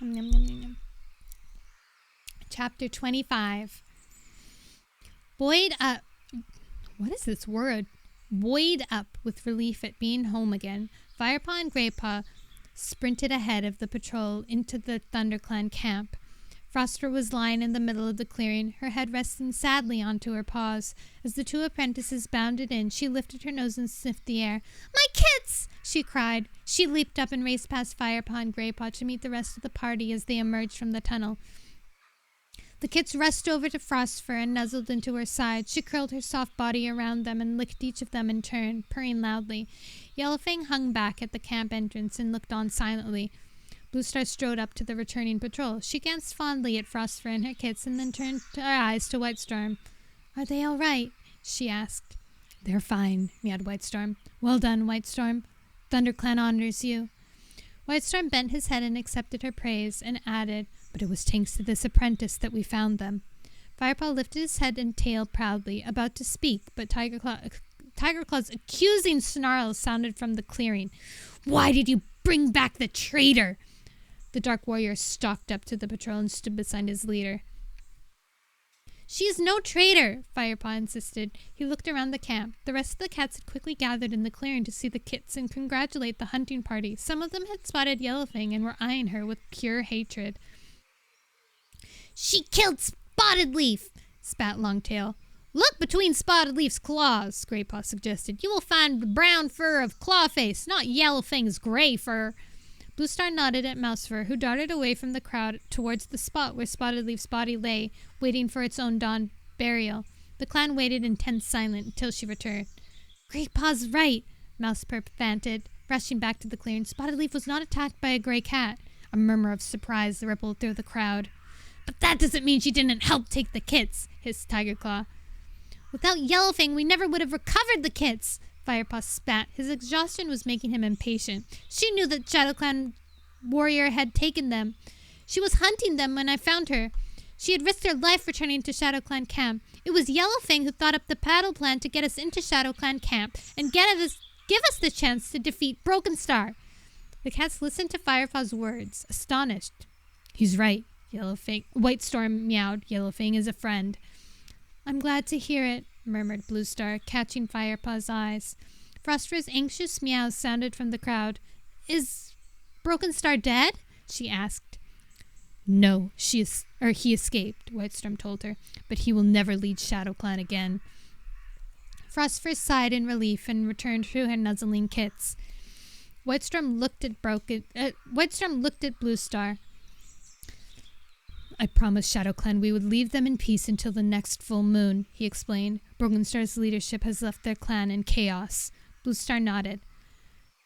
Yum, yum, yum, yum. Chapter 25. Buoyed up. What is this word? Buoyed up with relief at being home again, Firepaw and Greypaw sprinted ahead of the patrol into the ThunderClan camp. Frostfur was lying in the middle of the clearing, her head resting sadly onto her paws. As the two apprentices bounded in, she lifted her nose and sniffed the air. My kits! She cried. She leaped up and raced past Firepaw and Greypaw to meet the rest of the party as they emerged from the tunnel. The kits rushed over to Frostfur and nuzzled into her side. She curled her soft body around them and licked each of them in turn, purring loudly. Yellowfang hung back at the camp entrance and looked on silently. Bluestar strode up to the returning patrol. She glanced fondly at Frostfur and her kits and then turned her eyes to Whitestorm. Are they all right? She asked. They're fine, meowed Whitestorm. Well done, Whitestorm. ThunderClan honors you. Whitestorm bent his head and accepted her praise and added, but it was thanks to this apprentice that we found them. Firepaw lifted his head and tail proudly, about to speak, but Tigerclaw's accusing snarls sounded from the clearing. Why did you bring back the traitor? The Dark Warrior stalked up to the patrol and stood beside his leader. She is no traitor, Firepaw insisted. He looked around the camp. The rest of the cats had quickly gathered in the clearing to see the kits and congratulate the hunting party. Some of them had spotted Yellowfang and were eyeing her with pure hatred. She killed Spotted Leaf, spat Longtail. Look between Spotted Leaf's claws, Greypaw suggested. You will find the brown fur of Clawface, not Yellowfang's gray fur. Bluestar nodded at Mousefur, who darted away from the crowd towards the spot where Spotted Leaf's body lay, waiting for its own dawn burial. The clan waited in tense silence until she returned. Greypaw's right, Mousefur panted, rushing back to the clearing. Spotted Leaf was not attacked by a gray cat. A murmur of surprise rippled through the crowd. But that doesn't mean she didn't help take the kits, hissed Tigerclaw. Without Yellowfang, we never would have recovered the kits, Firepaw spat. His exhaustion was making him impatient. She knew that ShadowClan warrior had taken them. She was hunting them when I found her. She had risked her life returning to ShadowClan camp. It was Yellowfang who thought up the paddle plan to get us into ShadowClan camp and give us the chance to defeat Broken Star. The cats listened to Firepaw's words, astonished. He's right, Whitestorm meowed. Yellowfang is a friend. I'm glad to hear it, murmured Blue Star, catching Firepaw's eyes. Frostfur's anxious meows sounded from the crowd. Is Broken Star dead? She asked. No, he escaped, Whitestorm told her, but he will never lead ShadowClan again. Frostfur sighed in relief and returned to her nuzzling kits. Whitestorm looked at Blue Star. I promised ShadowClan we would leave them in peace until the next full moon, he explained. Broken Star's leadership has left their clan in chaos. Blue Star nodded.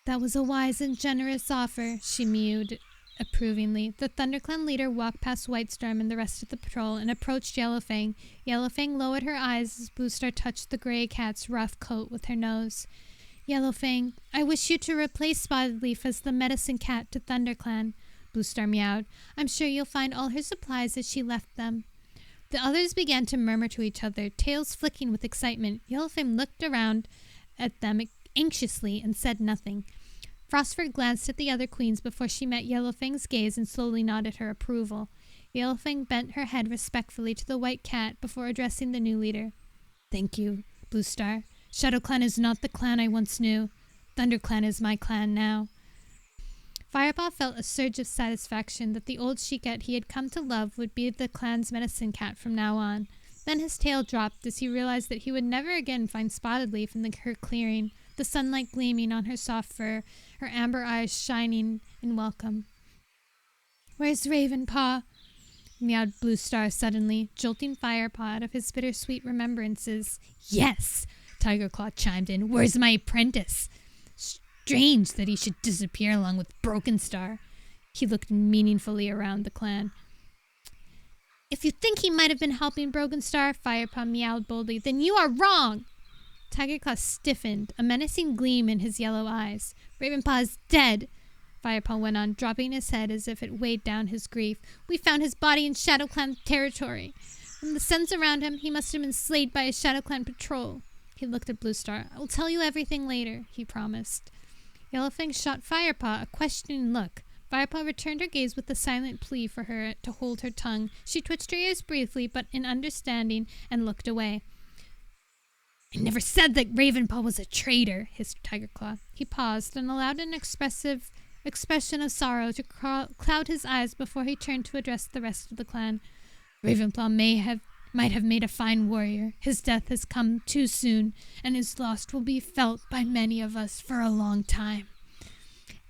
That was a wise and generous offer, she mewed approvingly. The ThunderClan leader walked past Whitestorm and the rest of the patrol and approached Yellowfang. Yellowfang lowered her eyes as Blue Star touched the gray cat's rough coat with her nose. Yellowfang, I wish you to replace Spotted Leaf as the medicine cat to ThunderClan, Blue Star meowed. I'm sure you'll find all her supplies as she left them. The others began to murmur to each other, tails flicking with excitement. Yellowfang looked around at them anxiously and said nothing. Frostfur glanced at the other queens before she met Yellowfang's gaze and slowly nodded her approval. Yellowfang bent her head respectfully to the white cat before addressing the new leader. Thank you, Blue Star. ShadowClan is not the clan I once knew. ThunderClan is my clan now. Firepaw felt a surge of satisfaction that the old she-cat he had come to love would be the clan's medicine cat from now on. Then his tail dropped as he realized that he would never again find Spotted Leaf in her clearing, the sunlight gleaming on her soft fur, her amber eyes shining in welcome. Where's Ravenpaw? Meowed Blue Star suddenly, jolting Firepaw out of his bittersweet remembrances. Yes! Tigerclaw chimed in. Where's my apprentice? Strange that he should disappear along with Broken Star. He looked meaningfully around the clan. If you think he might have been helping Broken Star, Firepaw meowed boldly, then you are wrong! Tigerclaw stiffened, a menacing gleam in his yellow eyes. Ravenpaw is dead, Firepaw went on, dropping his head as if it weighed down his grief. We found his body in ShadowClan territory. From the scents around him, he must have been slayed by a ShadowClan patrol. He looked at Blue Star. I will tell you everything later, he promised. Yellowfang shot Firepaw a questioning look. Firepaw returned her gaze with a silent plea for her to hold her tongue. She twitched her ears briefly, but in understanding, and looked away. I never said that Ravenpaw was a traitor, hissed Tigerclaw. He paused and allowed an expression of sorrow to cloud his eyes before he turned to address the rest of the clan. Ravenpaw might have made a fine warrior. His death has come too soon, and his loss will be felt by many of us for a long time.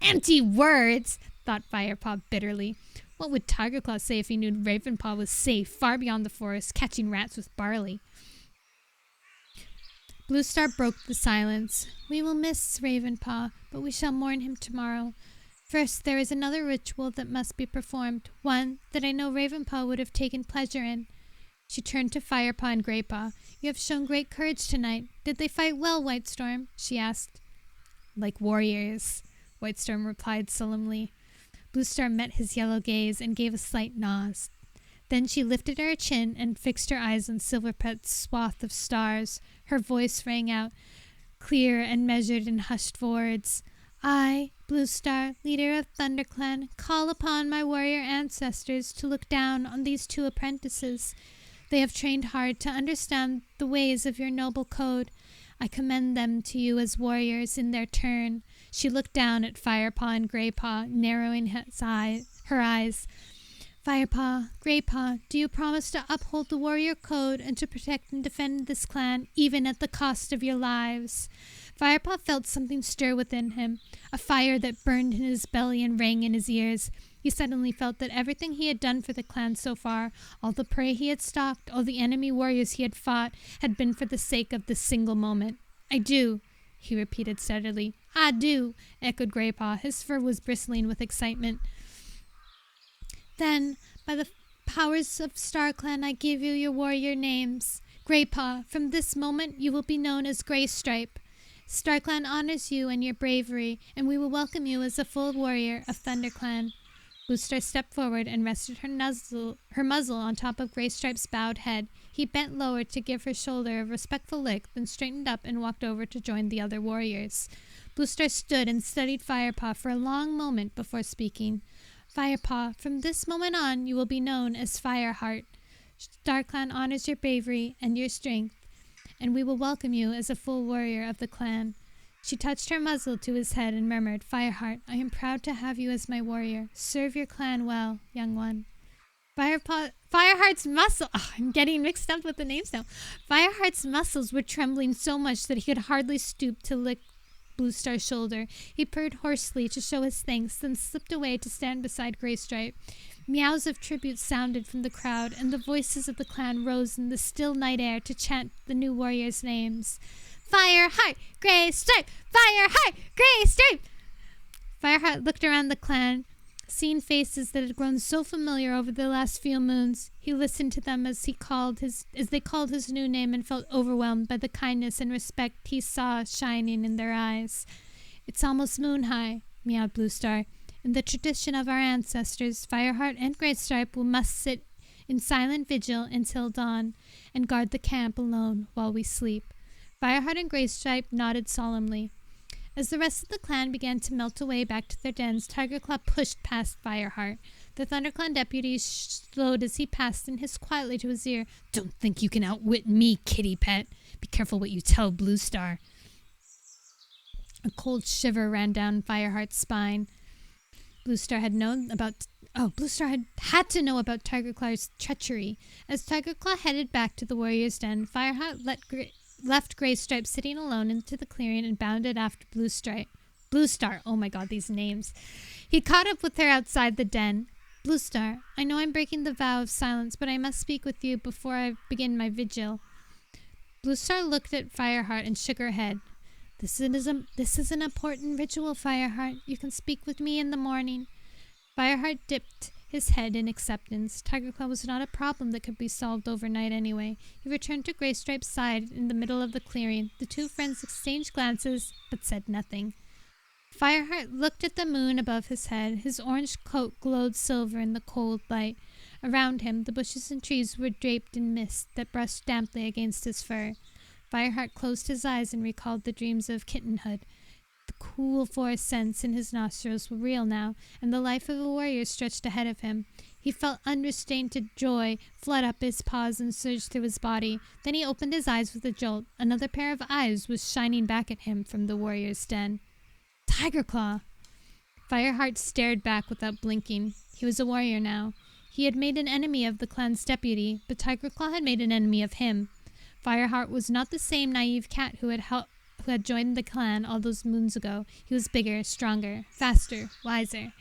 Empty words, thought Firepaw bitterly. What would Tigerclaw say if he knew Ravenpaw was safe, far beyond the forest, catching rats with barley? Blue Star broke the silence. We will miss Ravenpaw, but we shall mourn him tomorrow. First, there is another ritual that must be performed, one that I know Ravenpaw would have taken pleasure in. She turned to Firepaw and Greypaw. You have shown great courage tonight. Did they fight well, Whitestorm? She asked. Like warriors, Whitestorm replied solemnly. Blue Star met his yellow gaze and gave a slight nod. Then she lifted her chin and fixed her eyes on Silverpet's swath of stars. Her voice rang out, clear and measured in hushed words. I, Blue Star, leader of ThunderClan, call upon my warrior ancestors to look down on these two apprentices. They have trained hard to understand the ways of your noble code. I commend them to you as warriors in their turn. She looked down at Firepaw and Greypaw, narrowing her eyes. Firepaw, Greypaw, do you promise to uphold the warrior code and to protect and defend this clan, even at the cost of your lives? Firepaw felt something stir within him, a fire that burned in his belly and rang in his ears. He suddenly felt that everything he had done for the clan so far, all the prey he had stalked, all the enemy warriors he had fought, had been for the sake of this single moment. I do, he repeated steadily. I do, echoed Greypaw. His fur was bristling with excitement. Then, by the powers of StarClan, I give you your warrior names. Greypaw, from this moment you will be known as Greystripe. StarClan honors you and your bravery, and we will welcome you as a full warrior of ThunderClan. Blue Star stepped forward and rested her muzzle on top of Greystripe's bowed head. He bent lower to give her shoulder a respectful lick, then straightened up and walked over to join the other warriors. Blue Star stood and studied Firepaw for a long moment before speaking. Firepaw, from this moment on, you will be known as Fireheart. StarClan honors your bravery and your strength, and we will welcome you as a full warrior of the clan." She touched her muzzle to his head and murmured, "Fireheart, I am proud to have you as my warrior. Serve your clan well, young one." Fireheart's muscle... Oh, I'm getting mixed up with the names now. Fireheart's muscles were trembling so much that he could hardly stoop to lick Bluestar's shoulder. He purred hoarsely to show his thanks, then slipped away to stand beside Graystripe. Meows of tribute sounded from the crowd, and the voices of the clan rose in the still night air to chant the new warriors' names. "Fireheart, Graystripe! Fireheart, Graystripe!" Fireheart looked around the clan, seeing faces that had grown so familiar over the last few moons. He listened to them as they called his new name, and felt overwhelmed by the kindness and respect he saw shining in their eyes. "It's almost moon high," meowed Bluestar. "In the tradition of our ancestors, Fireheart and Graystripe must sit in silent vigil until dawn, and guard the camp alone while we sleep." Fireheart and Graystripe nodded solemnly. As the rest of the clan began to melt away back to their dens, Tigerclaw pushed past Fireheart. The ThunderClan deputy slowed as he passed and hissed quietly to his ear, "Don't think you can outwit me, kitty pet. Be careful what you tell Bluestar." A cold shiver ran down Fireheart's spine. Bluestar had to know about Tigerclaw's treachery. As Tigerclaw headed back to the warrior's den, Fireheart left Graystripe sitting alone into the clearing and bounded after Bluestar. Oh my god, these names. He caught up with her outside the den. "Bluestar, I know I'm breaking the vow of silence, but I must speak with you before I begin my vigil." Bluestar looked at Fireheart and shook her head. This is an important ritual, Fireheart. You can speak with me in the morning." Fireheart dipped his head in acceptance. Tigerclaw was not a problem that could be solved overnight anyway. He returned to Graystripe's side in the middle of the clearing. The two friends exchanged glances, but said nothing. Fireheart looked at the moon above his head. His orange coat glowed silver in the cold light. Around him, the bushes and trees were draped in mist that brushed damply against his fur. Fireheart closed his eyes and recalled the dreams of kittenhood. The cool forest scents in his nostrils were real now, and the life of a warrior stretched ahead of him. He felt unrestrained joy flood up his paws and surge through his body. Then he opened his eyes with a jolt. Another pair of eyes was shining back at him from the warrior's den. Tigerclaw! Fireheart stared back without blinking. He was a warrior now. He had made an enemy of the clan's deputy, but Tigerclaw had made an enemy of him. Fireheart was not the same naive cat who had joined the clan all those moons ago. He was bigger, stronger, faster, wiser.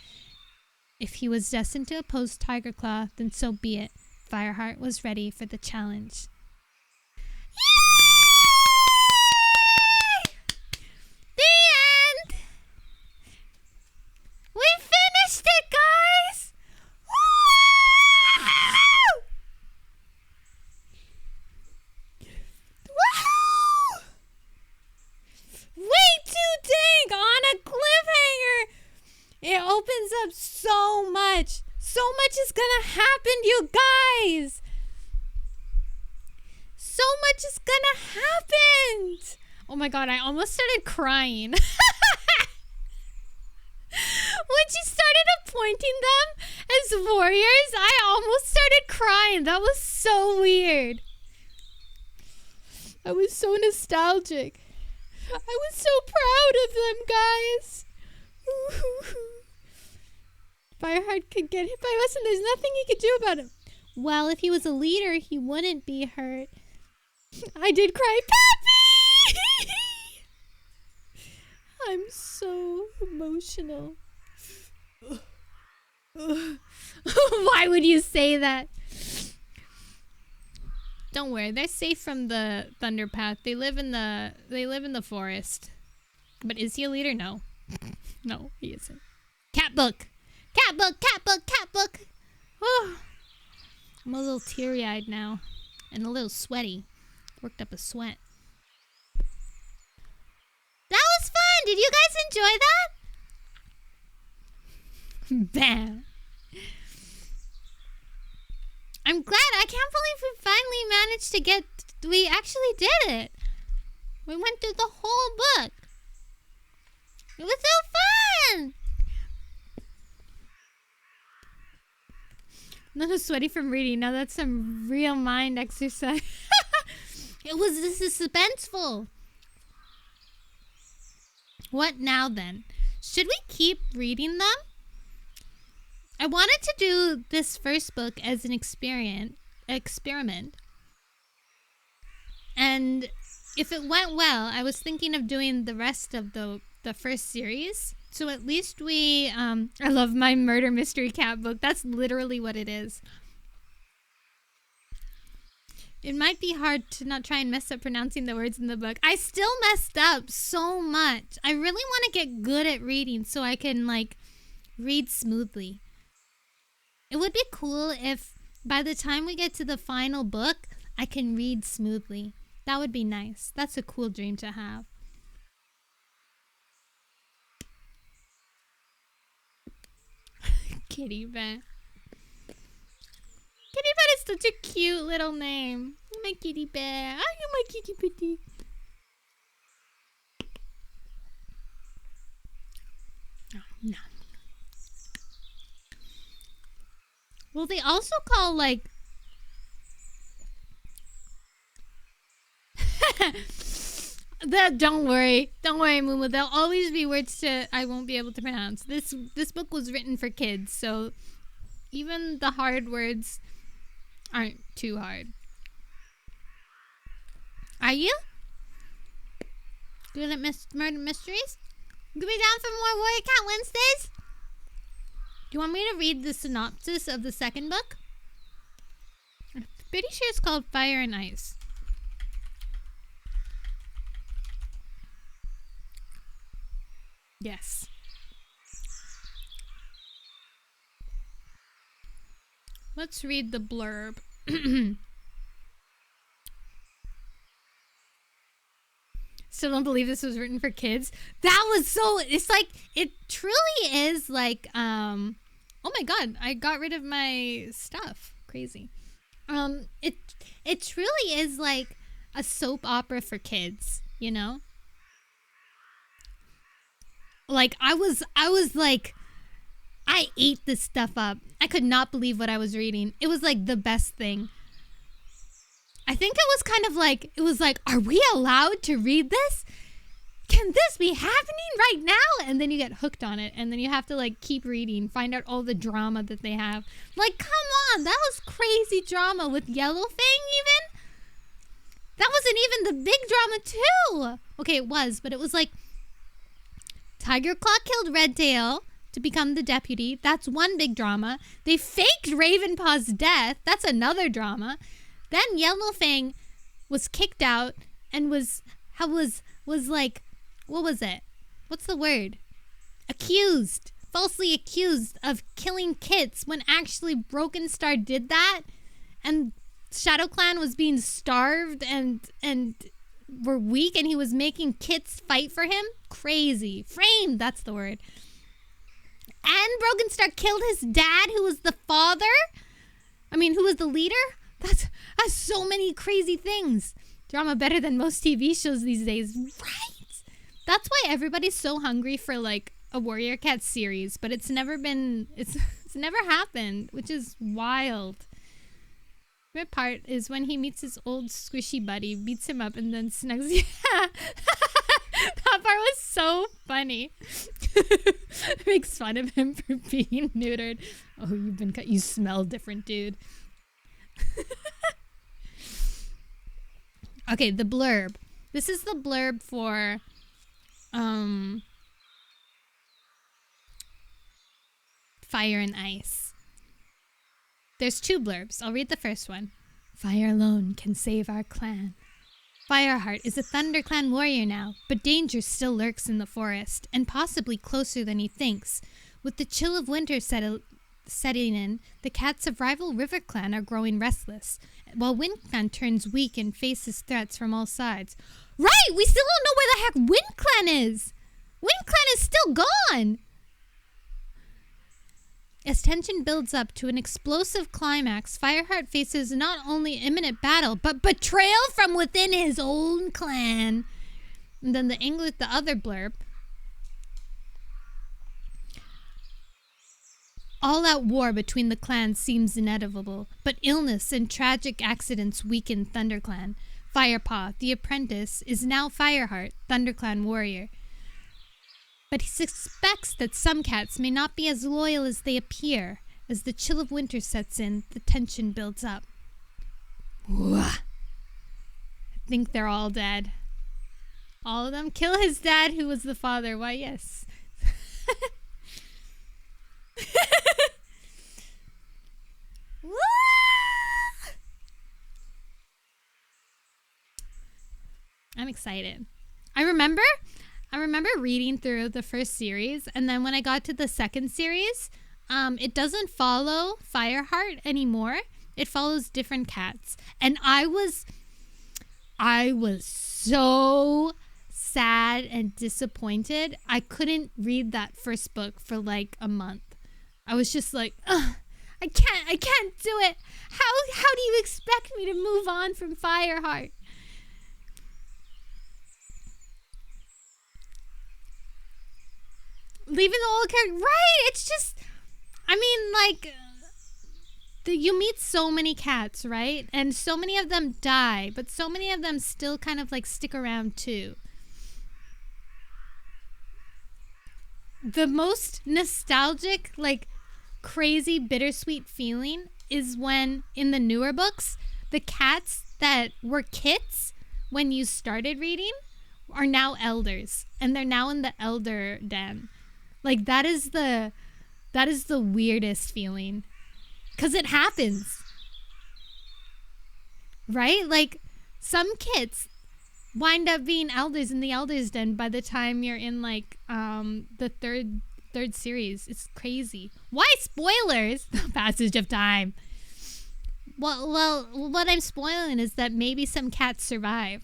If he was destined to oppose Tigerclaw, then so be it. Fireheart was ready for the challenge. Yay! The end! We finished it, guys! Woohoo! Way too dang on a cliffhanger! It opens up so much. So much is gonna happen, you guys. So much is gonna happen. Oh my god, I almost started crying. When she started appointing them as warriors, I almost started crying. That was so weird. I was so nostalgic. I was so proud of them, guys. Fireheart could get hit by us and there's nothing he could do about it. Well, if he was a leader, he wouldn't be hurt. I did cry, Pappy! I'm so emotional. Why would you say that? Don't worry, they're safe from the Thunderpath. They live in the forest. But is he a leader? No. No, he isn't. Cat book! Cat book! Cat book! Cat book! Oh, I'm a little teary-eyed now. And a little sweaty. Worked up a sweat. That was fun! Did you guys enjoy that? Bam! I'm glad. I can't believe we finally managed to get... We actually did it. We went through the whole book. It was so fun! Not sweaty from reading. Now that's some real mind exercise. It This is suspenseful. What now then? Should we keep reading them? I wanted to do this first book as an experiment. And if it went well, I was thinking of doing the rest of the first series. So at least I love my murder mystery cat book. That's literally what it is. It might be hard to not try and mess up pronouncing the words in the book. I still messed up so much. I really want to get good at reading so I can, like, read smoothly. It would be cool if by the time we get to the final book, I can read smoothly. That would be nice. That's a cool dream to have. Kitty Bat. Kitty Bat is such a cute little name. My kitty bear. Oh, you're my kitty bitty. Oh, no. Well, they also call, like... Don't worry, Mumu. There'll always be words I won't be able to pronounce. This book was written for kids, so even the hard words aren't too hard. Are you? Good at murder mysteries? You gonna be down for more Warrior Cat Wednesdays? Do you want me to read the synopsis of the second book? I'm pretty sure it's called Fire and Ice. Yes. Let's read the blurb. Still don't believe this was written for kids. That was so... It's like... It truly is like... Oh my god. I got rid of my stuff. Crazy. It truly is like a soap opera for kids. You know? Like, I was like... I ate this stuff up. I could not believe what I was reading. It was like the best thing. I think it was kind of like, it was like, are we allowed to read this? Can this be happening right now? And then you get hooked on it. And then you have to like keep reading, find out all the drama that they have. Like, come on, that was crazy drama with Yellowfang even. That wasn't even the big drama too. Okay, it was, but it was like Tiger Claw killed Redtail to become the deputy. That's one big drama. They faked Ravenpaw's death. That's another drama. Then Yellowfang was kicked out and was like, what was it? What's the word? Accused. Falsely accused of killing kits when actually Broken Star did that. And Shadow Clan was being starved and were weak and he was making kits fight for him. Crazy. Framed, that's the word. And Broken Star killed his dad, who was the father. Who was the leader. That's so many crazy things. Drama better than most TV shows these days. Right. That's why everybody's so hungry for like a Warrior Cat series, but it's never happened, which is wild. My part is when he meets his old squishy buddy, beats him up, and then snugs. Yeah. That part was so funny. Makes fun of him for being neutered. Oh, you smell different, dude. Okay, the blurb. This is the blurb for Fire and Ice. There's two blurbs. I'll read the first one. Fire alone can save our clan. Fireheart is a ThunderClan warrior now, but danger still lurks in the forest, and possibly closer than he thinks. With the chill of winter setting in, the cats of rival River Clan are growing restless, while Wind Clan turns weak and faces threats from all sides. Right! We still don't know where the heck Wind Clan is! Wind Clan is still gone! As tension builds up to an explosive climax, Fireheart faces not only imminent battle, but betrayal from within his own clan. And then the other blurb. All-out war between the clans seems inevitable, but illness and tragic accidents weaken ThunderClan. Firepaw, the apprentice, is now Fireheart, ThunderClan warrior. But he suspects that some cats may not be as loyal as they appear. As the chill of winter sets in, the tension builds up. I think they're all dead. All of them? Kill his dad, who was the father. Why, yes. I'm excited. I remember reading through the first series, and then when I got to the second series, it doesn't follow Fireheart anymore. It follows different cats. And I was so sad and disappointed. I couldn't read that first book for like a month. I was just like, ugh, I can't do it. How do you expect me to move on from Fireheart? Leaving the old character, right? It's just, I mean, like, you meet so many cats, right? And so many of them die, but so many of them still kind of like stick around too. The most nostalgic, like, crazy, bittersweet feeling is when, in the newer books, the cats that were kits when you started reading are now elders, and they're now in the elder den. Like, that is the weirdest feeling. 'Cause it happens. Right? Like, some kits wind up being elders in the elders den by the time you're in, like, the third series. It's crazy. Why spoilers? The passage of time. Well, what I'm spoiling is that maybe some cats survive.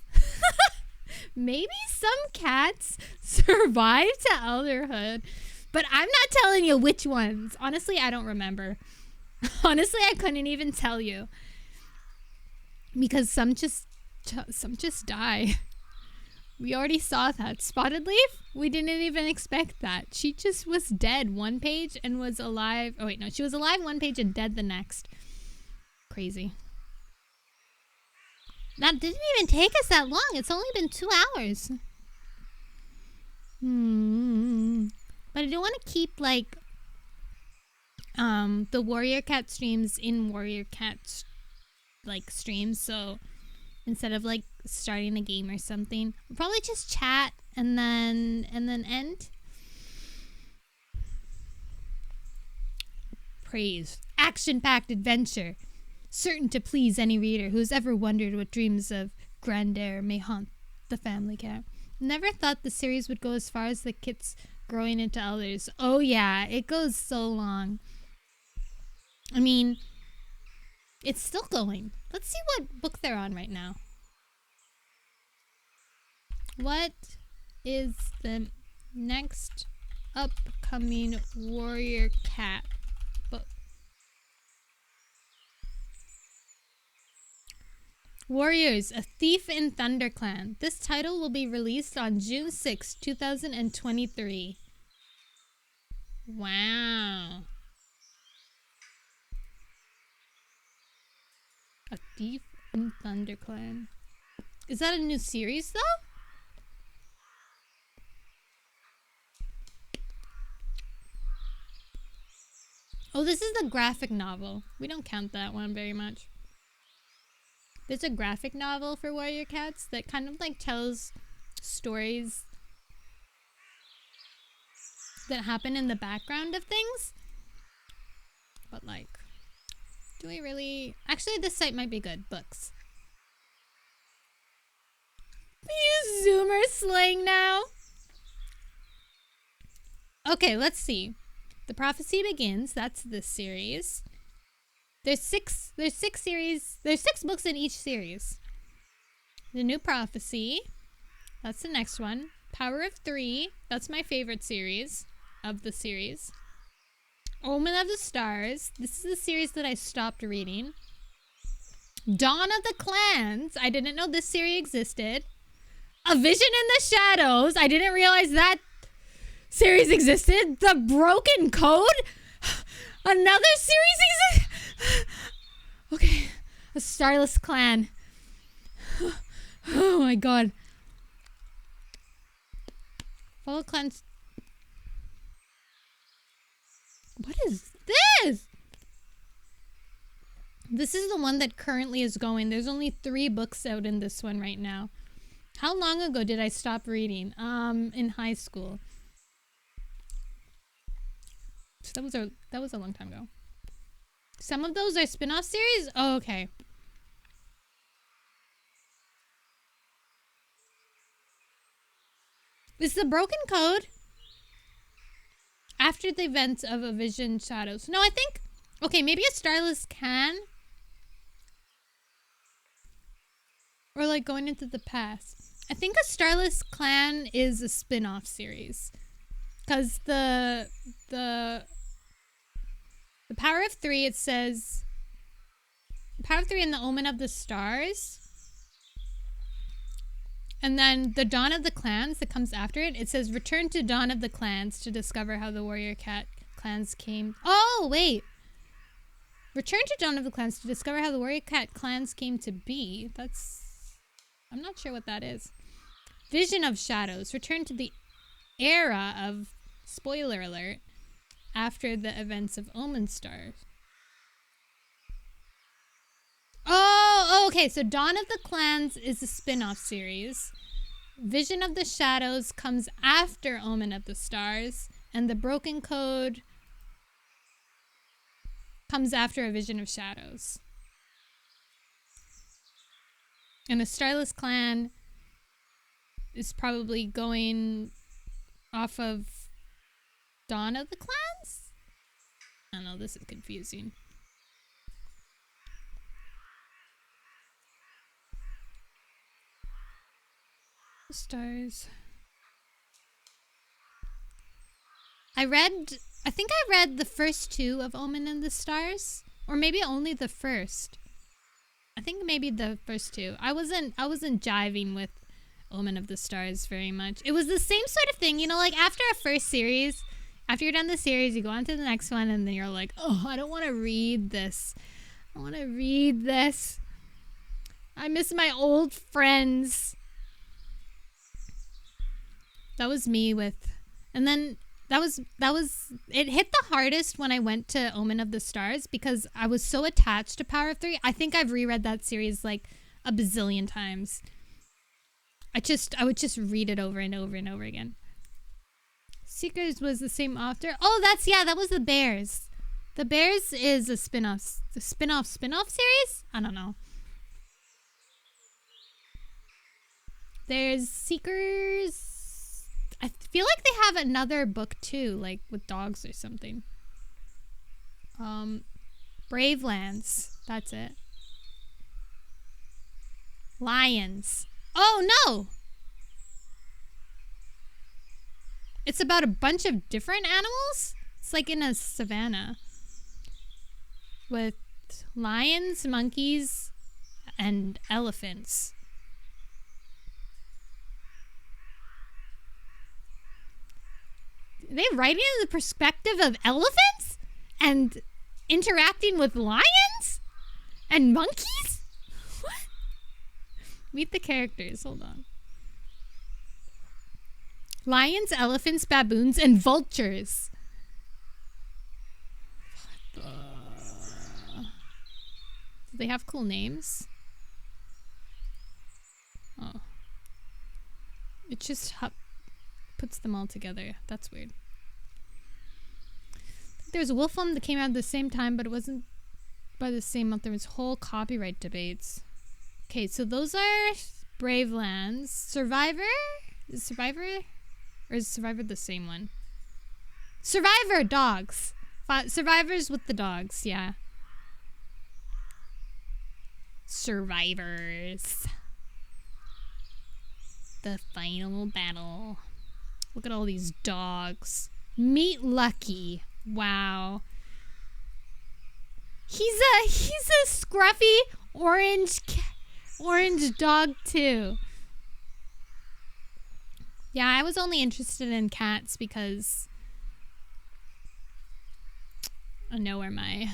Maybe some cats survive to elderhood. But I'm not telling you which ones. Honestly, I don't remember. Honestly, I couldn't even tell you. Because some just die. We already saw that. Spotted Leaf? We didn't even expect that. She just was dead one page and was alive. Oh, wait, no. She was alive one page and dead the next. Crazy. That didn't even take us that long. It's only been 2 hours. But I do want to keep, like, the Warrior Cat streams in Warrior Cat, like, streams. So instead of, like, starting a game or something, we'll probably just chat and then end. Praise. Action-packed adventure. Certain to please any reader who's ever wondered what dreams of grandeur may haunt the family cat. Never thought the series would go as far as the kits growing into elders. Oh yeah, it goes so long. I mean, it's still going. Let's see what book they're on right now. What is the next upcoming Warrior Cat book? Warriors, A Thief in ThunderClan. This title will be released on June 6, 2023. Wow. A Thief in ThunderClan. Is that a new series, though? Oh, this is the graphic novel. We don't count that one very much. There's a graphic novel for Warrior Cats that kind of like tells stories that happen in the background of things. But like, do we really... Actually, this site might be good. Books. Use Zoomer slang now. Okay, let's see. The Prophecy Begins. That's this series. There's six books in each series. The New Prophecy. That's the next one. Power of Three. That's my favorite series of the series. Omen of the Stars. This is the series that I stopped reading. Dawn of the Clans. I didn't know this series existed. A Vision in the Shadows. I didn't realize that series existed. The Broken Code. Another series exists. Okay. A Starless Clan. Oh my god. Follow clans. What is this? This is the one that currently is going. There's only 3 books out in this one right now. How long ago did I stop reading? In high school. So that was a long time ago. Some of those are spin-off series? Oh, okay. Is the broken code after the events of a vision shadows? No, I think, okay, maybe a Starless can. Or like going into the past. I think a Starless Clan is a spin-off series. Because the Power of 3, it says Power of 3 and the Omen of the Stars. And then the Dawn of the Clans that comes after it, it says return to Dawn of the Clans to discover how the Warrior Cat clans came. Oh, wait. Return to Dawn of the Clans to discover how the Warrior Cat clans came to be. That's... I'm not sure what that is. Vision of Shadows. Return to the era of... Spoiler alert. After the events of Omen Stars. Oh, okay. So Dawn of the Clans is a spin-off series. Vision of the Shadows comes after Omen of the Stars. And the Broken Code comes after A Vision of Shadows. And the Starless Clan is probably going off of Dawn of the Clans? I don't know, this is confusing. Stars. I think I read the first 2 of Omen and the Stars. Or maybe only the first. I think maybe the first 2. I wasn't jiving with Omen of the Stars very much. It was the same sort of thing, you know, like after a first series, after you're done the series, you go on to the next one and then you're like, oh, I don't want to read this. I want to read this. I miss my old friends. That was me with, and then that was, it hit the hardest when I went to Omen of the Stars because I was so attached to Power of 3. I think I've reread that series like a bazillion times. I would just read it over and over and over again. Seekers was the same author. Oh, that was the Bears. The Bears is a spin-off. The spin-off series? I don't know. There's Seekers. I feel like they have another book too, like with dogs or something. Brave Lands. That's it. Lions. Oh no! It's about a bunch of different animals? It's like in a savannah. With lions, monkeys, and elephants. Are they writing in the perspective of elephants? And interacting with lions? And monkeys? What? Meet the characters. Hold on. Lions, elephants, baboons, and vultures. Do they have cool names? Oh. It just puts them all together. That's weird. There's a wolf one that came out at the same time, but it wasn't by the same month. There was whole copyright debates. Okay, so those are Brave Lands. Survivor? Is Survivor? Or is Survivor the same one? Survivor! Dogs! Survivors with the dogs, yeah. Survivors. The final battle. Look at all these dogs. Meet Lucky. Wow. He's a scruffy orange dog too. Yeah, I was only interested in cats because I know where my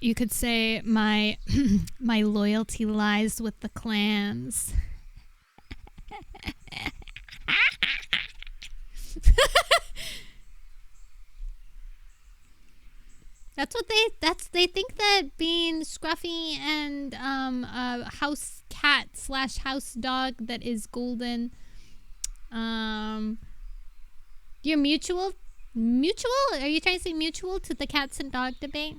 you could say my my loyalty lies with the clans. They think that being scruffy and a house cat / house dog that is golden, you're mutual. Are you trying to say mutual to the cats and dog debate?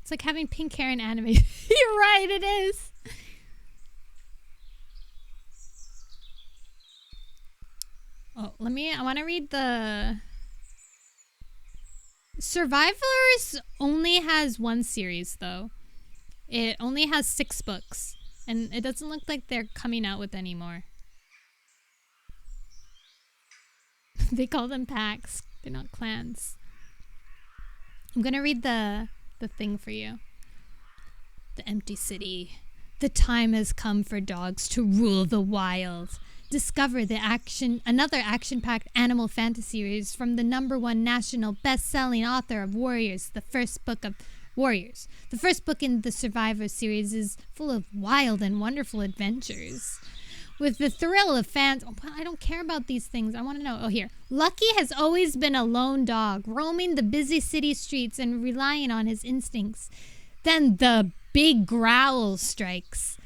It's like having pink hair in anime. You're right, it is. Oh, I want to read the... Survivors only has one series, though. It only has 6 books. And it doesn't look like they're coming out with any more. They call them packs. They're not clans. I'm gonna read the thing for you. The empty city. The time has come for dogs to rule the wild. Discover another action-packed animal fantasy series from the #1 national best-selling author of Warriors, the first book of Warriors. The first book in the Survivor series is full of wild and wonderful adventures. With the thrill of fans... Oh, I don't care about these things. I want to know. Oh, here. Lucky has always been a lone dog, roaming the busy city streets and relying on his instincts. Then the big growl strikes.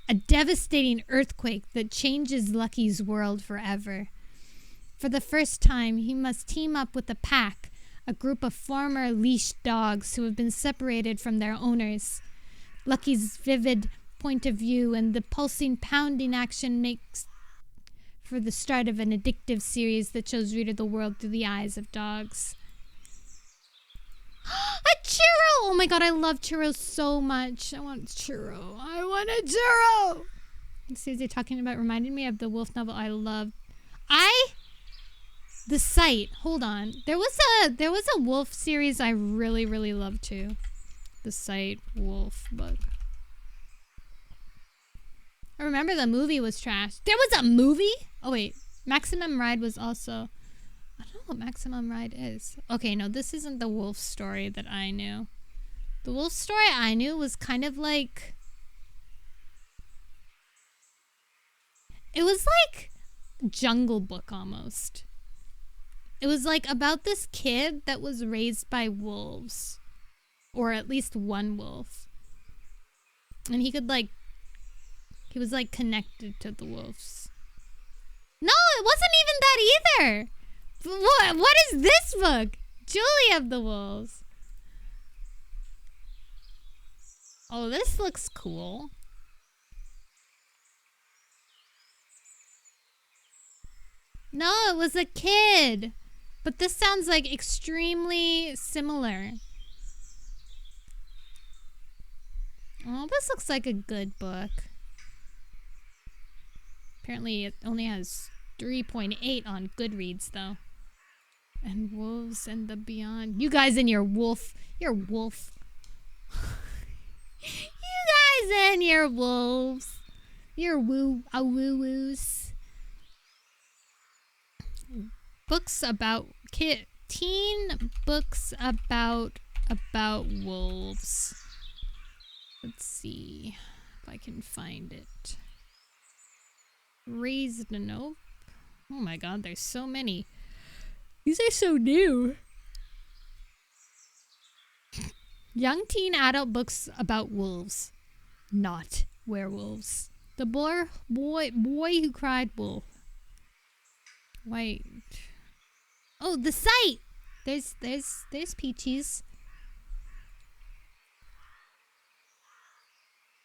A devastating earthquake that changes Lucky's world forever. For the first time, he must team up with a pack, a group of former leashed dogs who have been separated from their owners. Lucky's vivid point of view and the pulsing, pounding action makes for the start of an addictive series that shows reader the world through the eyes of dogs. A churro! Oh my god, I love churros so much. I want churro. I want a churro! Susie talking about reminded me of the wolf novel I love. The site. Hold on. There was a wolf series I really, really loved too. The site wolf book. I remember the movie was trash. There was a movie? Oh wait. Maximum Ride was also... I don't know what Maximum Ride is. Okay, no, this isn't the wolf story that I knew. The wolf story I knew was kind of like... It was like Jungle Book almost. It was like about this kid that was raised by wolves. Or at least one wolf. And he could like... He was like connected to the wolves. No, it wasn't even that either. What is this book? Julie of the Wolves. Oh, this looks cool. No, it was a kid. But this sounds like extremely similar. Oh, this looks like a good book. Apparently it only has 3.8 on Goodreads, though. And Wolves and the Beyond. You guys and your wolf. Your wolf. You guys and your wolves. Your woo-woos. Books about teen books about wolves. Let's see if I can find it. Raised Nope. Oh my god, there's so many. These are so new. Young teen adult books about wolves. Not werewolves. The boy who cried wolf. Wait. Oh, the site! There's Peaches.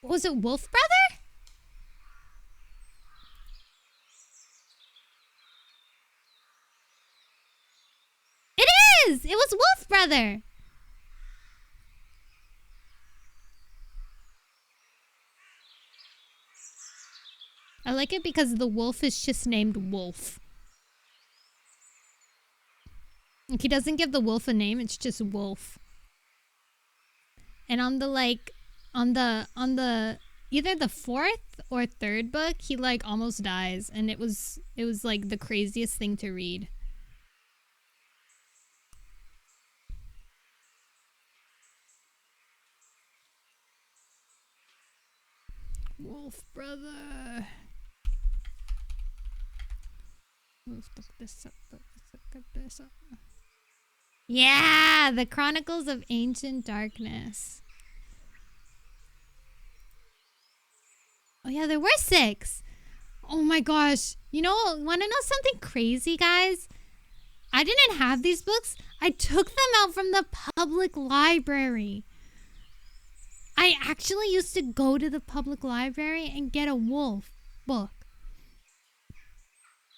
Was it Wolf Brother? It is! It was Wolf Brother! I like it because the wolf is just named Wolf. Like, he doesn't give the wolf a name, it's just Wolf. And on the either the 4th or 3rd book, he like almost dies, and it was like the craziest thing to read. Wolf brother. Let's look this up. Look this up. Yeah, the Chronicles of Ancient Darkness. Oh yeah, there were 6. Oh my gosh. You know, want to know something crazy, guys? I didn't have these books. I took them out from the public library. I actually used to go to the public library and get a wolf book.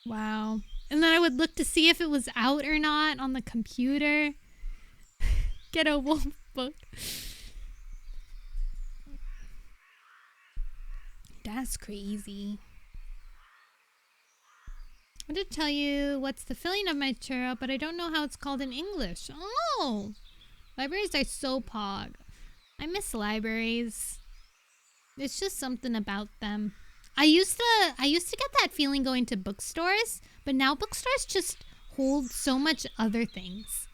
Wow. And then I would look to see if it was out or not on the computer. Get a wolf book. That's crazy. I did tell you what's the filling of my churro, but I don't know how it's called in English. Oh, libraries are so pog. I miss libraries. It's just something about them. I used to get that feeling going to bookstores, but now bookstores just hold so much other things.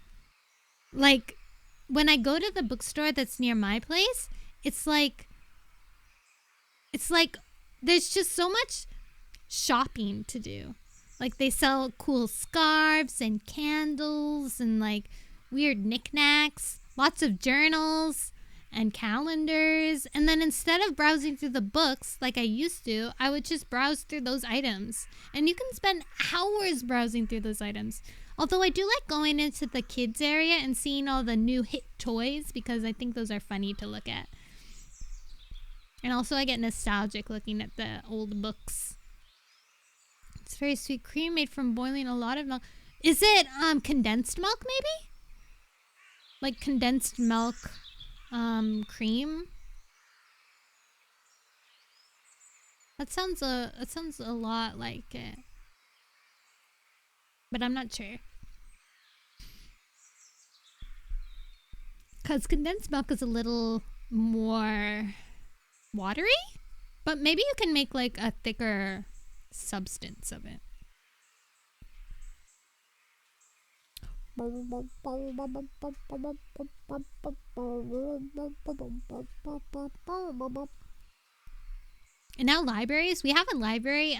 Like when I go to the bookstore that's near my place, it's like there's just so much shopping to do. Like they sell cool scarves and candles and like weird knickknacks, lots of journals and calendars. And then instead of browsing through the books like I used to, I would just browse through those items. And you can spend hours browsing through those items. Although I do like going into the kids area and seeing all the new hit toys because I think those are funny to look at. And also I get nostalgic looking at the old books. It's very sweet cream made from boiling a lot of milk. Is it condensed milk maybe? Like condensed milk cream? That sounds a lot like it. But I'm not sure. Cuz condensed milk is a little more watery, but maybe you can make like a thicker substance of it. And now libraries, we have a library,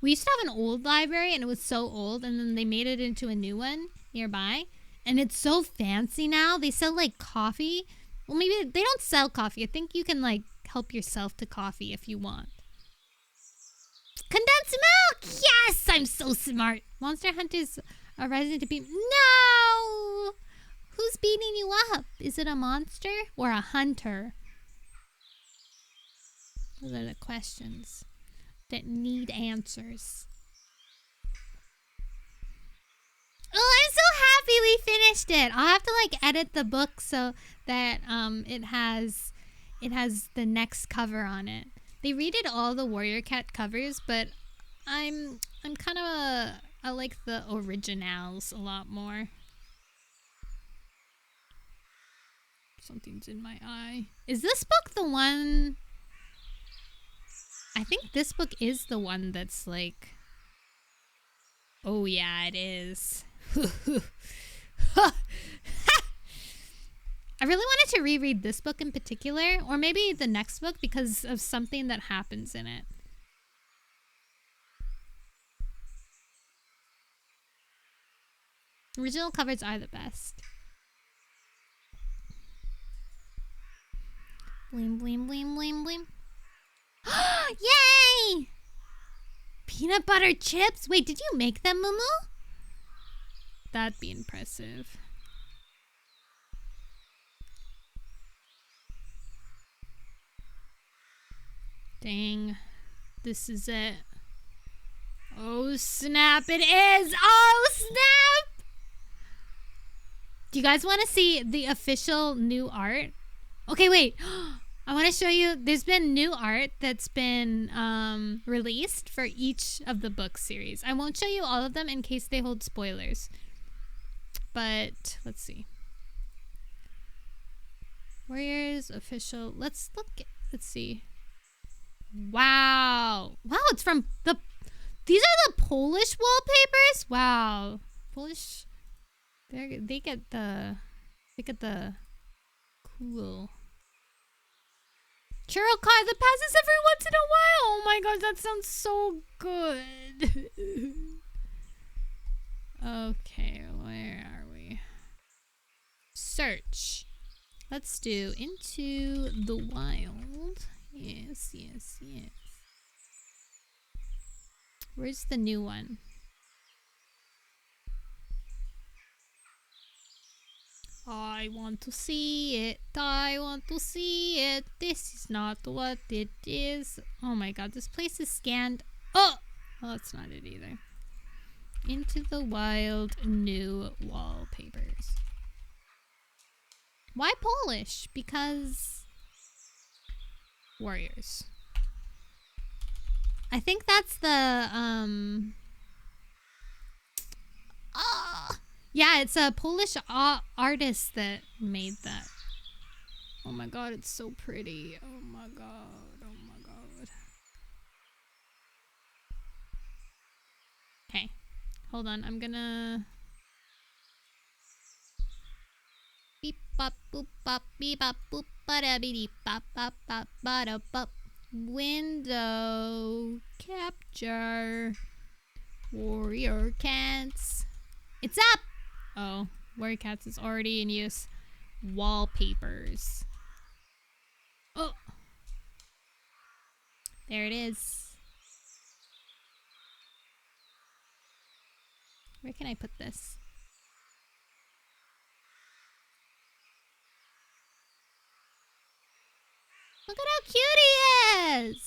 we used to have an old library and it was so old and then they made it into a new one nearby and it's so fancy now. They sell like coffee. Well, maybe they don't sell coffee. I think you can like help yourself to coffee if you want. Condensed milk! Yes! I'm so smart. Monster Hunters are rising to beat... No! Who's beating you up? Is it a monster or a hunter? Those are the questions that need answers. Oh, I'm so happy we finished it. I'll have to like edit the book so that it has the next cover on it. They redid all the Warrior Cat covers, but I'm kind of I like the originals a lot more. Something's in my eye. Is this book the one? I think this book is the one that's like... Oh yeah, it is. I really wanted to reread this book in particular, or maybe the next book because of something that happens in it. Original covers are the best. Blim, blim, blim, blim, blim. Yay! Peanut butter chips? Wait, did you make them, Mumu? That'd be impressive. Dang. This is it. Oh, snap. It is. Oh, snap. Do you guys want to see the official new art? Okay, wait. I want to show you. There's been new art that's been released for each of the book series. I won't show you all of them in case they hold spoilers. But let's see. Warriors official. Let's look. Let's see. Wow. Wow, it's from the... These are the Polish wallpapers? Wow. Polish... They get the cool churro car that passes every once in a while. Oh my god, that sounds so good. Okay, where are we? Search. Let's do Into the Wild. Yes, yes, yes. Where's the new one? I want to see it. I want to see it. This is not what it is. Oh my god, this place is scanned. Oh! Well, that's not it either. Into the Wild new wallpapers. Why Polish? Because warriors. I think that's the yeah, it's a Polish artist that made that. Oh my god, it's so pretty. Oh my god. Oh my god. Okay. Hold on. I'm gonna beep bop boop bop beep bop boop ba da beep bop bop bop ba da bop. Window capture. Warrior cats. It's up! Oh, Warrior Cats is already in use. Wallpapers. Oh! There it is. Where can I put this? Look at how cute he is!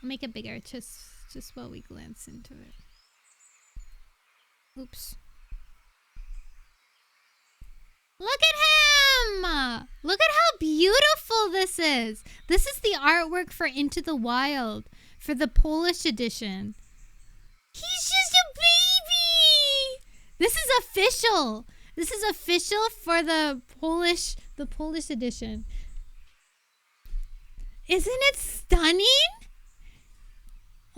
I'll make it bigger just while we glance into it. Oops. Look at him! Look at how beautiful this is. This is the artwork for Into the Wild for the Polish edition. He's just a baby! This is official. This is official for the Polish edition. Isn't it stunning?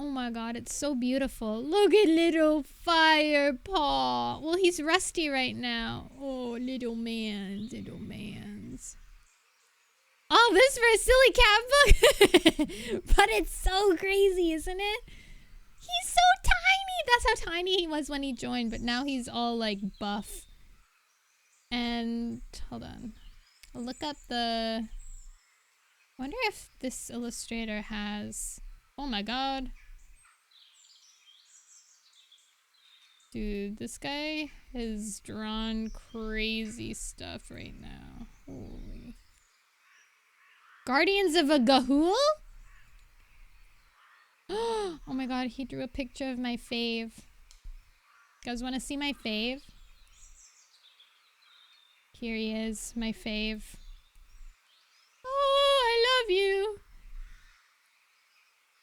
Oh my god, it's so beautiful. Look at little Fire Paw. Well, he's rusty right now. Oh, little man, little mans. Oh, this for a silly cat book. But it's so crazy, isn't it? He's so tiny. That's how tiny he was when he joined, but now he's all like buff. And hold on. I'll look up the... I wonder if this illustrator has... Oh my god. Dude, this guy has drawn crazy stuff right now. Holy. Guardians of a Gahul? Oh my god, he drew a picture of my fave. You guys want to see my fave? Here he is, my fave. Oh, I love you.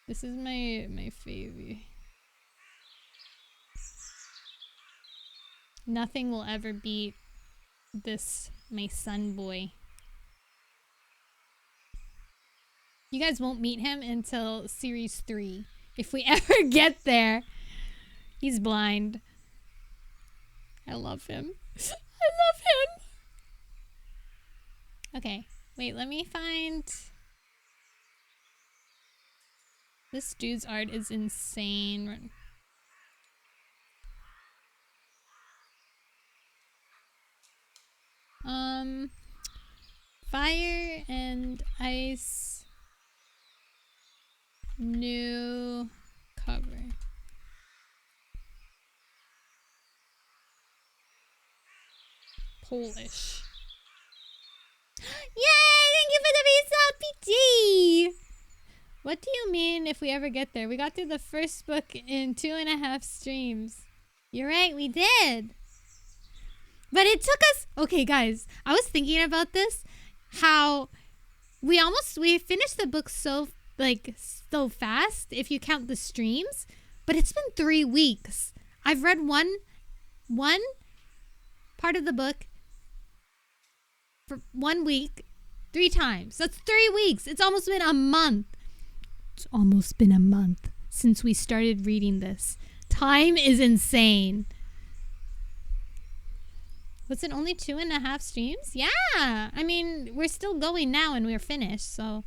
This is my favy. Nothing will ever beat this, my son boy. You guys won't meet him until series 3. If we ever get there. He's blind. I love him. I love him. Okay, wait, let me find... This dude's art is insane. Fire and Ice new cover. Polish. Yay! Thank you for the visa, PG! What do you mean if we ever get there? We got through the first book in 2.5 streams. You're right, we did. But it took us... Okay, guys, I was thinking about this. How we finished the book so so fast if you count the streams. But it's been 3 weeks. I've read one part of the book for 1 week 3 times. That's 3 weeks. It's almost been a month. It's almost been a month since we started reading this. Time is insane. Was it only 2.5 streams? Yeah. I mean, we're still going now and we're finished, so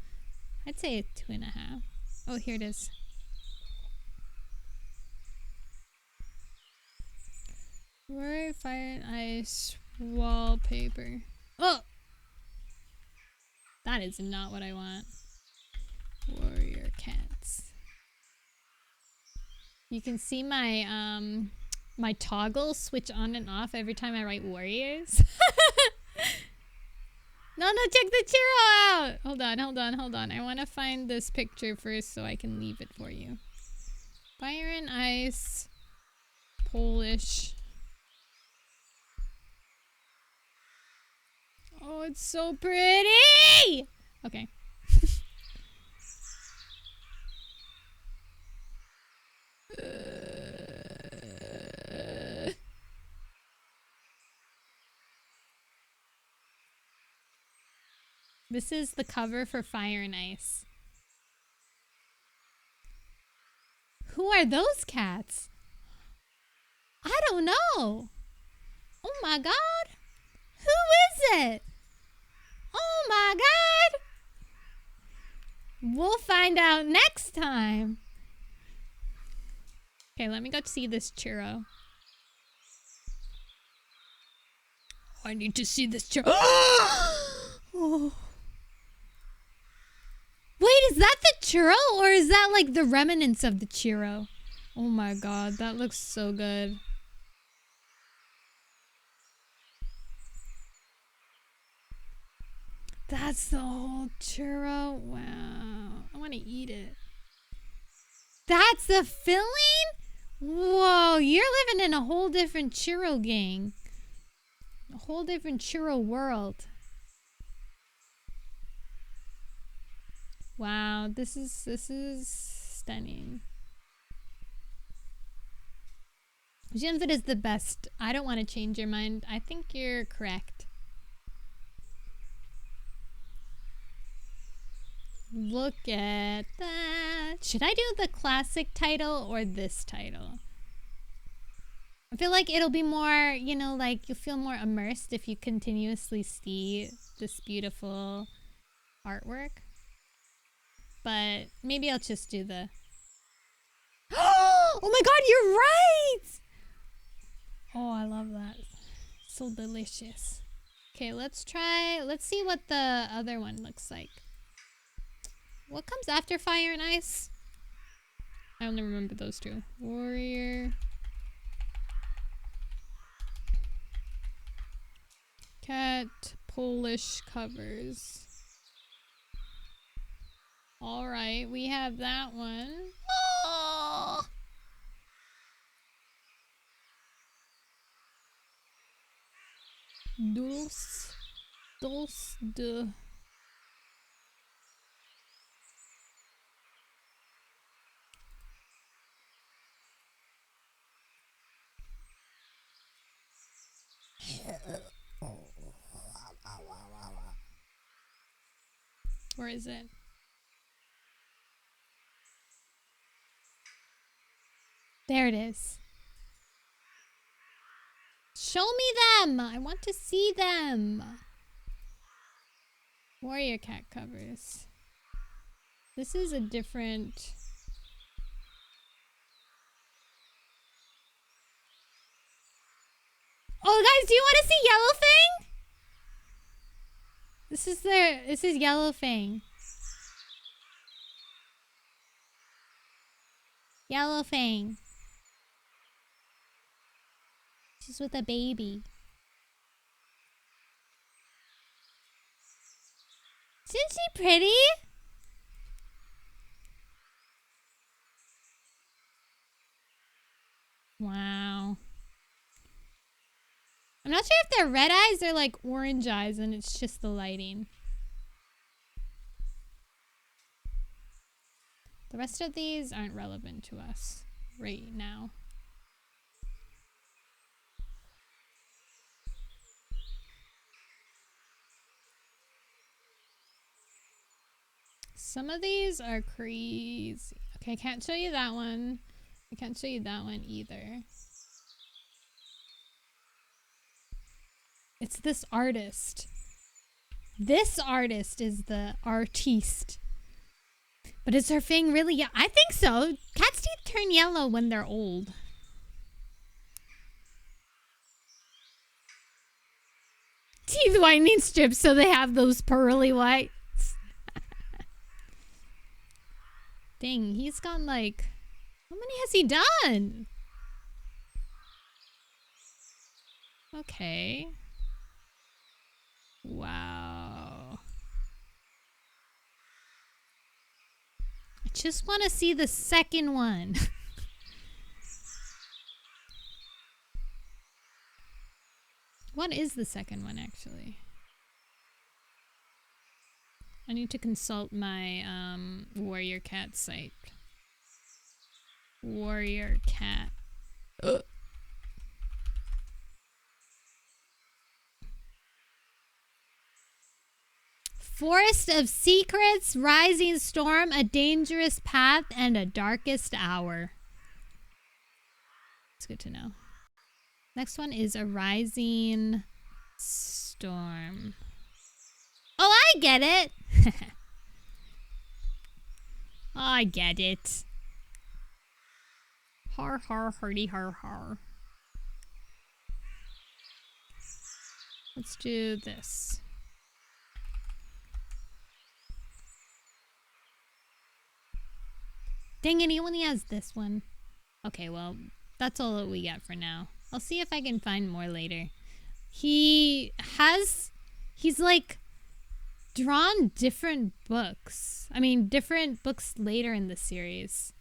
I'd say 2.5. Oh, here it is. Warrior Fire and Ice wallpaper. Oh! That is not what I want. Warrior cats. You can see my my toggle switch on and off every time I write warriors. No, check the churro out! Hold on. I want to find this picture first so I can leave it for you. Fire and Ice. Polish. Oh, it's so pretty! Okay. This is the cover for Fire and Ice. Who are those cats? I don't know. Oh my god. Who is it? Oh my god. We'll find out next time. Okay, let me go see this churro. I need to see this churro. Oh. Wait, is that the churro or is that like the remnants of the churro? Oh my god, that looks so good. That's the whole churro. Wow. I want to eat it. That's the filling? Whoa, you're living in a whole different churro gang. A whole different churro world. Wow, this is stunning. Jinfit is the best. I don't want to change your mind. I think you're correct. Look at that. Should I do the classic title or this title? I feel like it'll be more, you know, like you'll feel more immersed if you continuously see this beautiful artwork. But maybe I'll just do the... Oh my god, you're right! Oh, I love that. So delicious. Okay, let's see what the other one looks like. What comes after Fire and Ice? I only remember those two. Warrior. Cat Polish covers. Alright, we have that one. Oh! De. Where is it? There it is. Show me them! I want to see them. Warrior cat covers. This is a different... Oh, guys, do you want to see Yellowfang? This is Yellowfang. Yellowfang. She's with a baby. Isn't she pretty? Wow. I'm not sure if they're red eyes or like orange eyes and it's just the lighting. The rest of these aren't relevant to us right now. Some of these are crazy. Okay, I can't show you that one. I can't show you that one either. It's this artist. This artist is the artiste. But is her fang really yellow? I think so. Cats' teeth turn yellow when they're old. Teeth whitening strips so they have those pearly whites. Dang, he's gone like... How many has he done? Okay. Wow. I just want to see the second one. What is the second one, actually? I need to consult my Warrior Cat site. Warrior Cat. Forest of Secrets, Rising Storm, A Dangerous Path, and A Darkest Hour. It's good to know. Next one is A Rising Storm. Oh, I get it! I get it. Har har hardy har har. Let's do this. Dang it, he only has this one. Okay, well, that's all that we got for now. I'll see if I can find more later. He's like drawn different books. I mean, different books later in the series.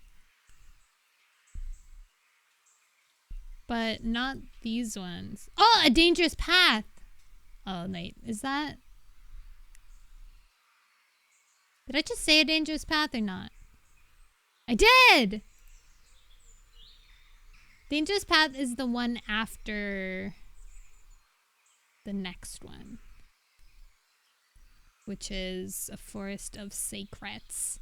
But not these ones. Oh, A Dangerous Path. Oh, wait, is that... Did I just say A Dangerous Path or not? I did! Dangerous Path is the one after the next one, which is A Forest of Secrets.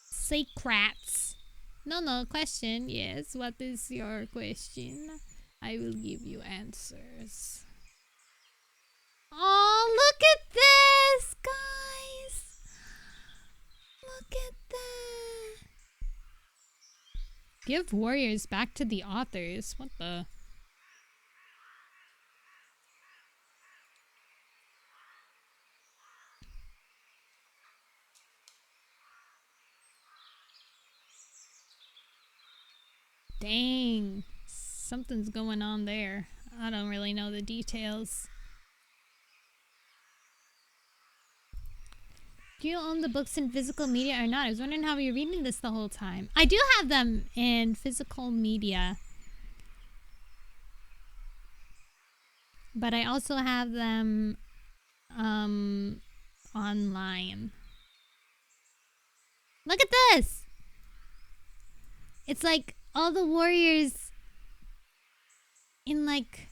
Secrets. No, question. Yes, what is your question? I will give you answers. Oh, look at this, guys! Look at that! Give warriors back to the authors. What the? Dang. Something's going on there. I don't really know the details. Do you own the books in physical media or not? I was wondering how you're reading this the whole time. I do have them in physical media. But I also have them online. Look at this! It's like all the warriors in like...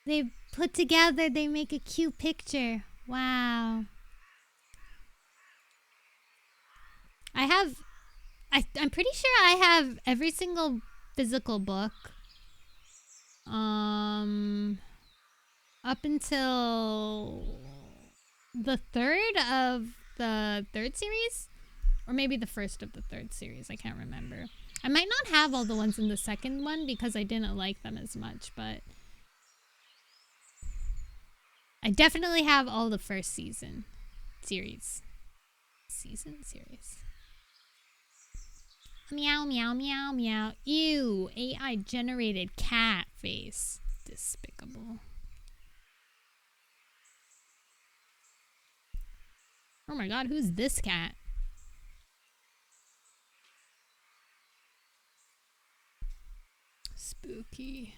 They put together, they make a cute picture. Wow. I'm pretty sure I have every single physical book. Up until the third of the third series? Or maybe the first of the third series. I can't remember. I might not have all the ones in the second one because I didn't like them as much, but I definitely have all the first season series. Series. Meow, meow, meow, meow. Ew, AI generated cat face. Despicable. Oh my god, who's this cat? Spooky.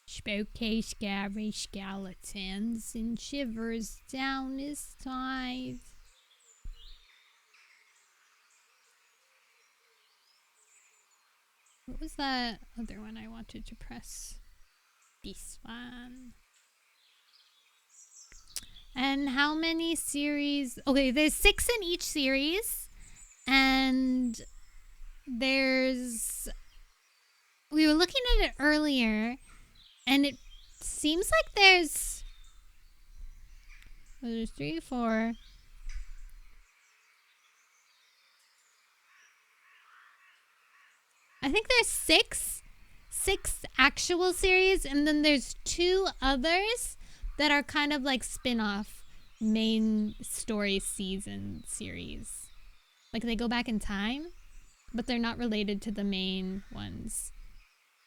Spooky, scary skeletons and shivers down his thighs. What was that other one I wanted to press? This one. And how many series? Okay, there's 6 in each series. And there's... We were looking at it earlier. And it seems like there's 3, 4... I think there's six actual series, and then there's 2 others that are kind of like spin-off main story season series. Like they go back in time, but they're not related to the main ones.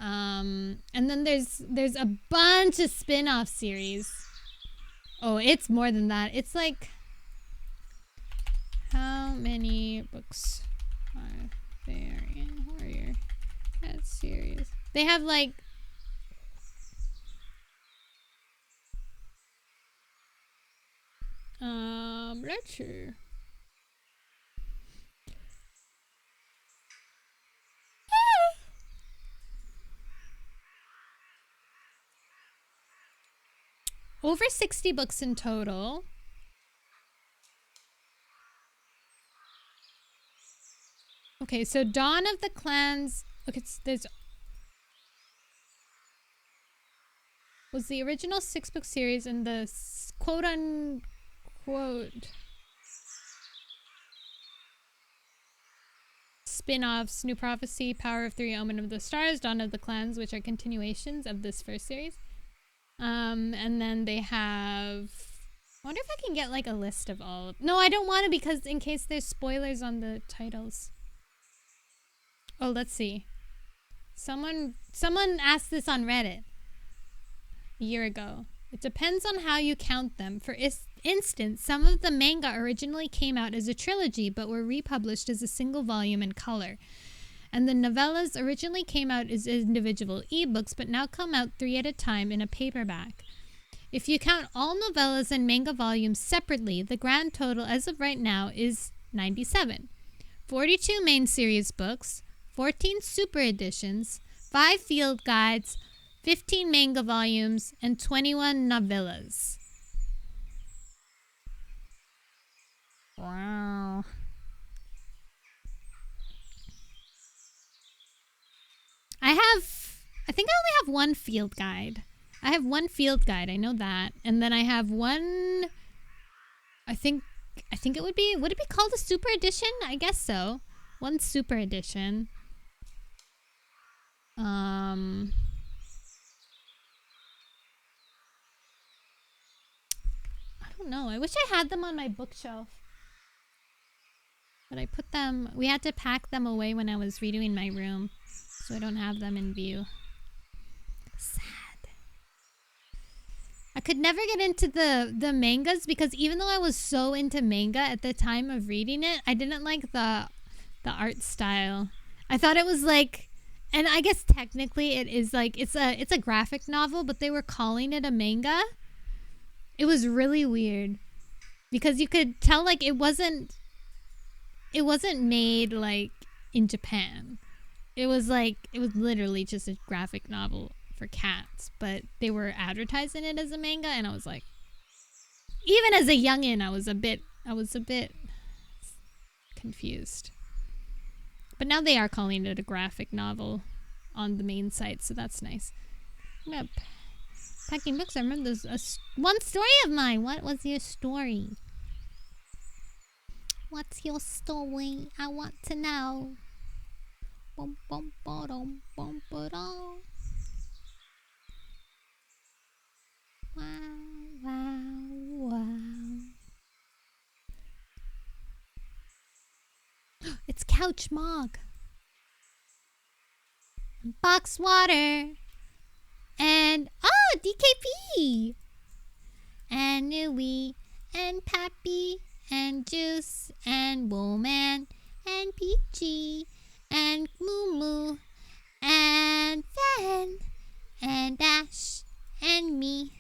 And then there's a bunch of spin-off series. Oh, it's more than that. It's like, how many books are there in Warrior Cat series? They have like let's see. Over 60 books in total. Okay, so Dawn of the Clans. Okay, there's was the original 6-book series and the quote unquote spin-offs: New Prophecy, Power of 3, Omen of the Stars, Dawn of the Clans, which are continuations of this first series. And then they have, I wonder if I can get like a list of all. No, I don't want to, because in case there's spoilers on the titles. Oh, let's see. Someone asked this on Reddit a year ago. It depends on how you count them. For instance, some of the manga originally came out as a trilogy but were republished as a single volume in color. And the novellas originally came out as individual ebooks but now come out 3 at a time in a paperback. If you count all novellas and manga volumes separately, the grand total as of right now is 97. 42 main series books, 14 super editions, 5 field guides, 15 manga volumes, and 21 novellas. Wow. I think I only have 1 field guide. I have 1 field guide, I know that. And then I have 1, I think it would it be called a super edition? I guess so. 1 super edition. I don't know. I wish I had them on my bookshelf. But I put them, we had to pack them away when I was redoing my room. So I don't have them in view. Sad. I could never get into the mangas because even though I was so into manga at the time of reading it, I didn't like the art style. I thought it was like, and I guess technically it is like, it's a graphic novel, but they were calling it a manga. It was really weird because you could tell like it wasn't made like in Japan. It was literally just a graphic novel for cats, but they were advertising it as a manga, and I was like, even as a youngin', I was a bit confused. But now they are calling it a graphic novel on the main site, so that's nice. I'm gonna packing books. I remember there's one story of mine. What was your story? What's your story? I want to know. Bum, bum, ba-dum, bum, ba-dum. Wow, wow, wow. It's Couch Mog. Box water. And, oh, DKP. And Nui. And Pappy. And Juice. And Woman. And Peachy. And Moo Moo. And Fan. And Dash. And me.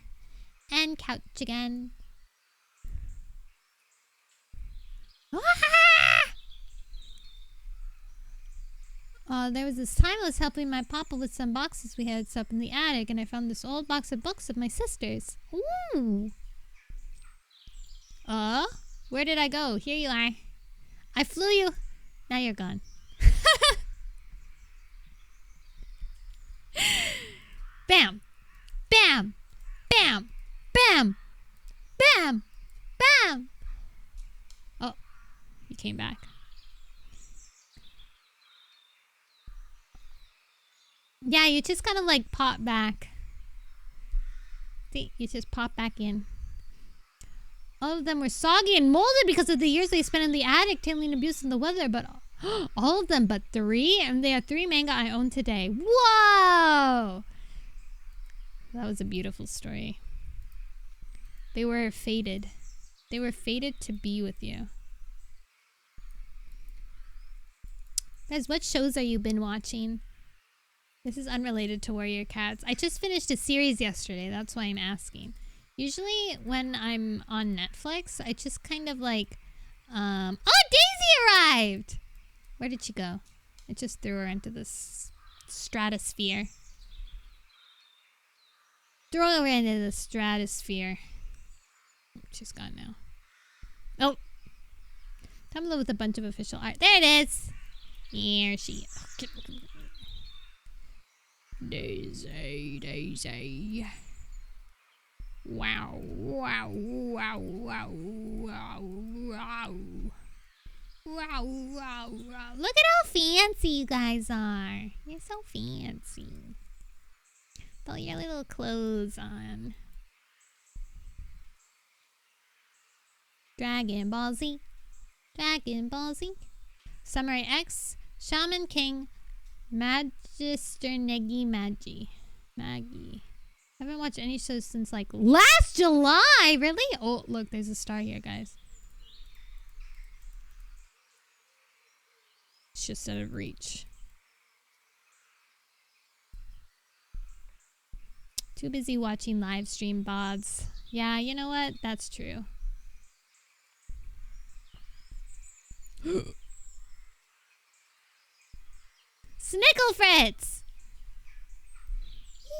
And Couch again. There was this time I was helping my papa with some boxes we had up in the attic, and I found this old box of books of my sister's. Ooh. Where did I go? Here you are. I flew you. Now you're gone. Bam. Bam. Bam. Bam. Bam. Bam. Oh, he came back. Yeah, you just kind of like pop back. See, you just pop back in. All of them were soggy and molded because of the years they spent in the attic tailing abuse in the weather, but all of them but 3, and they are 3 manga I own today. Whoa! That was a beautiful story. They were fated. They were fated to be with you. Guys, what shows are you been watching? This is unrelated to Warrior Cats. I just finished a series yesterday. That's why I'm asking. Usually when I'm on Netflix, I just kind of like... Oh, Daisy arrived! Where did she go? I just threw her into this stratosphere. Throw her into the stratosphere. She's gone now. Oh! Tumblr with a bunch of official art. There it is! Here she is. Daisy, Daisy. Wow, wow, wow, wow, wow, wow. Wow, wow, wow. Look at how fancy you guys are. You're so fancy. With all your little clothes on. Dragon Ball Z. Dragon Ball Z. Samurai X. Shaman King. Magister Negi Magi. Maggie. I haven't watched any shows since like last July. Really? Oh, look, there's a star here, guys. It's just out of reach. Too busy watching live stream bods. Yeah, you know what? That's true. Snickle Fritz!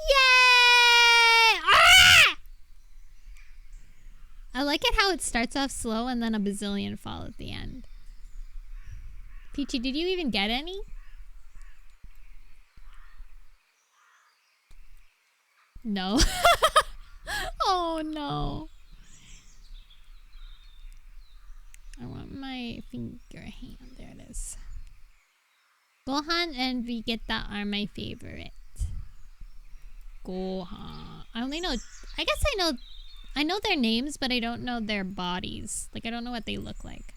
Yay! Ah! I like it how it starts off slow and then a bazillion fall at the end. Peachy, did you even get any? No. Oh no. I want my finger hand. There it is. Gohan and Vegeta are my favorite. Gohan. I only know... I guess I know their names, but I don't know their bodies. Like, I don't know what they look like.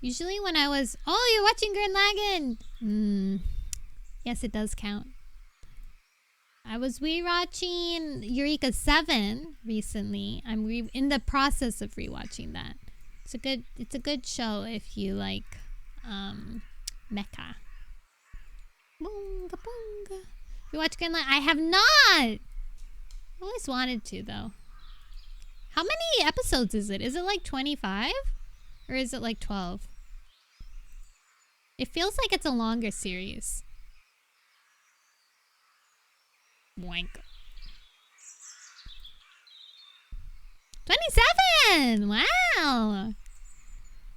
Usually when I was... Oh, you're watching Gurren Lagann! Yes, it does count. I was rewatching Eureka 7 recently. I'm in the process of rewatching that. It's a good show if you like mecha. Boonga boonga. You watch Gurren Lagann? I have not. I always wanted to though. How many episodes is it? Is it like 25? Or is it like 12? It feels like it's a longer series. Boink. 27! Wow!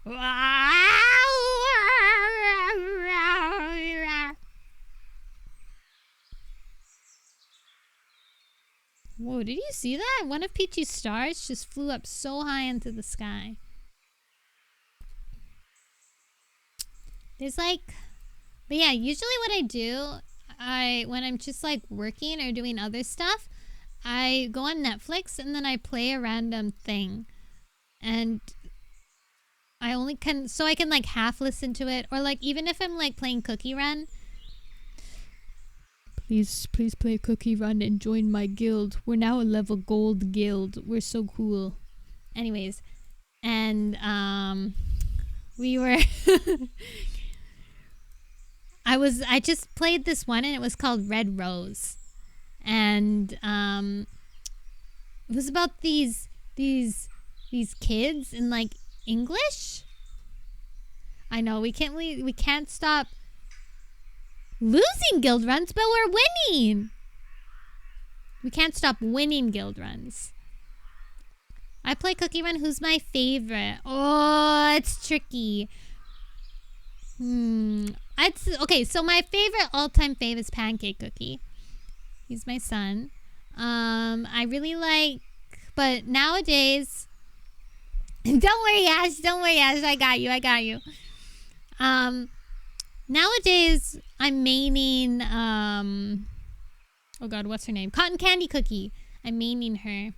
Wow! Whoa, did you see that? One of Peachy's stars just flew up so high into the sky. There's like... But yeah, usually what I do, when I'm just like working or doing other stuff, I go on Netflix and then I play a random thing. And I only can... So I can like half listen to it. Or like even if I'm like playing Cookie Run... Please play Cookie Run and join my guild. We're now a level gold guild. We're so cool. Anyways. And we were... I just played this one and it was called Red Rose. And it was about these kids in like English. I know we can't stop losing guild runs, but we're winning. We can't stop winning guild runs. I play Cookie Run. Who's my favorite? Oh, it's tricky. Okay, so my favorite all-time fave is Pancake Cookie. He's my son. I really like... But nowadays... Don't worry, Ash. I got you. Nowadays I'm maining oh god, what's her name? Cotton Candy Cookie. I'm maining her.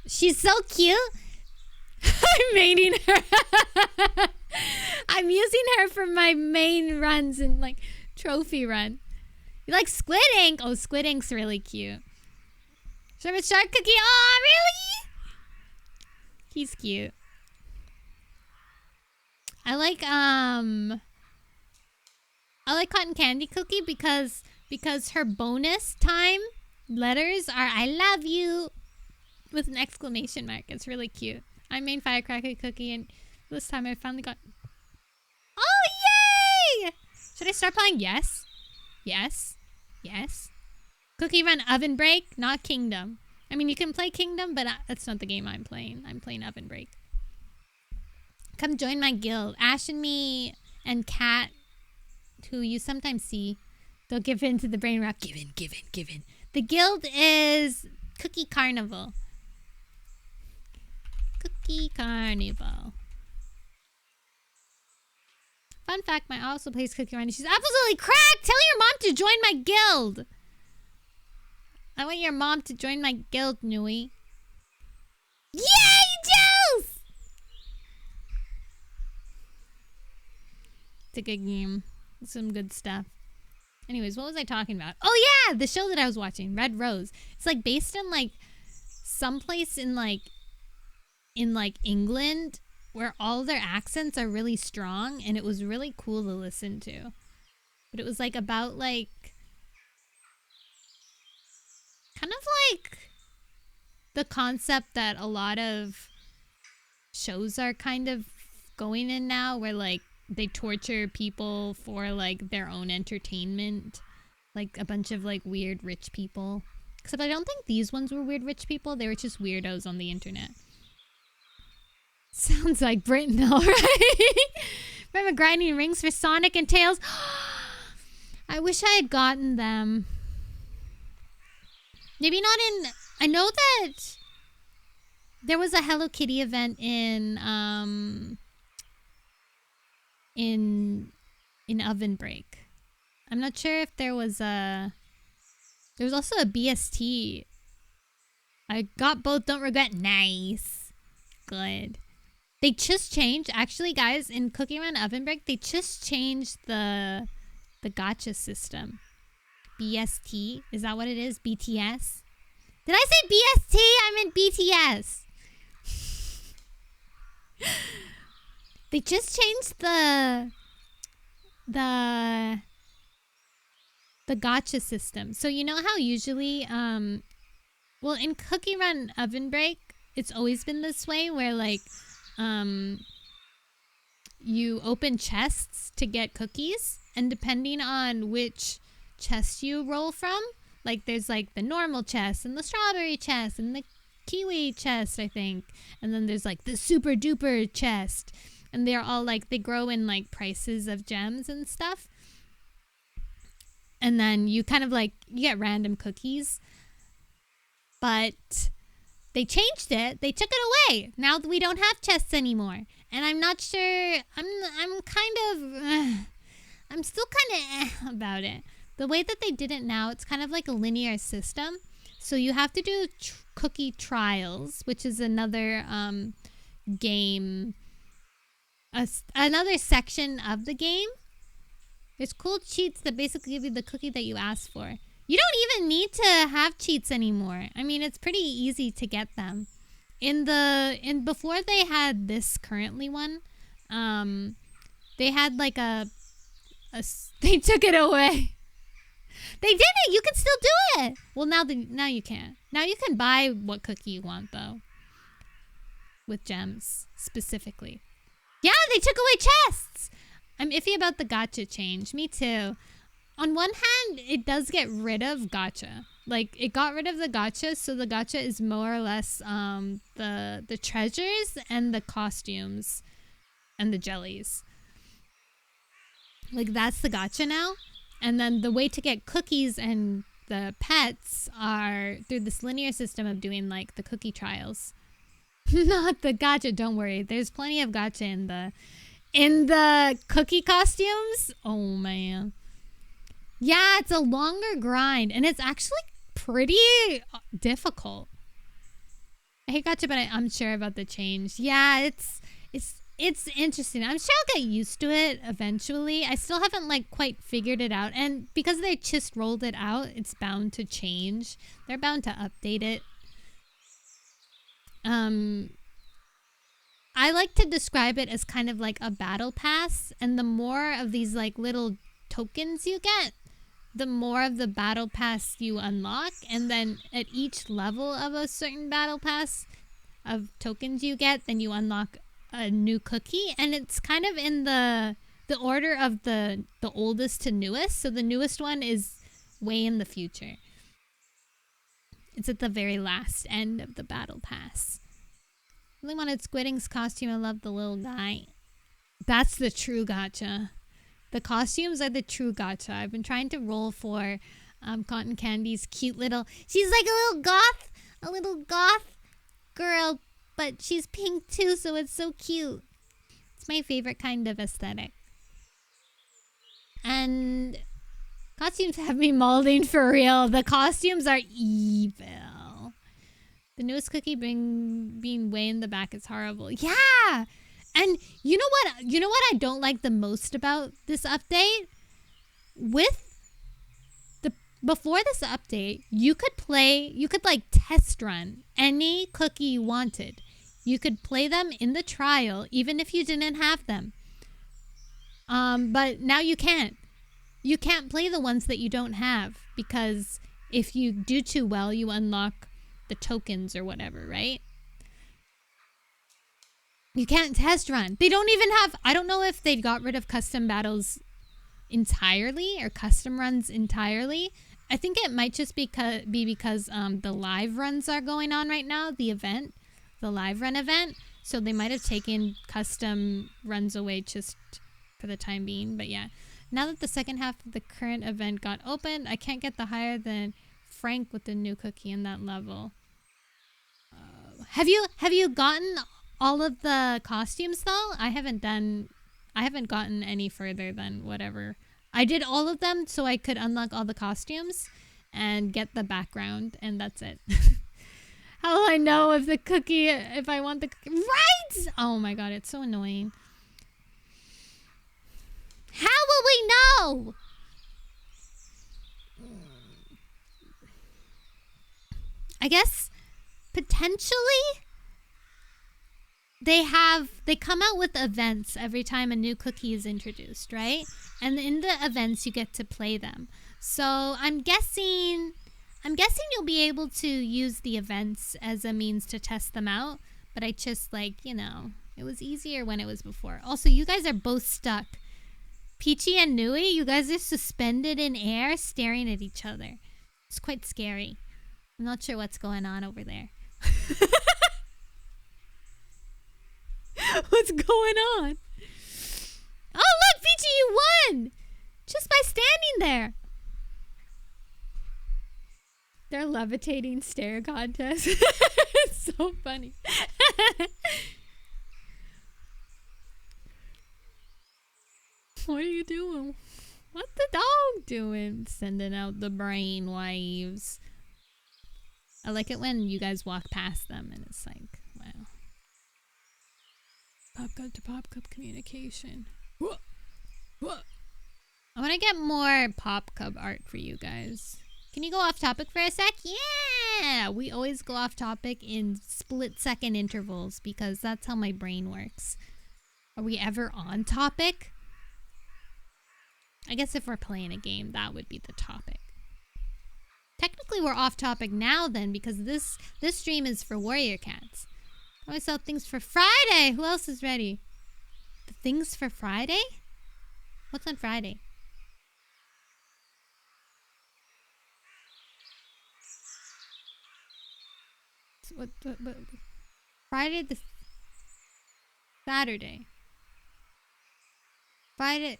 She's so cute. I'm maining her. I'm using her for my main runs and like trophy run. You like Squid Ink? Oh, Squid Ink's really cute. Sherbet Shark Cookie. Oh, really? He's cute. I like Cotton Candy Cookie because her bonus time letters are I love you with an exclamation mark. It's really cute. I made Firecracker Cookie and this time I finally got... Oh, yay! Should I start playing? Yes. Yes. Yes. Cookie Run Oven Break, not Kingdom. I mean, you can play Kingdom, but that's not the game I'm playing. I'm playing Oven Break. Come join my guild. Ash and me and Kat, who you sometimes see, they'll give in to the brain rot. Give in, give in, give in. The guild is Cookie Carnival. Cookie Carnival. Fun fact, my also plays Cookie Run. She's absolutely cracked! Tell your mom to join my guild! I want your mom to join my guild, Nui. Yay, Juice! It's a good game. Some good stuff. Anyways, what was I talking about? Oh yeah, the show that I was watching, Red Rose. It's like based in like someplace in England where all their accents are really strong, and it was really cool to listen to. But it was like about like kind of like the concept that a lot of shows are kind of going in now, where like they torture people for like their own entertainment, like a bunch of like weird rich people. Except I don't think these ones were weird rich people. They were just weirdos on the internet. Sounds like Britain, all right. Remember grinding rings for Sonic and Tails? I wish I had gotten them. Maybe not in... I know that there was a Hello Kitty event in Oven Break. I'm not sure if there was a... There was also a BST. I got both. Don't regret. Nice. Good. They just changed, actually, guys, in Cookie Run Oven Break, they just changed the gacha system. BST, is that what it is? BTS? Did I say BST? I meant BTS. They just changed the gacha system. So you know how usually, well, in Cookie Run Oven Break, it's always been this way where like, you open chests to get cookies, and depending on which chest you roll from, like there's like the normal chest and the strawberry chest and the kiwi chest, I think, and then there's like the super duper chest, and they're all like, they grow in like prices of gems and stuff, and then you kind of like, you get random cookies. But they changed it. They took it away. Now we don't have chests anymore. And I'm not sure. I'm kind of... I'm still kind of about it. The way that they did it now, it's kind of like a linear system. So you have to do cookie trials, which is another game. Another section of the game. There's cool cheats that basically give you the cookie that you asked for. You don't even need to have cheats anymore. I mean, it's pretty easy to get them. Before they had this currently one, they had like they took it away. They did it. You can still do it. Well, now you can't. Now you can buy what cookie you want though, with gems specifically. Yeah, they took away chests. I'm iffy about the gacha change. Me too. On one hand, it does get rid of gacha. Like, it got rid of the gacha, so the gacha is more or less the treasures and the costumes and the jellies. Like, that's the gacha now. And then the way to get cookies and the pets are through this linear system of doing, like, the cookie trials. Not the gacha, don't worry. There's plenty of gacha in the cookie costumes. Oh man. Yeah, it's a longer grind and it's actually pretty difficult. I hate gotcha, but I'm sure about the change. Yeah, it's interesting. I'm sure I'll get used to it eventually. I still haven't like quite figured it out, and because they just rolled it out, it's bound to change. They're bound to update it. I like to describe it as kind of like a battle pass, and the more of these like little tokens you get, the more of the battle pass you unlock, and then at each level of a certain battle pass of tokens you get, then you unlock a new cookie, and it's kind of in the order of the oldest to newest. So the newest one is way in the future. It's at the very last end of the battle pass. I really wanted Squiding's costume. I love the little guy. That's the true gotcha. The costumes are the true gotcha. I've been trying to roll for Cotton Candy's cute little... She's like a little goth girl, but she's pink too, so it's so cute. It's my favorite kind of aesthetic. And costumes have me molding for real. The costumes are evil. The newest cookie being way in the back is horrible. Yeah! And you know what I don't like the most about this update? Before this update, you could like test run any cookie you wanted. You could play them in the trial even if you didn't have them. But now you can't. You can't play the ones that you don't have, because if you do too well, you unlock the tokens or whatever, right? You can't test run. They don't even have... I don't know if they got rid of custom battles entirely or custom runs entirely. I think it might just be because the live runs are going on right now, the live run event. So they might have taken custom runs away just for the time being. But yeah, now that the second half of the current event got opened, I can't get the higher than Frank with the new cookie in that level. Have you gotten all of the costumes though? I haven't gotten any further than whatever. I did all of them so I could unlock all the costumes and get the background, and that's it. How will I know if I want the cookie? Right! Oh my god, it's so annoying. How will we know? I guess potentially they come out with events every time a new cookie is introduced, right? And in the events you get to play them. So I'm guessing you'll be able to use the events as a means to test them out, but I just it was easier when it was before. Also, you guys are both stuck. Peachy and Nui, you guys are suspended in air staring at each other. It's quite scary. I'm not sure what's going on over there. What's going on? Oh, look, Peachy, you won! Just by standing there. They're levitating stare contest. It's so funny. What are you doing? What's the dog doing? Sending out the brain waves. I like it when you guys walk past them and it's like, wow. Pop cup to pop cup communication. Whoa. Whoa. I want to get more pop cup art for you guys. Can you go off topic for a sec? Yeah! We always go off topic in split-second intervals because that's how my brain works. Are we ever on topic? I guess if we're playing a game, that would be the topic. Technically, we're off topic now then because this stream is for Warrior Cats. I always sell things for Friday. Who else is ready? The things for Friday? What's on Friday? What Friday the Saturday. Friday.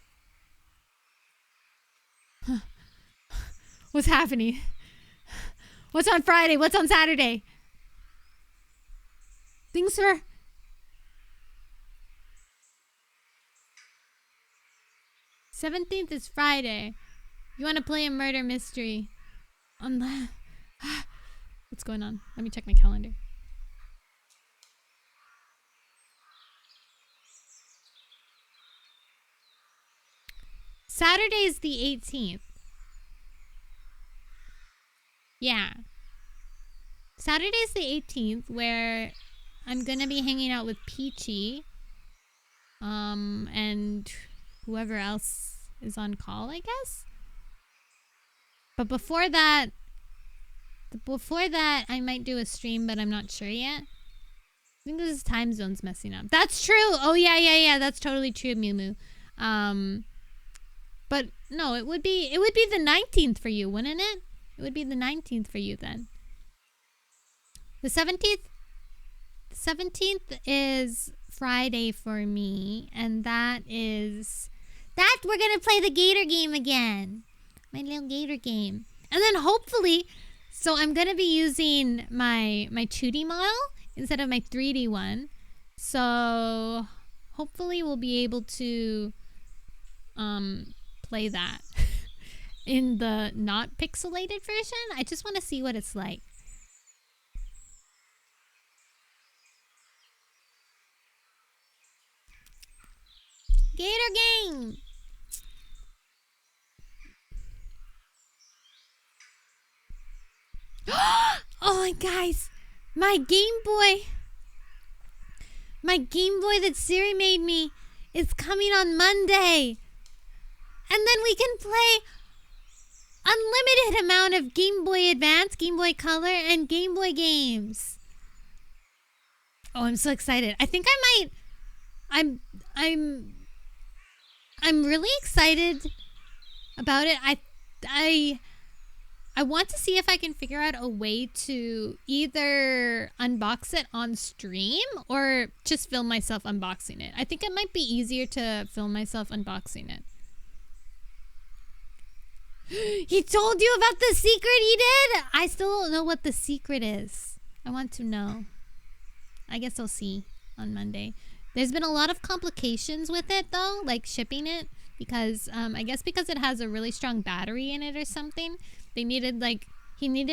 Huh. What's happening? What's on Friday? What's on Saturday? Things for... 17th is Friday. You want to play a murder mystery? On the... What's going on? Let me check my calendar. Saturday is the 18th. Yeah. Saturday's the 18th, where I'm gonna be hanging out with Peachy. And whoever else is on call, I guess. But before that, I might do a stream, but I'm not sure yet. I think this time zone's messing up. That's true. Oh yeah. That's totally true, Moo. But no, it would be the 19th for you, wouldn't it? It would be the 19th for you then. The 17th? The 17th is Friday for me, and that we're gonna play the Gator game again. My little Gator game. And then hopefully, so I'm gonna be using my 2D model instead of my 3D one. So hopefully we'll be able to play that in the not pixelated version. I just want to see what it's like. Gator game. Oh my guys, my Game Boy that Siri made me is coming on Monday. And then we can play unlimited amount of Game Boy Advance, Game Boy Color, and Game Boy games. Oh, I'm so excited. I think I might. I'm really excited about it. I want to see if I can figure out a way to either unbox it on stream or just film myself unboxing it. I think it might be easier to film myself unboxing it. He told you about the secret he did? I still don't know what the secret is. I want to know. I guess I'll see on Monday. There's been a lot of complications with it though, like shipping it, because I guess because it has a really strong battery in it or something. He needed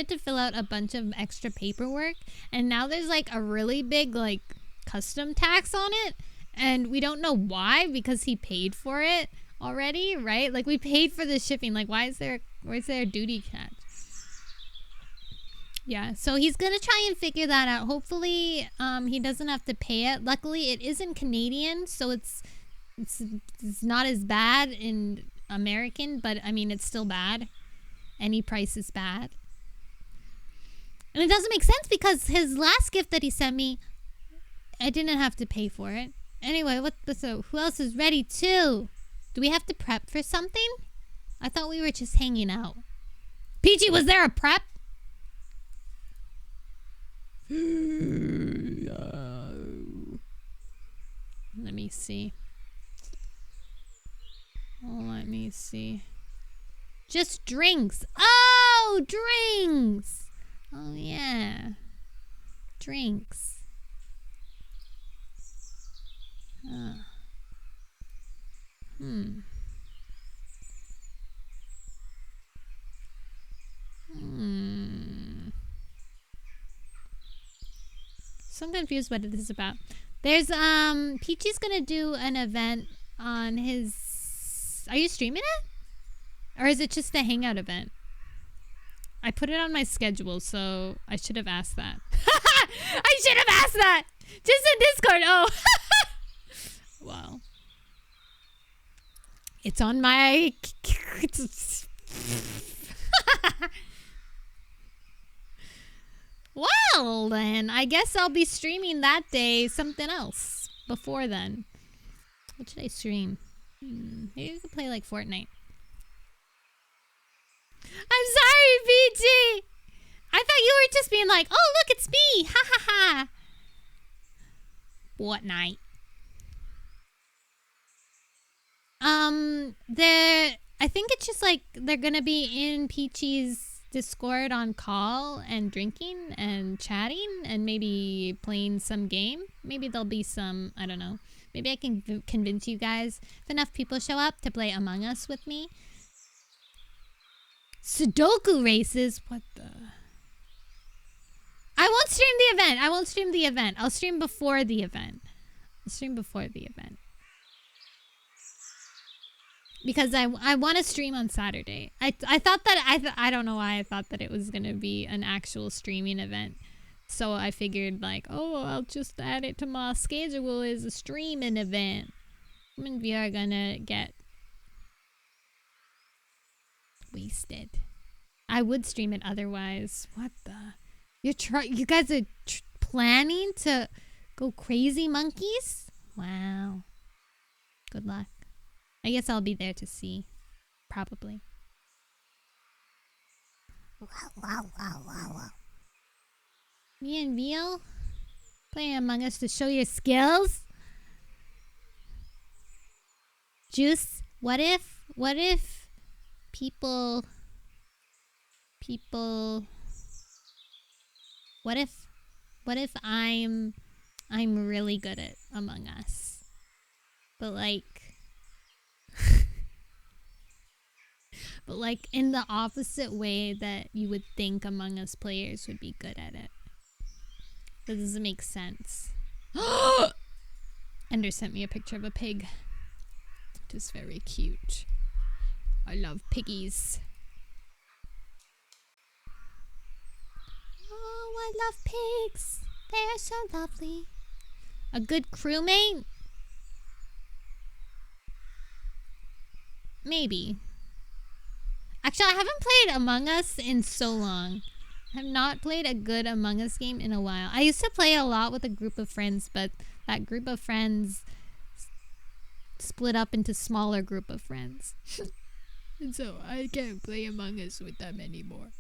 to fill out a bunch of extra paperwork, and now there's like a really big like custom tax on it, and we don't know why, because he paid for it already, right? Like we paid for the shipping. Like where's there a duty catch? Yeah, so he's gonna try and figure that out. Hopefully he doesn't have to pay it. Luckily it is in Canadian, so it's not as bad in American, but I mean it's still bad. Any price is bad. And it doesn't make sense because his last gift that he sent me, I didn't have to pay for it. Anyway, so who else is ready too? Do we have to prep for something? I thought we were just hanging out. Peachy, was there a prep? Let me see. Let me see. Just drinks. Oh, drinks. Oh, yeah. Drinks. So I'm confused what it is about. There's Peachy's gonna do an event on his. Are you streaming it? Or is it just a hangout event? I put it on my schedule, so I should have asked that. I should have asked that! Just in Discord, oh! Wow. It's on my... Well, then, I guess I'll be streaming that day something else before then. What should I stream? Maybe we could play, like, Fortnite. I'm sorry, PG. I thought you were just being like, oh, look, it's me. Ha ha ha. Fortnite. I think it's just like they're gonna be in Peachy's Discord on call and drinking and chatting and maybe playing some game. Maybe there'll be some, I don't know, Maybe I can convince you guys if enough people show up to play Among Us with me. Sudoku races? What the? I won't stream the event. I won't stream the event. I'll stream before the event. I'll stream before the event. Because I want to stream on Saturday. I thought that I don't know why I thought that it was going to be an actual streaming event. So I figured like, oh, I'll just add it to my schedule as a streaming event. And we are going to get wasted. I would stream it otherwise. What the? You guys are planning to go crazy monkeys? Wow. Good luck. I guess I'll be there to see. Probably. Me and Veal playing Among Us to show your skills? Juice, what if people what if I'm really good at Among Us, but like in the opposite way that you would think Among Us players would be good at it. That doesn't make sense. Ender sent me a picture of a pig. It is very cute. I love piggies. Oh, I love pigs. They are so lovely. A good crewmate? Maybe. Actually, I haven't played Among Us in so long. I have not played a good Among Us game in a while. I used to play a lot with a group of friends, but that group of friends split up into smaller group of friends. And so I can't play Among Us with them anymore.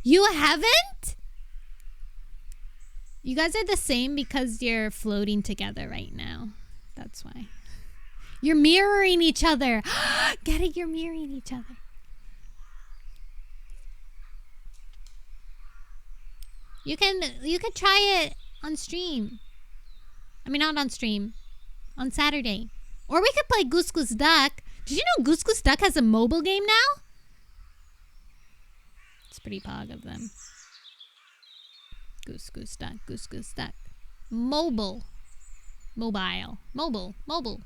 You haven't? You guys are the same because you're floating together right now. That's why. You're mirroring each other. Get it? You're mirroring each other. You could try it on stream. I mean, not on stream. On Saturday. Or we could play Goose Goose Duck. Did you know Goose Goose Duck has a mobile game now? It's pretty pog of them. Goose Goose Duck. Goose Goose Duck. Mobile. Mobile. Mobile. Mobile.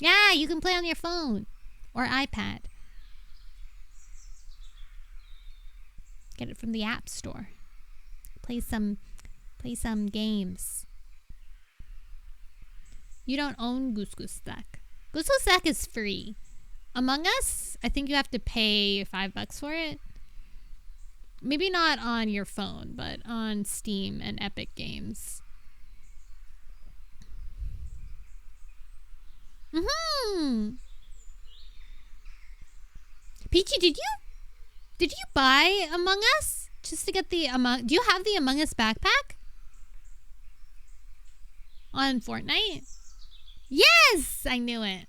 Yeah, you can play on your phone. Or iPad. Get it from the App Store. Play some games. You don't own Goose Goose Duck. Goose Goose Duck is free. Among Us, I think you have to pay $5 for it. Maybe not on your phone, but on Steam and Epic Games. Peachy, did you buy Among Us just to get the do you have the Among Us backpack on Fortnite? Yes, I knew it.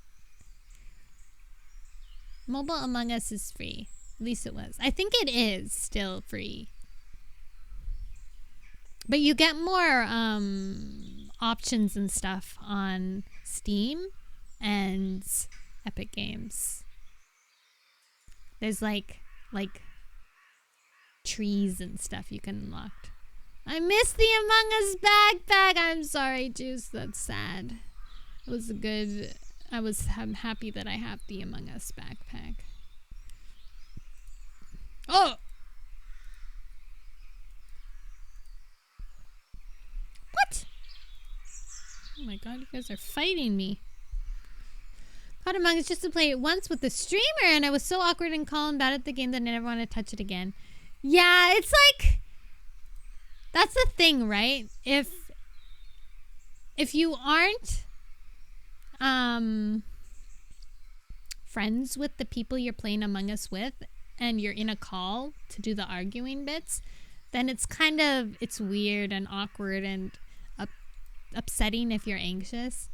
Mobile Among Us is free. At least it was. I think it is still free. But you get more options and stuff on Steam and Epic Games. There's like trees and stuff you can unlock. I missed the Among Us backpack. I'm sorry, Juice. That's sad. It was a good... I'm happy that I have the Among Us backpack. Oh! What? Oh my god, you guys are fighting me. Caught Among Us just to play it once with the streamer, and I was so awkward and calm bad at the game that I never want to touch it again. Yeah, it's like... That's the thing, right? If you aren't friends with the people you're playing Among Us with, and you're in a call to do the arguing bits, then it's kind of, it's weird and awkward and upsetting if you're anxious.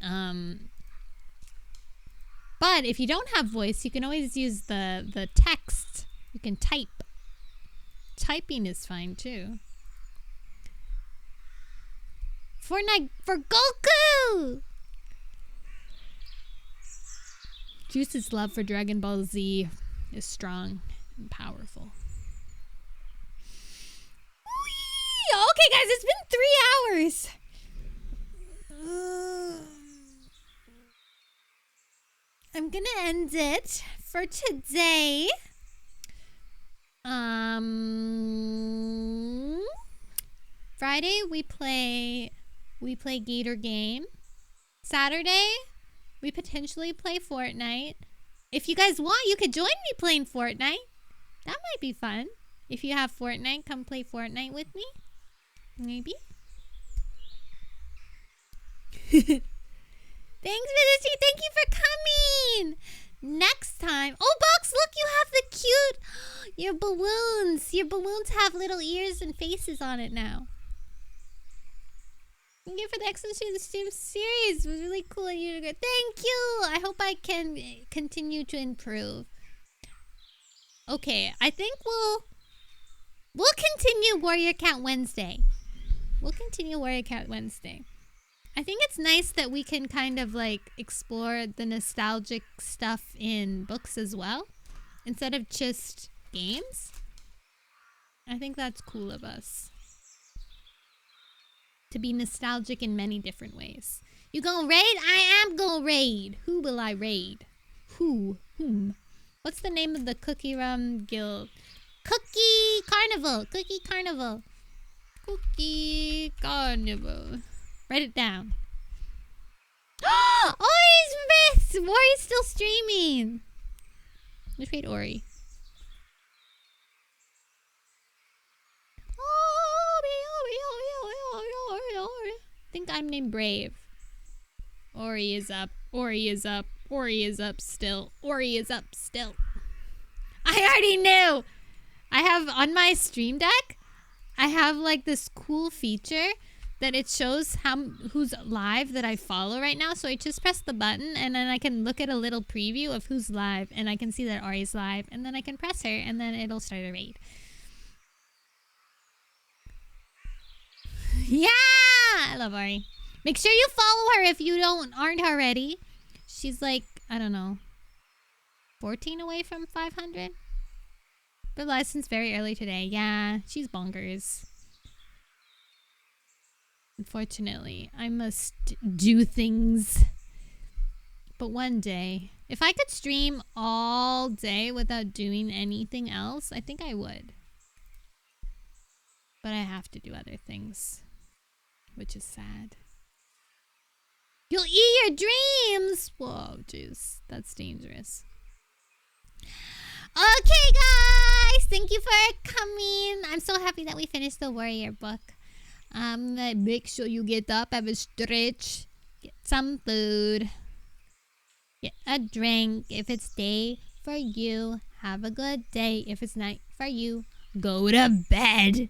But if you don't have voice, you can always use the text. You can type. Typing is fine too. Fortnite for Goku! Juice's love for Dragon Ball Z is strong and powerful. Whee! Okay, guys, it's been 3 hours. I'm gonna end it for today. Friday we play Gator Game. Saturday we potentially play Fortnite. If you guys want, you could join me playing Fortnite. That might be fun. If you have Fortnite, come play Fortnite with me. Maybe. Thanks, Felicity. Thank you for coming. Next time. Oh, Box, look, you have the cute... Your balloons. Your balloons have little ears and faces on it now. Thank you for the excellent stream series. It was really cool and you did good. Thank you. I hope I can continue to improve. Okay, I think we'll continue Warrior Cat Wednesday. We'll continue Warrior Cat Wednesday. I think it's nice that we can kind of like explore the nostalgic stuff in books as well, instead of just games. I think that's cool of us. To be nostalgic in many different ways. You gonna raid? I am gonna raid. Who will I raid? Whom? What's the name of the Cookie Rum Guild? Cookie Carnival. Cookie Carnival. Cookie Carnival. Write it down. Ori's missed! Ori's still streaming. Let's raid Ori. I think I'm named Brave. Ori is up. Ori is up. Ori is up still. Ori is up still. I already knew! I have on my stream deck, I have like this cool feature that it shows who's live that I follow right now. So I just press the button and then I can look at a little preview of who's live and I can see that Ori's live and then I can press her and then it'll start a raid. Yeah! I love Ori. Make sure you follow her if you aren't already. She's like, I don't know, 14 away from 500? But licensed very early today. Yeah, she's bonkers. Unfortunately, I must do things. But one day, if I could stream all day without doing anything else, I think I would. But I have to do other things, which is sad. You'll eat your dreams! Whoa, jeez, that's dangerous. Okay, guys, thank you for coming. I'm so happy that we finished the Warrior book. Make sure you get up, have a stretch, get some food, get a drink. If it's day for you, have a good day. If it's night for you, go to bed.